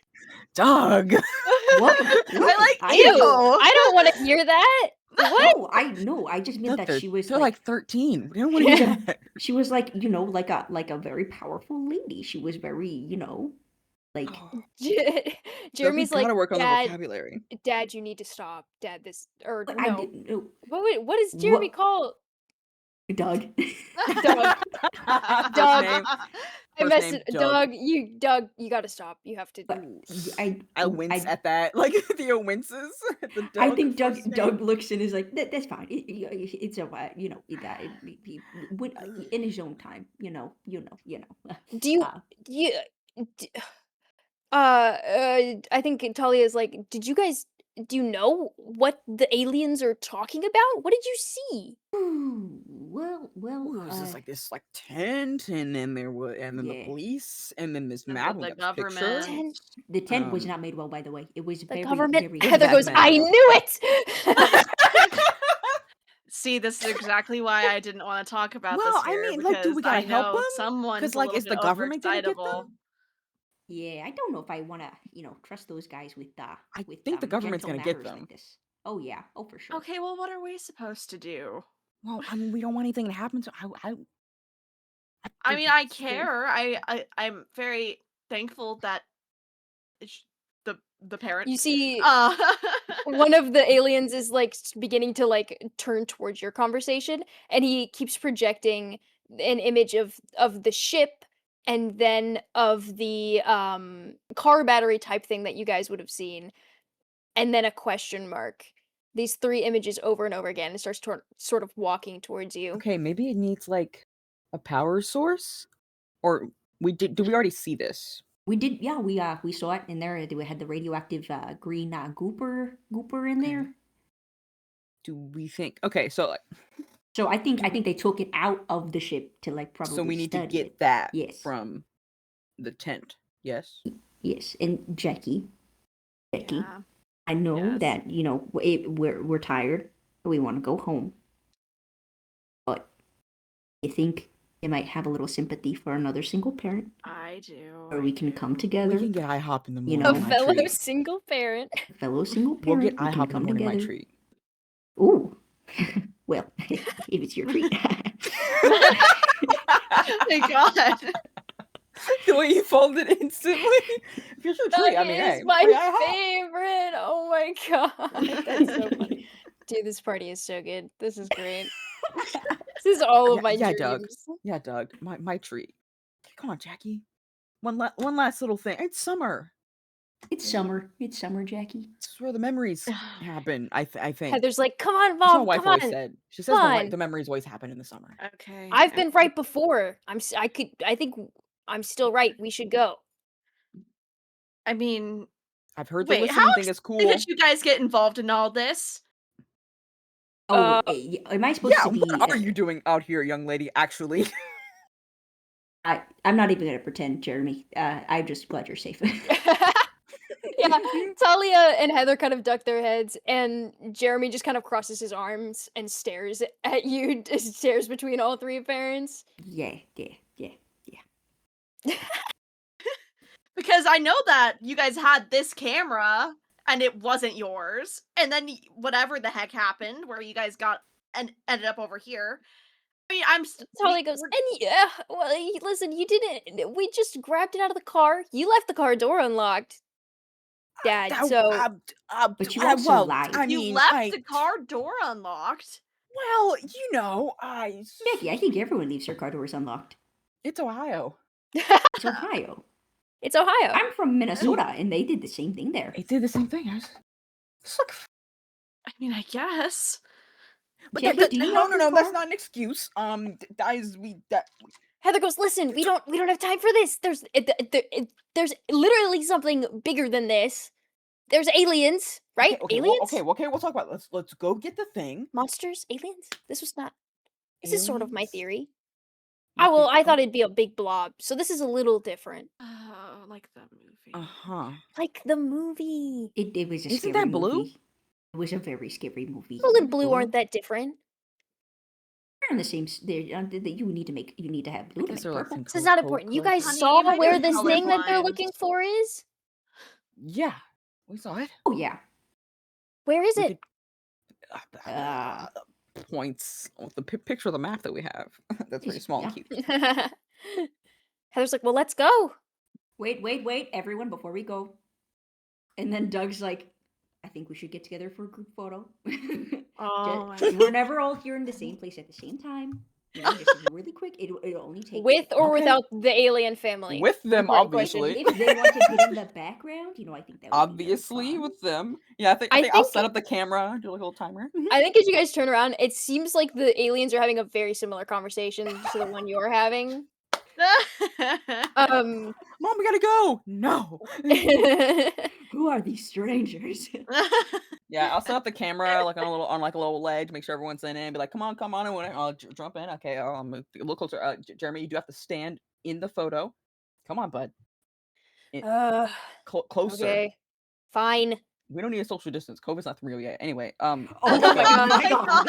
Doug. What? I like Ew. ew. I don't want to hear that. What? No, I just meant Doug, that she was they're like 13. We don't want to hear that. she was like, like a very powerful lady. She was very, like Jeremy's like, work on the Dad, vocabulary. Dad, you need to stop. Dad, this, or But no. I didn't know. What does Jeremy call? Doug. Doug. Doug. Name. I First messed name, it. Doug. Doug, you gotta stop. You have to. But I wince at that. Like Theo winces. At the I Doug think first name. Doug looks and is like, that's fine. It's a in his own time. Do you? I think Talia is like, do you know what the aliens are talking about? What did you see? Ooh, well. Ooh, it was just like this tent, and then the Yeah. police, and then this And map the with that government. picture. The tent was Um, not made well, by the way. It was The very, government. very Heather goes, Batman. I knew it. See, this is exactly why I didn't want to talk about Well, this I here, mean, like, do we because I gotta help know 'em? someone's 'Cause, a like, little is bit the government gonna get overexcitable. them? Yeah, I don't know if I want to, trust those guys with I think the government's gentle gonna get matters them. like this. Oh yeah, oh for sure. Okay, well, what are we supposed to do? Well, I mean, we don't want anything to happen to. I mean, I care. I'm very thankful that the parent. You see, Uh, one of the aliens is like beginning to like turn towards your conversation, and he keeps projecting an image of the ship, and then of the car battery type thing that you guys would have seen, and then a question mark. These 3 images over and over again. It starts sort of walking towards you. Okay, maybe it needs like a power source, or did we already see this? We did, yeah. We saw it in there. We had the radioactive green gooper in Okay. there. Do we think? Okay, so So I think they took it out of the ship to like probably. so we need to study get it. that Yes. from the tent. Yes. Yes, and Jackie, Yeah. I know Yes. that we're tired. We want to go home, but you think you might have a little sympathy for another single parent, I do. or we can come together. We can get IHOP in the You morning. know, A my fellow treat. single parent. fellow single We'll parent. get we can IHOP in the come morning. My together. treat. Ooh, well, if it's your treat. Oh my god. The way you folded instantly. If you're your treat, I mean, That hey, is my free IHOP. favorite. Oh my god. That's so funny. Dude, this party is so good. This is great. This is all of my Yeah, dreams. Doug. Yeah, Doug. My treat. Come on, Jackie. One last little thing. It's summer. It's summer. It's summer, Jackie. This is where the memories happen. I think. Heather's like, come on, That's what my Mom, wife come always on. said. She says Come the memories always happen in the summer. Okay. I've been right before. I think I'm still right. We should go. I mean, I've heard wait, the how listening thing is cool. did you guys get involved in all this? Oh, am I supposed Yeah, to be? what are you doing out here, young lady? Actually, I'm not even gonna pretend, Jeremy. I'm just glad you're safe. Yeah, Talia and Heather kind of duck their heads, and Jeremy just kind of crosses his arms and stares at you, stares between all 3 parents. Yeah. Because I know that you guys had this camera and it wasn't yours, and then whatever the heck happened where you guys got and ended up over here. I mean, Talia goes, and yeah, well, listen, you didn't. We just grabbed it out of the car. You left the car door unlocked, Dad. So, But you also lied. you left the car door unlocked. Well, Jackie, I think everyone leaves their car doors unlocked. It's Ohio. It's Ohio. It's Ohio. I'm from Minnesota, and they did the same thing there. It did the same thing. I mean, I guess. But Jackie, no, that's not an excuse. Heather goes, listen, we don't have time for this. There's literally something bigger than this. There's aliens, right? Okay, aliens? okay, we'll talk about it. Let's go get the thing. Monsters? Aliens? This is sort of my Aliens? theory. You Well, think- I thought it'd be a big blob, so this is a little different. Oh, like that movie. Uh-huh. Like the movie. It was a Isn't scary that blue? movie. It was a very scary movie. Blue and blue aren't that different. They're on the same. You need to have blue to guess make they're like purple. some This is not important. You guys Honey, saw I'm where this thing that they're colorblind. looking for is? Yeah, we saw it. Oh yeah. Where is We it? Points with the picture of the map that we have. That's very small and cute. Heather's like, well, let's go. Wait, everyone, before we go. And then Doug's like, I think we should get together for a group photo. Oh, We're never all here in the same place at the same time. You know, just really quick. It'll only take With or Okay. without the alien family? With them, Important question. obviously. If they want to get in the background, I think that would Obviously, be very fun. with them. Yeah, I think I'll set up the camera, do like a little timer. I think as you guys turn around, it seems like the aliens are having a very similar conversation to the one you're having. Mom, we gotta go. No. Who are these strangers? Yeah, I'll set up the camera like on a little ledge, make sure everyone's in it, and be like, come on, and when I'll jump in. Okay, I'll move a little closer. Jeremy, you do have to stand in the photo. Come on, bud. Closer. Okay, fine. We don't need a social distance. COVID's not real yet. Anyway, Oh my God.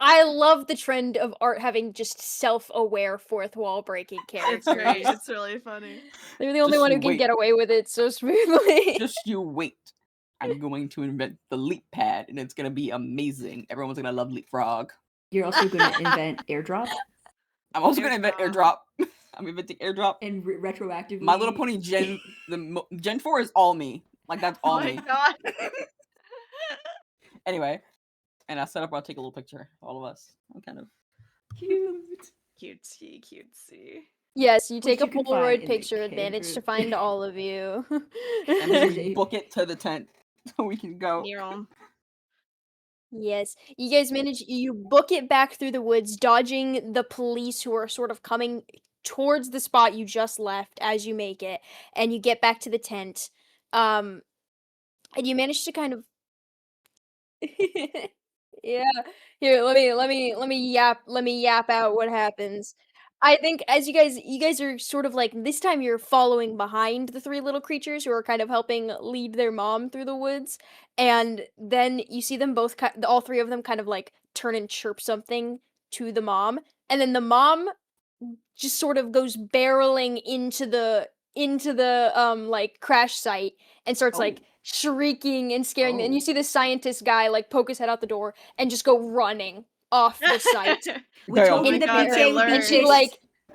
I love the trend of art having just self-aware fourth wall breaking characters. It's great. It's really funny. They're the only Just one who you can wait. get away with it so smoothly. Just you wait. I'm going to invent the leap pad, and it's gonna be amazing. Everyone's gonna love leapfrog. You're also going to invent airdrop I'm also gonna invent airdrop. I'm inventing airdrop. and retroactively. My Little Pony Gen 4 is all me. Like that's all Oh my me. god. Anyway, and I'll set up. I'll take a little picture of all of us. I'm kind of Cute. Cutesy. Yes, you Which take a you can find Polaroid in the picture, advantage to camera. find all of you. and just book it to the tent. so we can go. Near 'em. Yes. You guys you book it back through the woods, dodging the police who are sort of coming towards the spot you just left as you make it, and you get back to the tent. Um, and you manage to kind of Yeah. Here, let me yap out what happens. I think as you guys are sort of like this time you're following behind the three little creatures who are kind of helping lead their mom through the woods, and then you see them both all three of them kind of like turn and chirp something to the mom, and then the mom just sort of goes barreling into the like crash site and starts Oh. like shrieking and scaring them. And you Oh. see the scientist guy like poke his head out the door and just go running off the site. We They told all- you In the God, fear. they PTA would be learned.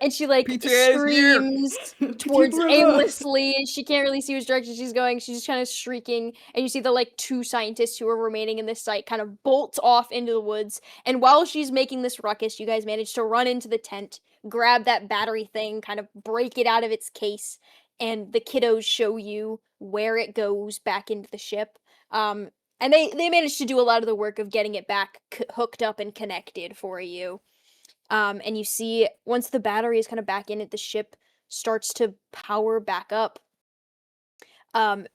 And she pissed. like PTA is here. screams PTA towards forever. aimlessly. She can't really see which direction she's going. She's just kind of shrieking. And you see the like two scientists who are remaining in this site kind of bolt off into the woods. And while she's making this ruckus, you guys manage to run into the tent, grab that battery thing, kind of break it out of its case, and the kiddos show you where it goes back into the ship. And they managed to do a lot of the work of getting it back hooked up and connected for you. And you see once the battery is kind of back in it, the ship starts to power back up. Um,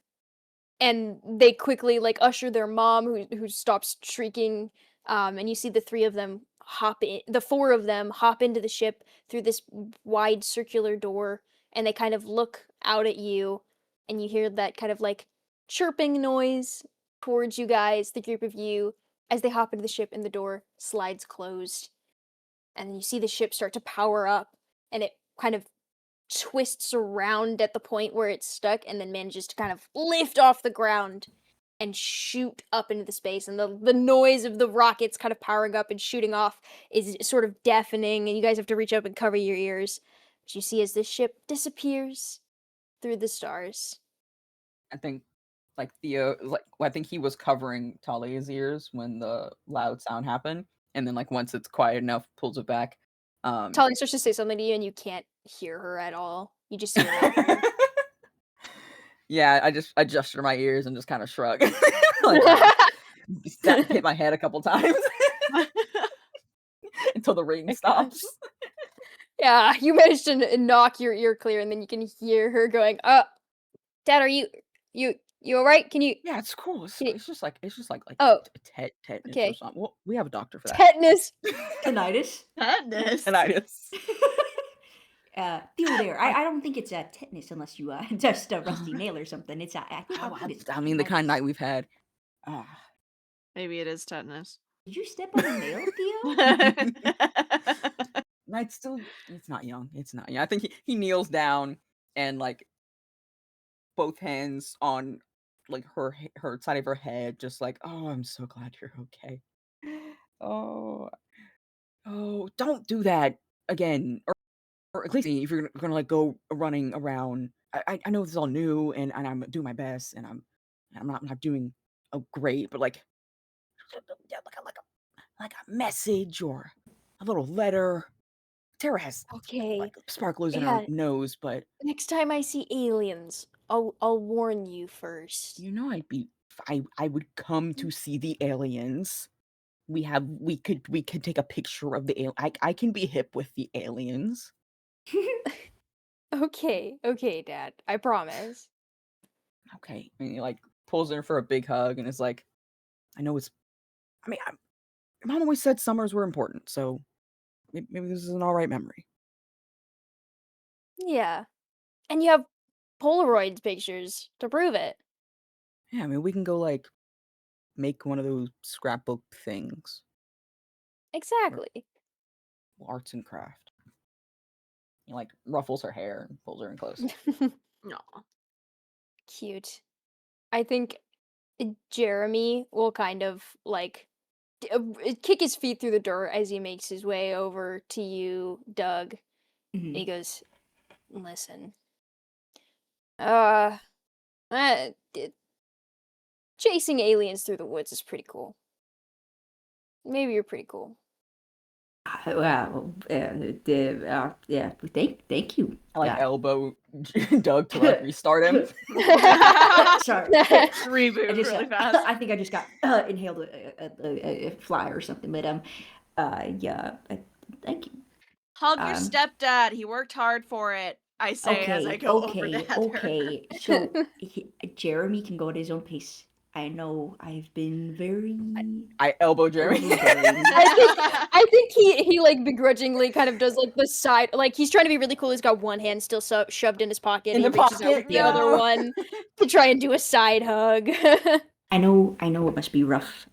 and they quickly like usher their mom who stops shrieking. And you see the three of them the four of them hop into the ship through this wide circular door, and they kind of look out at you, and you hear that kind of like chirping noise towards you guys, the group of you, as they hop into the ship and the door slides closed. And you see the ship start to power up, and it kind of twists around at the point where it's stuck and then manages to kind of lift off the ground and shoot up into the space. And the noise of the rockets kind of powering up and shooting off is sort of deafening, and you guys have to reach up and cover your ears. But you see as this ship disappears through the stars. I think like Theo, like I think he was covering Talia's ears when the loud sound happened, and then like once it's quiet enough, pulls it back. Talia starts to say something to you, and you can't hear her at all. You just see her laughing. Yeah, I just adjusted my ears and just kind of shrug, like hit my head a couple times until the ring stops. Yeah, you managed to knock your ear clear, and then you can hear her going, Dad, are you all right? Can you Yeah, it's cool. can you It's just like Oh, tetanus okay. or something. Well, we have a doctor for that. Tetanus. Tinnitus. Madness. Tinnitus. Theo there. I don't think it's tetanus unless you just a rusty nail or something. It's I mean, the kind of night we've had. Maybe it is tetanus. Did you step on a nail, Theo? It's still, it's not young. It's not young. I think he kneels down and like both hands on like her side of her head, just like, oh, I'm so glad you're okay. Oh, don't do that again, or at least if you're gonna like go running around. I know this is all new, and I'm doing my best, and I'm not doing great, but like like a message or a little letter. Tara has Okay. like sparklers in Yeah. her nose, but Next time I see aliens, I'll warn you first. you know I would come to see the aliens. We could take a picture of the I can be hip with the aliens. Okay, Dad. I promise. Okay. And he like pulls her for a big hug and is like, I know it's I mean, Mom always said summers were important, so maybe this is an all right memory. Yeah. And you have Polaroid pictures to prove it. Yeah, I mean, we can go like make one of those scrapbook things, Exactly. arts and craft. He like ruffles her hair and pulls her in close. No. Cute. I think Jeremy will kind of like kick his feet through the door as he makes his way over to you, Doug. Mhm. He goes, "Listen, uh, chasing aliens through the woods is pretty cool. Maybe you're pretty cool. Well, yeah. Thank you. I like Yeah. elbow Doug to like restart him. Sorry. Reboot really fast. I think I just got inhaled a fly or something. But yeah. Thank you. Hug your stepdad. He worked hard for it. I say as I go over to Heather. Okay. So Jeremy can go at his own pace. I know I've been very. I elbow Jeremy. I think he like begrudgingly kind of does like the side, like he's trying to be really cool. He's got one hand still shoved in his pocket. In He the reaches out pocket, with the other no. one to try and do a side hug. I know it must be rough.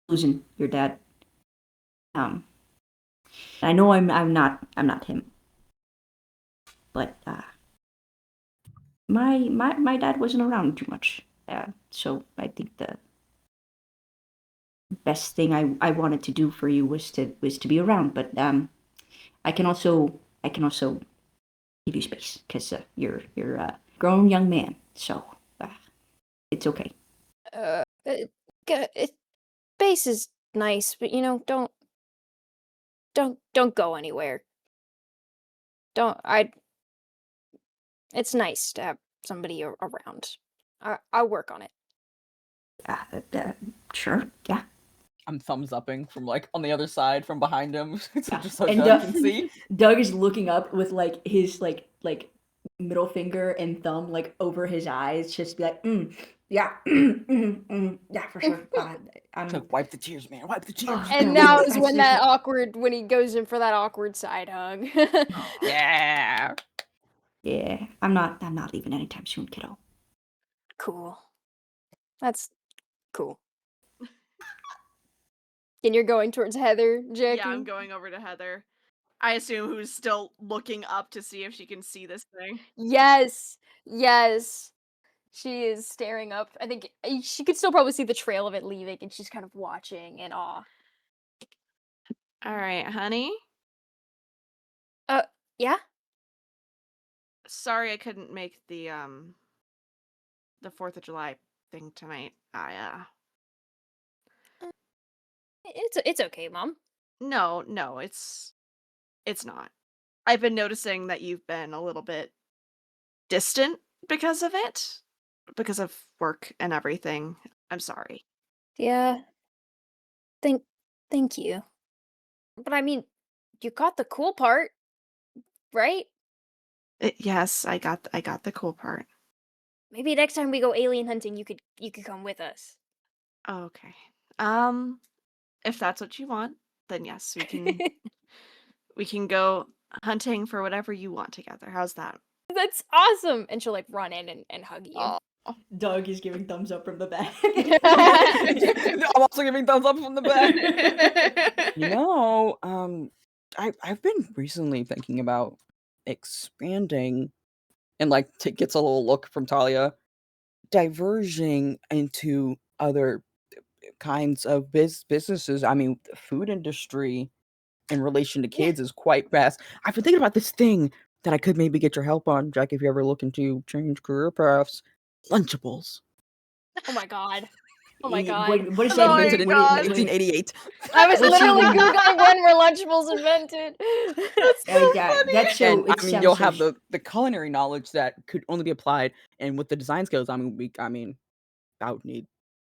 Losing your dad. I know I'm not him. But my dad wasn't around too much. So I think the best thing I wanted to do for you was to be around. But I can also give you space because you're a grown young man. So it's okay. Space is nice, but you know, don't go anywhere. It's nice to have somebody around. I'll work on it. Sure. Yeah. I'm thumbs upping from like on the other side from behind him, just so And Doug can see. Doug is looking up with like his like middle finger and thumb like over his eyes, just be like, yeah, yeah, for sure. I'm So wipe the tears, man. Wipe the tears. And now is when when he goes in for that awkward side hug. Yeah. Yeah, I'm not leaving anytime soon, kiddo. Cool. That's cool. And you're going towards Heather, Jackie? Yeah, I'm going over to Heather. I assume who's still looking up to see if she can see this thing. Yes. She is staring up. I think she could still probably see the trail of it leaving, and she's kind of watching in awe. All right, honey. Yeah? Sorry I couldn't make the 4th of July thing tonight. It's okay, Mom. No, it's not. I've been noticing that you've been a little bit distant because of it, because of work and everything. I'm sorry. Yeah. Thank you. But I mean, you got the cool part, right? Yes, I got the cool part. Maybe next time we go alien hunting, you could come with us. Okay. If that's what you want, then yes, we can we can go hunting for whatever you want together. How's that? That's awesome. And she'll like run in and hug you. Doug is giving thumbs up from the back. I'm also giving thumbs up from the back. You know, I've been recently thinking about expanding, and like gets a little look from Talia, diverging into other kinds of businesses. I mean, the food industry in relation to kids is quite vast. I've been thinking about this thing that I could maybe get your help on, Jack, if you're ever looking to change career paths. Lunchables. Oh my god. Oh my god. What is Oh that? my Invented in God. 1888. I was What's literally your- Googling when were Lunchables invented. That's so. And I it mean, sounds you'll so have the culinary knowledge that could only be applied, and with the design skills, I mean, I would need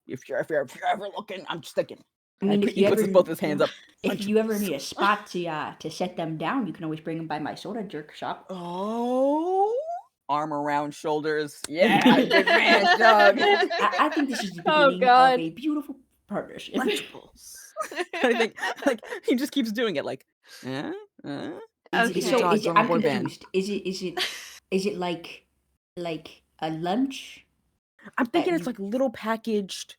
if you're ever looking. I'm just thinking. I mean, He puts both his hands up. If you ever need a spot to set them down, you can always bring them by my soda jerk shop. Oh, arm around shoulders. Yeah, good man, Doug. I think this is the Oh, beginning God. of a beautiful partnership. Lunchables. I think like he just keeps doing it. Like, Okay. I'm boy band. confused. Is it like a lunch? I'm thinking it's you- like little packaged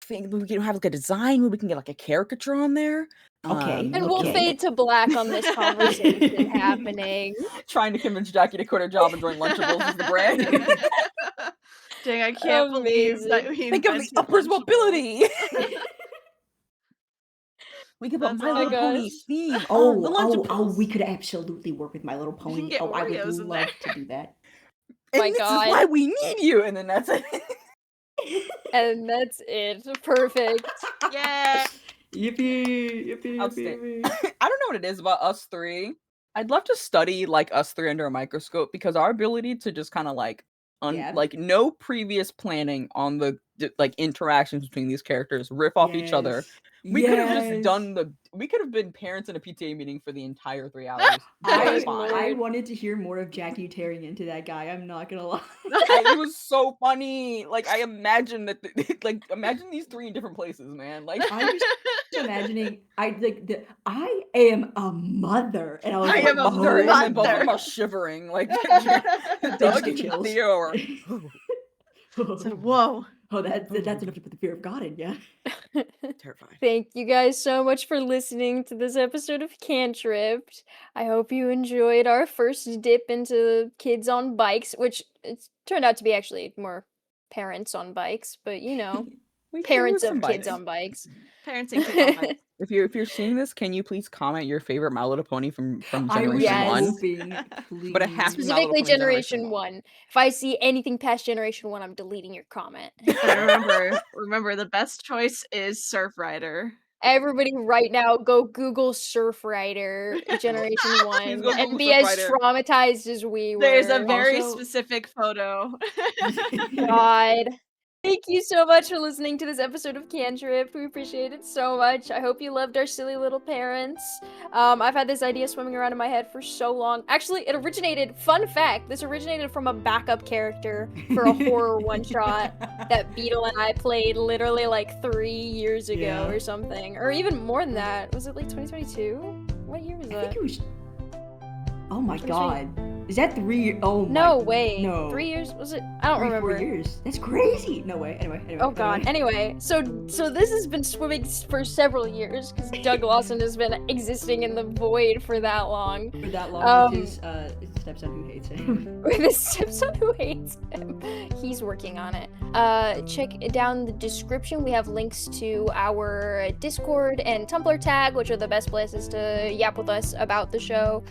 thing. We can have like a design where we can get like a caricature on there. Okay. And we'll Okay. fade to black on this conversation happening. Trying to convince Jackie to quit her job and join Lunchables is the brand. Dang, I can't believe that Amazing. we Think of the invented upwards Lunchables. mobility. We could put That's My Little Pony gosh. theme on the Oh, Lunchables. we could absolutely work with My Little can Pony. get Oh, I would Oreos in love there. to do that. And My this God. is why we need you. And then that's it. And that's it. Perfect. Yeah. Yippee! Yippee! Outstanding. Yippee! I don't know what it is about us three. I'd love to study like us three under a microscope because our ability to just kind of like Yeah. like no previous planning on the like interactions between these characters, riff off each other. We could have just done we could have been parents in a PTA meeting for the entire 3 hours. Good I lord. wanted to hear more of Jackie tearing into that guy. I'm not gonna lie. It was so funny. Like I imagine that, like imagine these three in different places, man. Like I'm just imagining. I am a mother, and I was I like, am a mother, and then both of mother. them are shivering. Like They just Doug get and chills. Theo are. Said, whoa. Oh, that's enough to put the fear of God in, yeah. Terrified. Thank you guys so much for listening to this episode of Cantripped. I hope you enjoyed our first dip into kids on bikes, which it's turned out to be actually more parents on bikes, but you know, parents of kids on bikes. Parents and kids on bikes. If you're seeing this, can you please comment your favorite My Little Pony from I was Generation Yes. 1? hoping, please. But it has to be My Little Specifically Pony Generation Generation 1. If I see anything past Generation 1, I'm deleting your comment. And remember, the best choice is Surf Rider. Everybody right now go Google Surf Rider Generation 1 go and Google be Surf as Rider. traumatized as we were. There's a very Also- specific photo. God. Thank you so much for listening to this episode of Cantrip. We appreciate it so much. I hope you loved our silly little parents. I've had this idea swimming around in my head for so long. Actually, fun fact, this originated from a backup character for a horror one-shot that Beetle and I played literally like 3 years ago Yeah. or something. Or even more than that. Was it like 2022? What year was I that? think it was. Oh my 2020. god. Is that 3 years? Oh my. No way. No. 3 years? Was it? I don't 3, remember. 4 years. That's crazy. No way. Anyway. Oh god. Anyway, so this has been swimming for several years because Doug Lawson has been existing in the void for that long. For that long with his stepson who hates him. With his stepson who hates him. He's working on it. Check down the description. We have links to our Discord and Tumblr tag, which are the best places to yap with us about the show.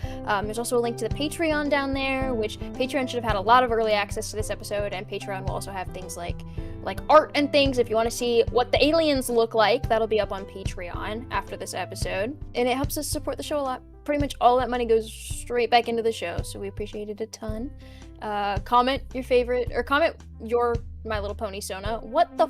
There's also a link to the Patreon down there, which Patreon should have had a lot of early access to this episode, and Patreon will also have things like art and things. If you want to see what the aliens look like, that'll be up on Patreon after this episode, and it helps us support the show a lot. Pretty much all that money goes straight back into the show, so we appreciate it a ton. Comment your favorite, or comment your My Little Pony Sona. What the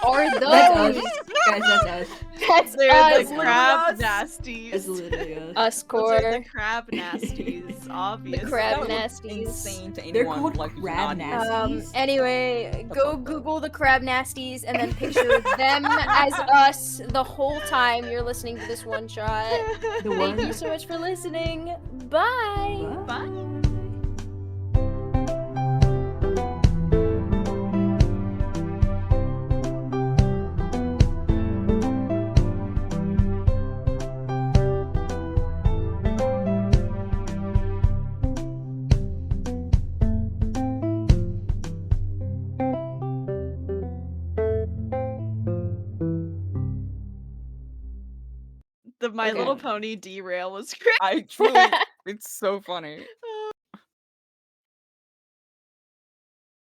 are those? That's us. Guys, that's us. That's They're us. the crab us. nasties. That's literally us. Us Those are core. the crab nasties, The obviously. crab That would look nasties. insane to They're anyone called like who's crab not- nasties. Anyway, That's go fucked up. Google the crab nasties and then picture them as us the whole time you're listening to this one shot. The Thank one. you so much for listening. Bye. Bye. The My Okay. Little Pony derail was great. I truly, it's so funny.